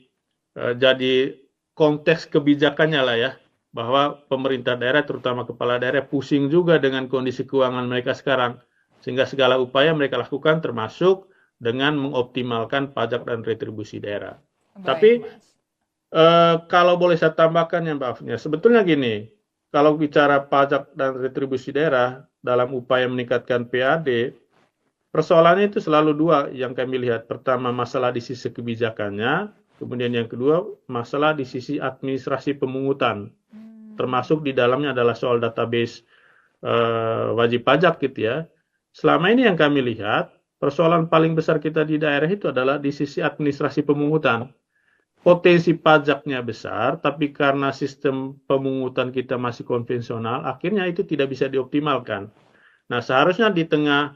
konteks kebijakannya lah ya. Bahwa pemerintah daerah, terutama kepala daerah, pusing juga dengan kondisi keuangan mereka sekarang. Sehingga segala upaya mereka lakukan termasuk dengan mengoptimalkan pajak dan retribusi daerah. Tapi kalau boleh saya tambahkan ya Mbak Afnia, sebetulnya gini, kalau bicara pajak dan retribusi daerah dalam upaya meningkatkan PAD, persoalannya itu selalu dua yang kami lihat. Pertama, masalah di sisi kebijakannya, kemudian yang kedua, masalah di sisi administrasi pemungutan. Termasuk di dalamnya adalah soal database wajib pajak gitu ya. Selama ini yang kami lihat, persoalan paling besar kita di daerah itu adalah di sisi administrasi pemungutan. Potensi pajaknya besar, tapi karena sistem pemungutan kita masih konvensional, akhirnya itu tidak bisa dioptimalkan. Nah, seharusnya di tengah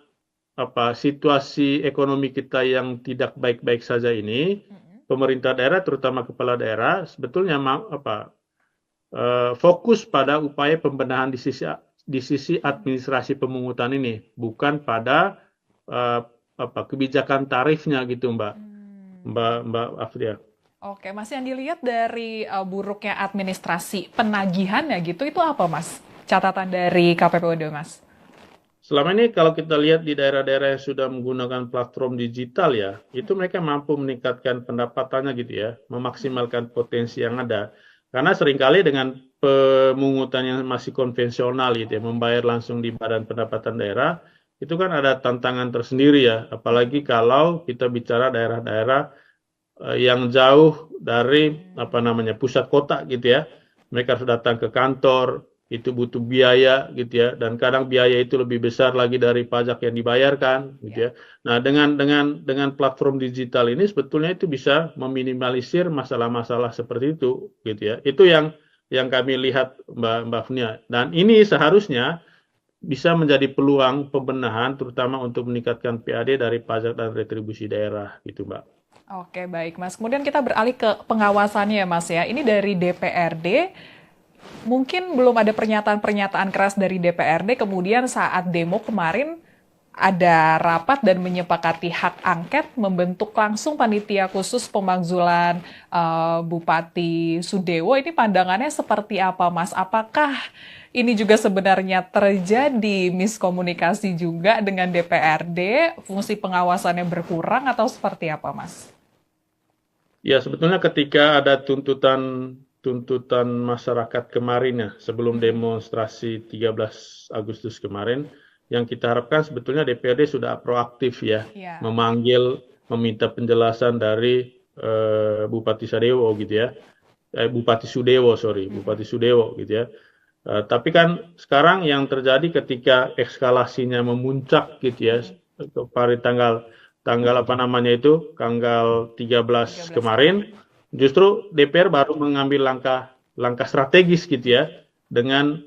situasi ekonomi kita yang tidak baik-baik saja ini, pemerintah daerah, terutama kepala daerah, sebetulnya fokus pada upaya pembenahan di sisi administrasi pemungutan ini, bukan pada kebijakan tarifnya gitu, Mbak Afria. Oke, Mas, yang dilihat dari buruknya administrasi penagihannya gitu, itu apa, Mas? Catatan dari KPPUD, Mas? Selama ini kalau kita lihat di daerah-daerah yang sudah menggunakan platform digital ya, itu mereka mampu meningkatkan pendapatannya gitu ya, memaksimalkan potensi yang ada. Karena seringkali dengan pemungutan yang masih konvensional gitu ya, membayar langsung di Badan Pendapatan Daerah, itu kan ada tantangan tersendiri ya, apalagi kalau kita bicara daerah-daerah yang jauh dari pusat kota gitu ya. Mereka harus datang ke kantor itu butuh biaya gitu ya, dan kadang biaya itu lebih besar lagi dari pajak yang dibayarkan gitu ya. Nah, dengan platform digital ini sebetulnya itu bisa meminimalisir masalah-masalah seperti itu gitu ya. Itu yang kami lihat Mbak Fnia. Dan ini seharusnya bisa menjadi peluang pembenahan terutama untuk meningkatkan PAD dari pajak dan retribusi daerah gitu, Mbak. Oke, baik Mas. Kemudian kita beralih ke pengawasannya ya Mas ya. Ini dari DPRD, mungkin belum ada pernyataan-pernyataan keras dari DPRD, kemudian saat demo kemarin ada rapat dan menyepakati hak angket, membentuk langsung panitia khusus pemakzulan Bupati Sudewo. Ini pandangannya seperti apa, Mas? Apakah ini juga sebenarnya terjadi miskomunikasi juga dengan DPRD, fungsi pengawasannya berkurang atau seperti apa, Mas? Ya, sebetulnya ketika ada tuntutan masyarakat kemarin ya, sebelum demonstrasi 13 Agustus kemarin, yang kita harapkan sebetulnya DPRD sudah proaktif ya, Ya. memanggil, meminta penjelasan dari Bupati Sudewo gitu ya, Bupati Sudewo gitu ya. Tapi kan sekarang yang terjadi ketika eskalasinya memuncak gitu ya, pada tanggal apa namanya itu, tanggal 13 kemarin, justru DPR baru mengambil langkah strategis gitu ya, dengan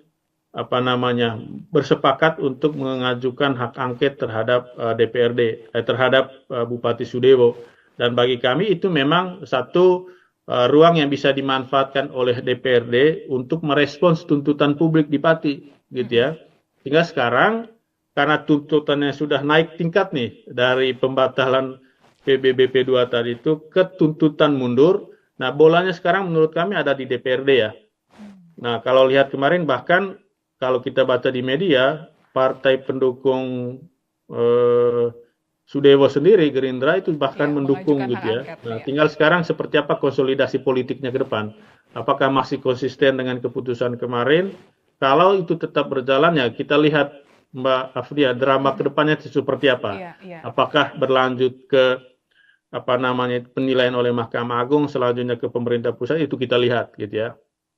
apa namanya bersepakat untuk mengajukan hak angket terhadap DPRD, terhadap Bupati Sudewo. Dan bagi kami itu memang satu ruang yang bisa dimanfaatkan oleh DPRD untuk merespons tuntutan publik di Pati, gitu ya. Sehingga sekarang karena tuntutannya sudah naik tingkat nih dari pembatalan PBBP 2 tadi itu ke tuntutan mundur. Nah, bolanya sekarang menurut kami ada di DPRD ya. Nah, kalau lihat kemarin bahkan kalau kita baca di media, partai pendukung Sudewo sendiri, Gerindra itu bahkan mendukung gitu ya. Nah, tinggal sekarang seperti apa konsolidasi politiknya ke depan. Apakah masih konsisten dengan keputusan kemarin? Kalau itu tetap berjalan ya kita lihat Mbak Afria, drama kedepannya seperti apa? Apakah berlanjut ke apa namanya penilaian oleh Mahkamah Agung, selanjutnya ke pemerintah pusat, itu kita lihat gitu ya.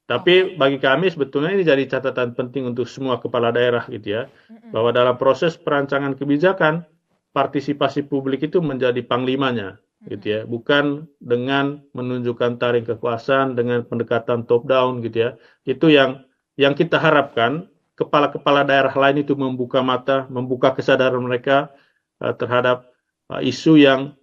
Tapi bagi kami sebetulnya ini jadi catatan penting untuk semua kepala daerah gitu ya, bahwa dalam proses perancangan kebijakan partisipasi publik itu menjadi panglimanya gitu ya, bukan dengan menunjukkan taring kekuasaan dengan pendekatan top down gitu ya. Itu yang kita harapkan kepala-kepala daerah lain itu membuka mata, membuka kesadaran mereka terhadap isu yang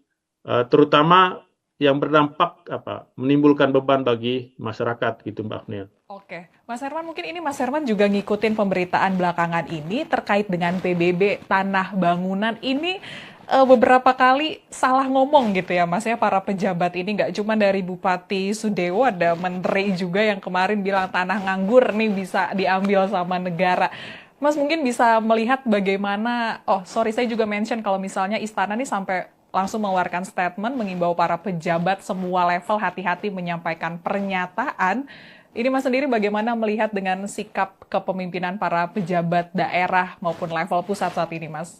terutama yang berdampak menimbulkan beban bagi masyarakat gitu Mbak Afnia. Oke, Mas Herman, mungkin ini Mas Herman juga ngikutin pemberitaan belakangan ini terkait dengan PBB tanah bangunan ini beberapa kali salah ngomong gitu ya Mas ya, para pejabat ini nggak cuma dari Bupati Sudewo, ada menteri juga yang kemarin bilang tanah nganggur nih bisa diambil sama negara. Mas mungkin bisa melihat bagaimana, saya juga mention kalau misalnya istana nih sampai langsung mengeluarkan statement mengimbau para pejabat semua level hati-hati menyampaikan pernyataan. Ini Mas sendiri bagaimana melihat dengan sikap kepemimpinan para pejabat daerah maupun level pusat saat ini, Mas?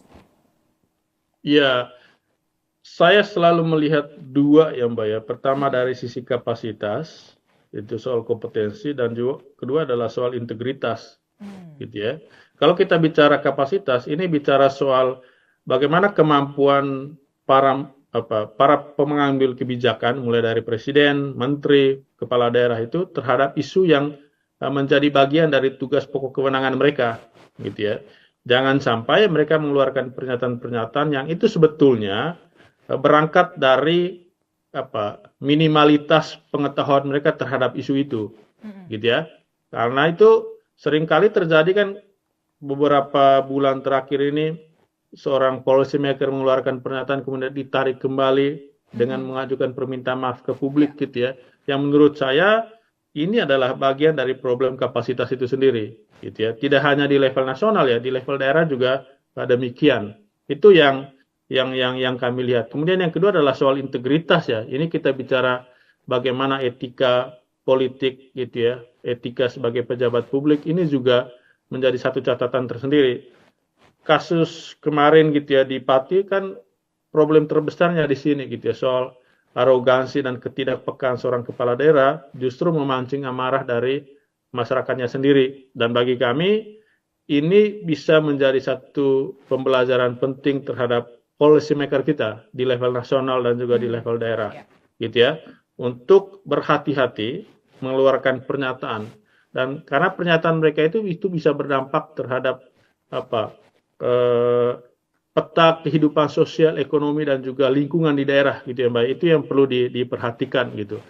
Ya, saya selalu melihat dua ya Mbak ya. Pertama dari sisi kapasitas, itu soal kompetensi, dan juga kedua adalah soal integritas, gitu ya. Kalau kita bicara kapasitas, ini bicara soal bagaimana kemampuan para pengambil kebijakan, mulai dari presiden, menteri, kepala daerah itu terhadap isu yang menjadi bagian dari tugas pokok kewenangan mereka, gitu ya. Jangan sampai mereka mengeluarkan pernyataan-pernyataan yang itu sebetulnya berangkat dari minimalitas pengetahuan mereka terhadap isu itu, gitu ya. Karena itu seringkali terjadi kan beberapa bulan terakhir ini seorang policy maker mengeluarkan pernyataan kemudian ditarik kembali dengan mengajukan permintaan maaf ke publik gitu ya. Yang menurut saya ini adalah bagian dari problem kapasitas itu sendiri gitu ya. Tidak hanya di level nasional ya, di level daerah juga demikian. Itu yang kami lihat. Kemudian yang kedua adalah soal integritas ya. Ini kita bicara bagaimana etika politik gitu ya. Etika sebagai pejabat publik ini juga menjadi satu catatan tersendiri. Kasus kemarin gitu ya di Pati kan problem terbesarnya di sini gitu ya, soal arogansi dan ketidakpekaan seorang kepala daerah justru memancing amarah dari masyarakatnya sendiri. Dan bagi kami, ini bisa menjadi satu pembelajaran penting terhadap policy maker kita di level nasional dan juga di level daerah, gitu ya, untuk berhati-hati mengeluarkan pernyataan. Dan karena pernyataan mereka itu bisa berdampak terhadap peta kehidupan sosial, ekonomi dan juga lingkungan di daerah, gitu ya Mbak. Itu yang perlu diperhatikan gitu.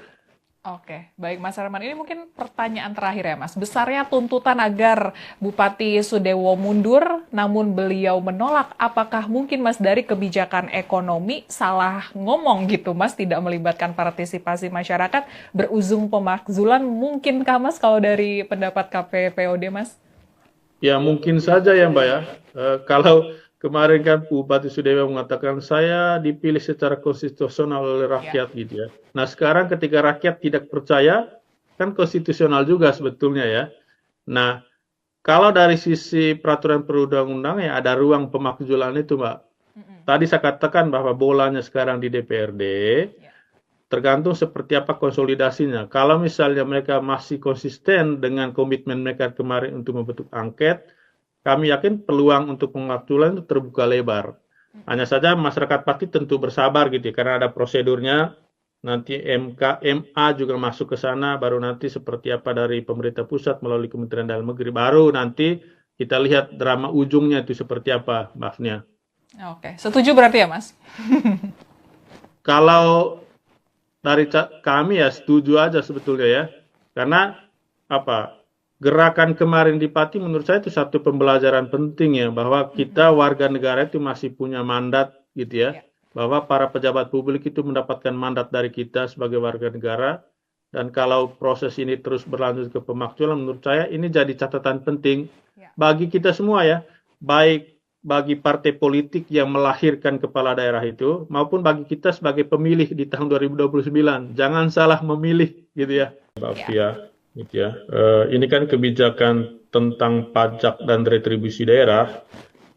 Oke, baik Mas Herman. Ini mungkin pertanyaan terakhir ya Mas. Besarnya tuntutan agar Bupati Sudewo mundur, namun beliau menolak. Apakah mungkin Mas dari kebijakan ekonomi salah ngomong gitu Mas, tidak melibatkan partisipasi masyarakat, berujung pemakzulan? Mungkinkah Mas kalau dari pendapat KPPOD Mas? Ya mungkin saja ya Mbak ya. Kalau kemarin kan Bupati Sudewo mengatakan saya dipilih secara konstitusional oleh rakyat gitu ya. Nah sekarang ketika rakyat tidak percaya, kan konstitusional juga sebetulnya ya. Nah kalau dari sisi peraturan perundang-undang ya ada ruang pemakzulan itu Mbak. Tadi saya katakan bahwa bolanya sekarang di DPRD, tergantung seperti apa konsolidasinya. Kalau misalnya mereka masih konsisten dengan komitmen mereka kemarin untuk membentuk angket, kami yakin peluang untuk pemakzulan itu terbuka lebar. Hanya saja masyarakat pasti tentu bersabar gitu ya, karena ada prosedurnya. Nanti MA juga masuk ke sana, baru nanti seperti apa dari pemerintah pusat melalui Kementerian Dalam Negeri. Baru nanti kita lihat drama ujungnya itu seperti apa, maafnya. Oke, setuju berarti ya Mas? Kalau dari kami ya setuju aja sebetulnya ya, karena gerakan kemarin di Pati menurut saya itu satu pembelajaran penting ya, bahwa kita warga negara itu masih punya mandat gitu ya, bahwa para pejabat publik itu mendapatkan mandat dari kita sebagai warga negara, dan kalau proses ini terus berlanjut ke pemakzulan, menurut saya ini jadi catatan penting bagi kita semua ya, baik bagi partai politik yang melahirkan kepala daerah itu, maupun bagi kita sebagai pemilih di tahun 2029. Jangan salah memilih gitu ya, Mbak Fia. Gitu ya. Ini kan kebijakan tentang pajak dan retribusi daerah,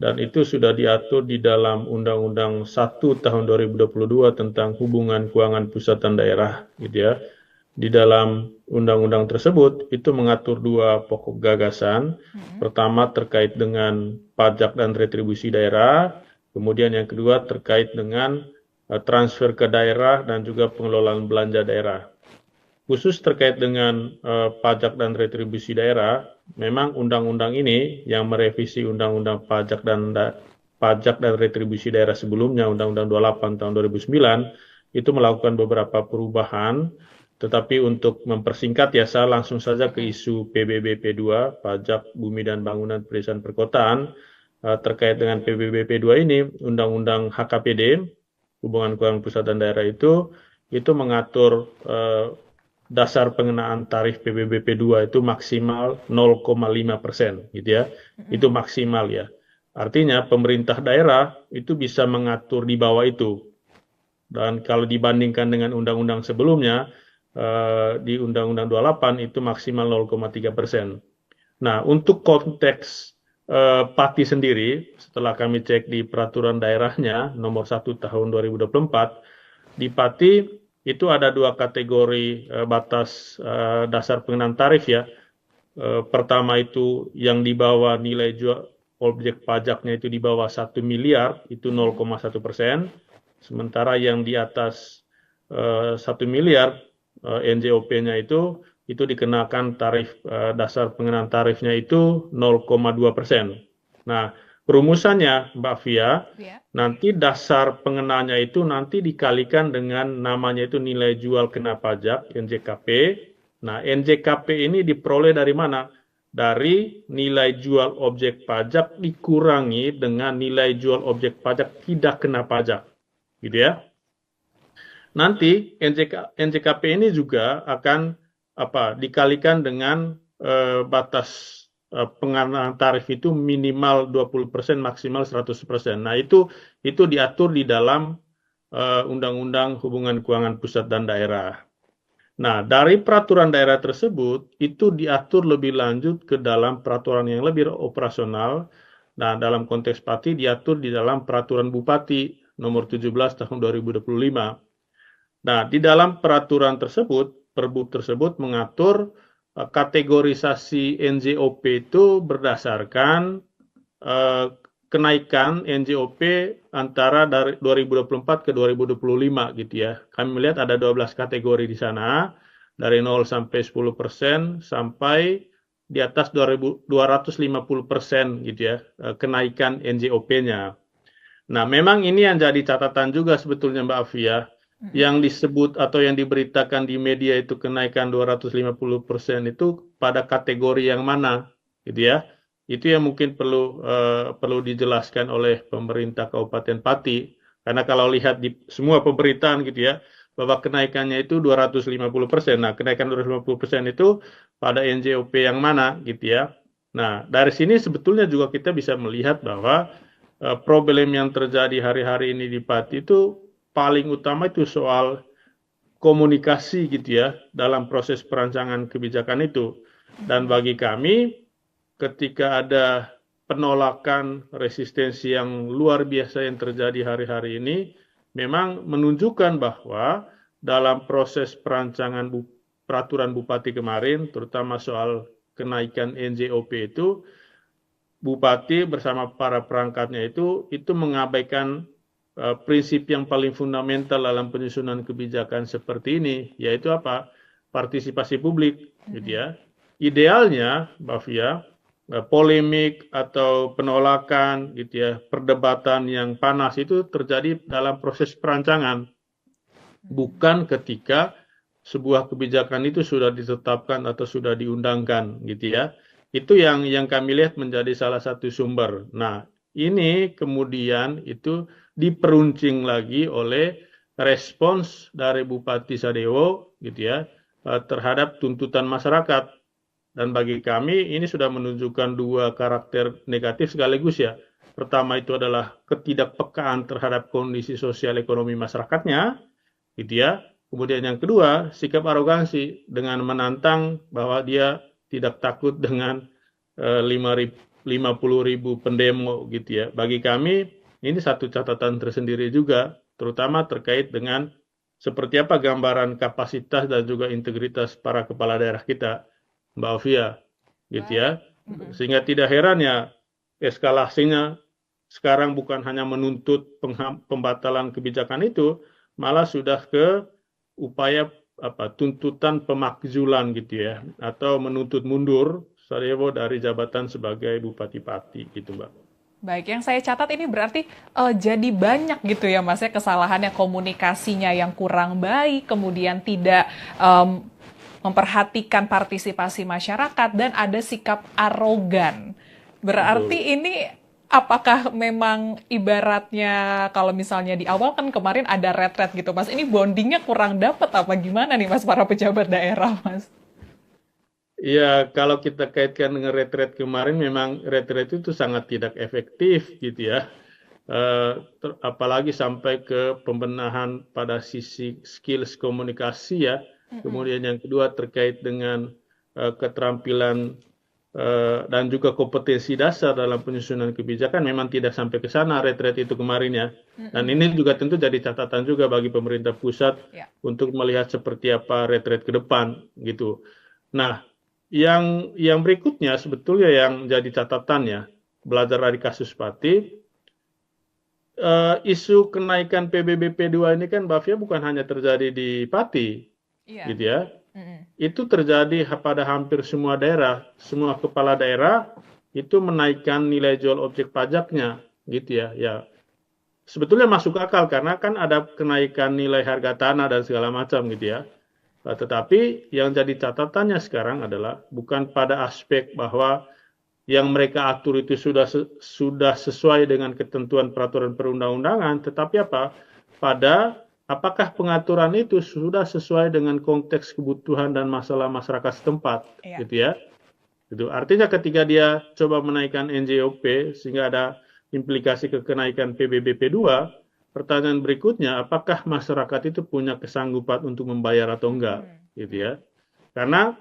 dan itu sudah diatur di dalam Undang-Undang 1 tahun 2022 tentang hubungan keuangan pusat dan daerah, gitu ya. Di dalam undang-undang tersebut itu mengatur dua pokok gagasan. Pertama terkait dengan pajak dan retribusi daerah, kemudian yang kedua terkait dengan transfer ke daerah dan juga pengelolaan belanja daerah. Khusus terkait dengan pajak dan retribusi daerah, memang undang-undang ini yang merevisi undang-undang pajak dan retribusi daerah sebelumnya, Undang-Undang 28 tahun 2009, itu melakukan beberapa perubahan. Tetapi untuk mempersingkat ya, saya langsung saja ke isu PBBP 2, Pajak Bumi dan Bangunan Pedesaan Perkotaan. Terkait dengan PBBP 2 ini, Undang-Undang HKPD, Hubungan Keuangan Pusat dan Daerah itu mengatur dasar pengenaan tarif PBBP 2 itu maksimal 0,5%, gitu ya. Itu maksimal ya. Artinya pemerintah daerah itu bisa mengatur di bawah itu. Dan kalau dibandingkan dengan undang-undang sebelumnya, di Undang-Undang 28 itu maksimal 0,3%. Nah, untuk konteks Pati sendiri, setelah kami cek di peraturan daerahnya nomor 1 tahun 2024, di Pati itu ada dua kategori batas dasar pengenaan tarif ya. Pertama itu yang di bawah nilai jual objek pajaknya itu di bawah 1 miliar, itu 0,1%. Sementara yang di atas 1 miliar, NJOP-nya itu dikenakan tarif dasar pengenaan tarifnya itu 0,2%. Nah, perumusannya Mbak Fia, nanti dasar pengenaannya itu nanti dikalikan dengan namanya itu nilai jual kena pajak, NJKP. Nah, NJKP ini diperoleh dari mana? Dari nilai jual objek pajak dikurangi dengan nilai jual objek pajak tidak kena pajak. Gitu ya. Nanti NJKP ini juga akan dikalikan dengan batas pengenaan tarif itu minimal 20%, maksimal 100%. Nah, itu diatur di dalam Undang-Undang Hubungan Keuangan Pusat dan Daerah. Nah, dari peraturan daerah tersebut itu diatur lebih lanjut ke dalam peraturan yang lebih operasional. Nah, dalam konteks Pati diatur di dalam peraturan Bupati nomor 17 tahun 2025. Nah, di dalam peraturan tersebut, Perbup tersebut mengatur kategorisasi NJOP itu berdasarkan kenaikan NJOP antara dari 2024 ke 2025 gitu ya. Kami melihat ada 12 kategori di sana, dari 0 sampai 10% sampai di atas 250% gitu ya, kenaikan NJOP-nya. Nah, memang ini yang jadi catatan juga sebetulnya Mbak Afia. Yang disebut atau yang diberitakan di media itu kenaikan 250% itu pada kategori yang mana, gitu ya. Itu yang mungkin perlu dijelaskan oleh pemerintah Kabupaten Pati. Karena kalau lihat di semua pemberitaan gitu ya, bahwa kenaikannya itu 250%. Nah, kenaikan 250% itu pada NJOP yang mana gitu ya. Nah, dari sini sebetulnya juga kita bisa melihat bahwa problem yang terjadi hari-hari ini di Pati itu paling utama itu soal komunikasi gitu ya dalam proses perancangan kebijakan itu. Dan bagi kami ketika ada penolakan resistensi yang luar biasa yang terjadi hari-hari ini memang menunjukkan bahwa dalam proses perancangan peraturan bupati kemarin terutama soal kenaikan NJOP itu bupati bersama para perangkatnya itu mengabaikan prinsip yang paling fundamental dalam penyusunan kebijakan seperti ini, yaitu apa? Partisipasi publik, gitu ya. Idealnya, Mbak Fia, polemik atau penolakan, gitu ya, perdebatan yang panas itu terjadi dalam proses perancangan, bukan ketika sebuah kebijakan itu sudah ditetapkan atau sudah diundangkan, gitu ya. Itu yang kami lihat menjadi salah satu sumber. Nah, ini kemudian itu diperuncing lagi oleh respons dari Bupati Sadewo gitu ya terhadap tuntutan masyarakat. Dan bagi kami ini sudah menunjukkan dua karakter negatif sekaligus ya. Pertama itu adalah ketidakpekaan terhadap kondisi sosial ekonomi masyarakatnya gitu ya. Kemudian yang kedua, sikap arogansi dengan menantang bahwa dia tidak takut dengan 50.000 pendemo gitu ya. Bagi kami ini satu catatan tersendiri juga, terutama terkait dengan seperti apa gambaran kapasitas dan juga integritas para kepala daerah kita, Mbak Ovia, gitu ya. Sehingga tidak heran ya eskalasinya sekarang bukan hanya menuntut pembatalan kebijakan itu, malah sudah ke upaya tuntutan pemakzulan gitu ya, atau menuntut mundur Sadewo dari jabatan sebagai Bupati Pati gitu Mbak. Baik, yang saya catat ini berarti jadi banyak gitu ya Mas ya kesalahannya, komunikasinya yang kurang baik, kemudian tidak memperhatikan partisipasi masyarakat dan ada sikap arogan. Berarti ini apakah memang ibaratnya kalau misalnya di awal kan kemarin ada retret gitu Mas, ini bondingnya kurang dapat apa gimana nih Mas para pejabat daerah Mas? Ya, kalau kita kaitkan dengan retret kemarin, memang retret itu sangat tidak efektif gitu ya. Apalagi sampai ke pembenahan pada sisi skills komunikasi ya. Kemudian yang kedua terkait dengan keterampilan dan juga kompetensi dasar dalam penyusunan kebijakan memang tidak sampai ke sana retret itu kemarin ya. Dan ini juga tentu jadi catatan juga bagi pemerintah pusat untuk melihat seperti apa retret ke depan gitu. Nah, yang berikutnya sebetulnya yang jadi catatannya, belajar dari kasus Pati, isu kenaikan PBBP 2 ini kan Mbak Fia bukan hanya terjadi di Pati, gitu ya. Itu terjadi pada hampir semua daerah, semua kepala daerah itu menaikkan nilai jual objek pajaknya, gitu ya. Ya, sebetulnya masuk akal karena kan ada kenaikan nilai harga tanah dan segala macam, gitu ya. Tetapi yang jadi catatannya sekarang adalah bukan pada aspek bahwa yang mereka atur itu sudah sesuai dengan ketentuan peraturan perundang-undangan, tetapi apa? Pada apakah pengaturan itu sudah sesuai dengan konteks kebutuhan dan masalah masyarakat setempat, gitu ya? Itu artinya ketika dia coba menaikkan NJOP sehingga ada implikasi ke kenaikan PBBP 2, pertanyaan berikutnya, apakah masyarakat itu punya kesanggupan untuk membayar atau enggak, gitu ya? Karena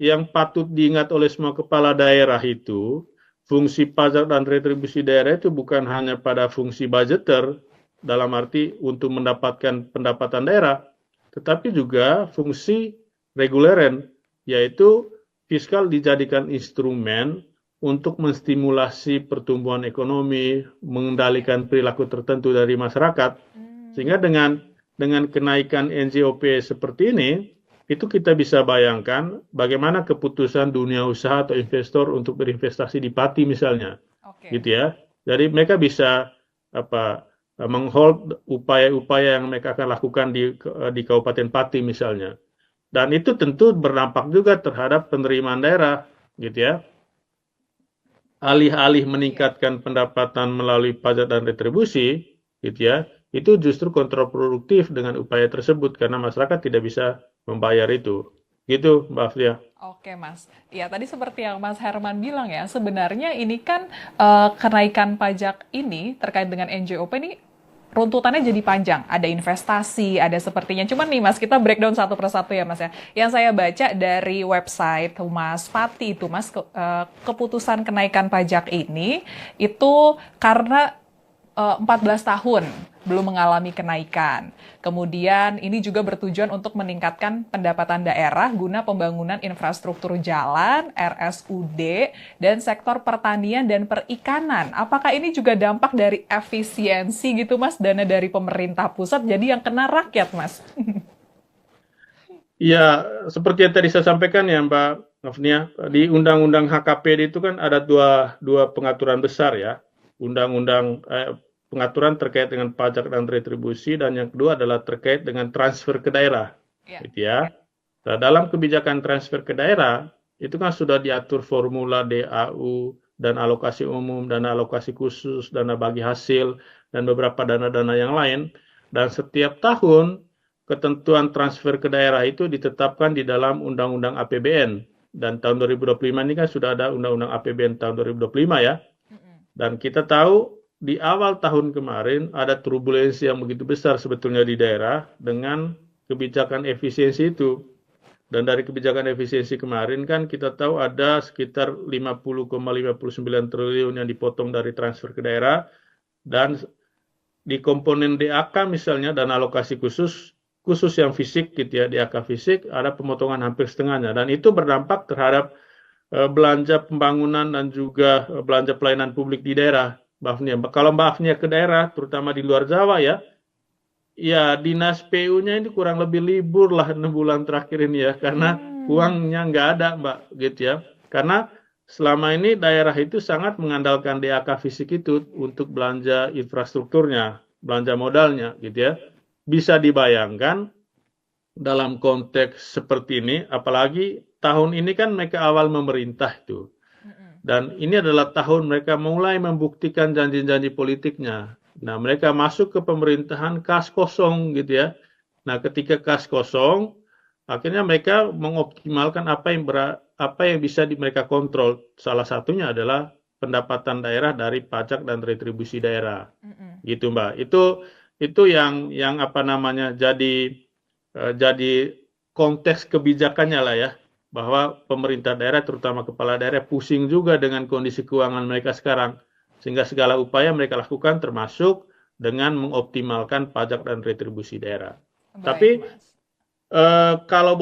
yang patut diingat oleh semua kepala daerah itu, fungsi pajak dan retribusi daerah itu bukan hanya pada fungsi budgeter, dalam arti untuk mendapatkan pendapatan daerah, tetapi juga fungsi reguleren, yaitu fiskal dijadikan instrumen untuk menstimulasi pertumbuhan ekonomi, mengendalikan perilaku tertentu dari masyarakat, sehingga dengan kenaikan NJOP seperti ini, itu kita bisa bayangkan bagaimana keputusan dunia usaha atau investor untuk berinvestasi di Pati misalnya, gitu ya. Jadi mereka bisa menghold upaya-upaya yang mereka akan lakukan di Kabupaten Pati misalnya. Dan itu tentu berdampak juga terhadap penerimaan daerah, gitu ya. Alih-alih meningkatkan pendapatan melalui pajak dan retribusi, gitu ya, itu justru kontraproduktif dengan upaya tersebut karena masyarakat tidak bisa membayar itu. Gitu, Mbak Afia. Oke, Mas. Ya, tadi seperti yang Mas Herman bilang ya, sebenarnya ini kan kenaikan pajak ini terkait dengan NJOP ini runtutannya jadi panjang. Ada investasi, ada sepertinya. Cuman nih Mas, kita breakdown satu persatu ya Mas ya. Yang saya baca dari website Humas Pati itu Mas, keputusan kenaikan pajak ini itu karena 14 tahun belum mengalami kenaikan. Kemudian ini juga bertujuan untuk meningkatkan pendapatan daerah guna pembangunan infrastruktur jalan, RSUD, dan sektor pertanian dan perikanan. Apakah ini juga dampak dari efisiensi gitu Mas, dana dari pemerintah pusat jadi yang kena rakyat Mas? Ya, seperti yang tadi saya sampaikan ya Mbak Afnia, di Undang-Undang HKPD itu kan ada dua pengaturan besar ya. Undang-undang pengaturan terkait dengan pajak dan retribusi, dan yang kedua adalah terkait dengan transfer ke daerah, gitu ya. Nah, dalam kebijakan transfer ke daerah itu kan sudah diatur formula DAU, dan alokasi umum, dana alokasi khusus, dana bagi hasil, dan beberapa dana-dana yang lain. Dan setiap tahun ketentuan transfer ke daerah itu ditetapkan di dalam Undang-Undang APBN. Dan tahun 2025 ini kan sudah ada Undang-Undang APBN tahun 2025 ya. Dan kita tahu di awal tahun kemarin ada turbulensi yang begitu besar sebetulnya di daerah dengan kebijakan efisiensi itu. Dan dari kebijakan efisiensi kemarin kan kita tahu ada sekitar 50,59 triliun yang dipotong dari transfer ke daerah, dan di komponen DAK misalnya, dan alokasi khusus yang fisik gitu ya, DAK fisik ada pemotongan hampir setengahnya, dan itu berdampak terhadap belanja pembangunan dan juga belanja pelayanan publik di daerah. Mbak Afnia. Kalau Mbak Afnia ke daerah, terutama di luar Jawa ya, ya dinas PU-nya ini kurang lebih libur lah 6 bulan terakhir ini ya, karena uangnya nggak ada Mbak, gitu ya. Karena selama ini daerah itu sangat mengandalkan DAK fisik itu untuk belanja infrastrukturnya, belanja modalnya, gitu ya. Bisa dibayangkan dalam konteks seperti ini, apalagi tahun ini kan mereka awal memerintah itu. Dan ini adalah tahun mereka mulai membuktikan janji-janji politiknya. Nah, mereka masuk ke pemerintahan kas kosong gitu ya. Nah, ketika kas kosong, akhirnya mereka mengoptimalkan apa yang bisa mereka kontrol. Salah satunya adalah pendapatan daerah dari pajak dan retribusi daerah. Gitu, Mbak. Itu yang jadi konteks kebijakannya lah ya. Bahwa pemerintah daerah, terutama kepala daerah, pusing juga dengan kondisi keuangan mereka sekarang. Sehingga segala upaya mereka lakukan termasuk dengan mengoptimalkan pajak dan retribusi daerah. Tapi kalau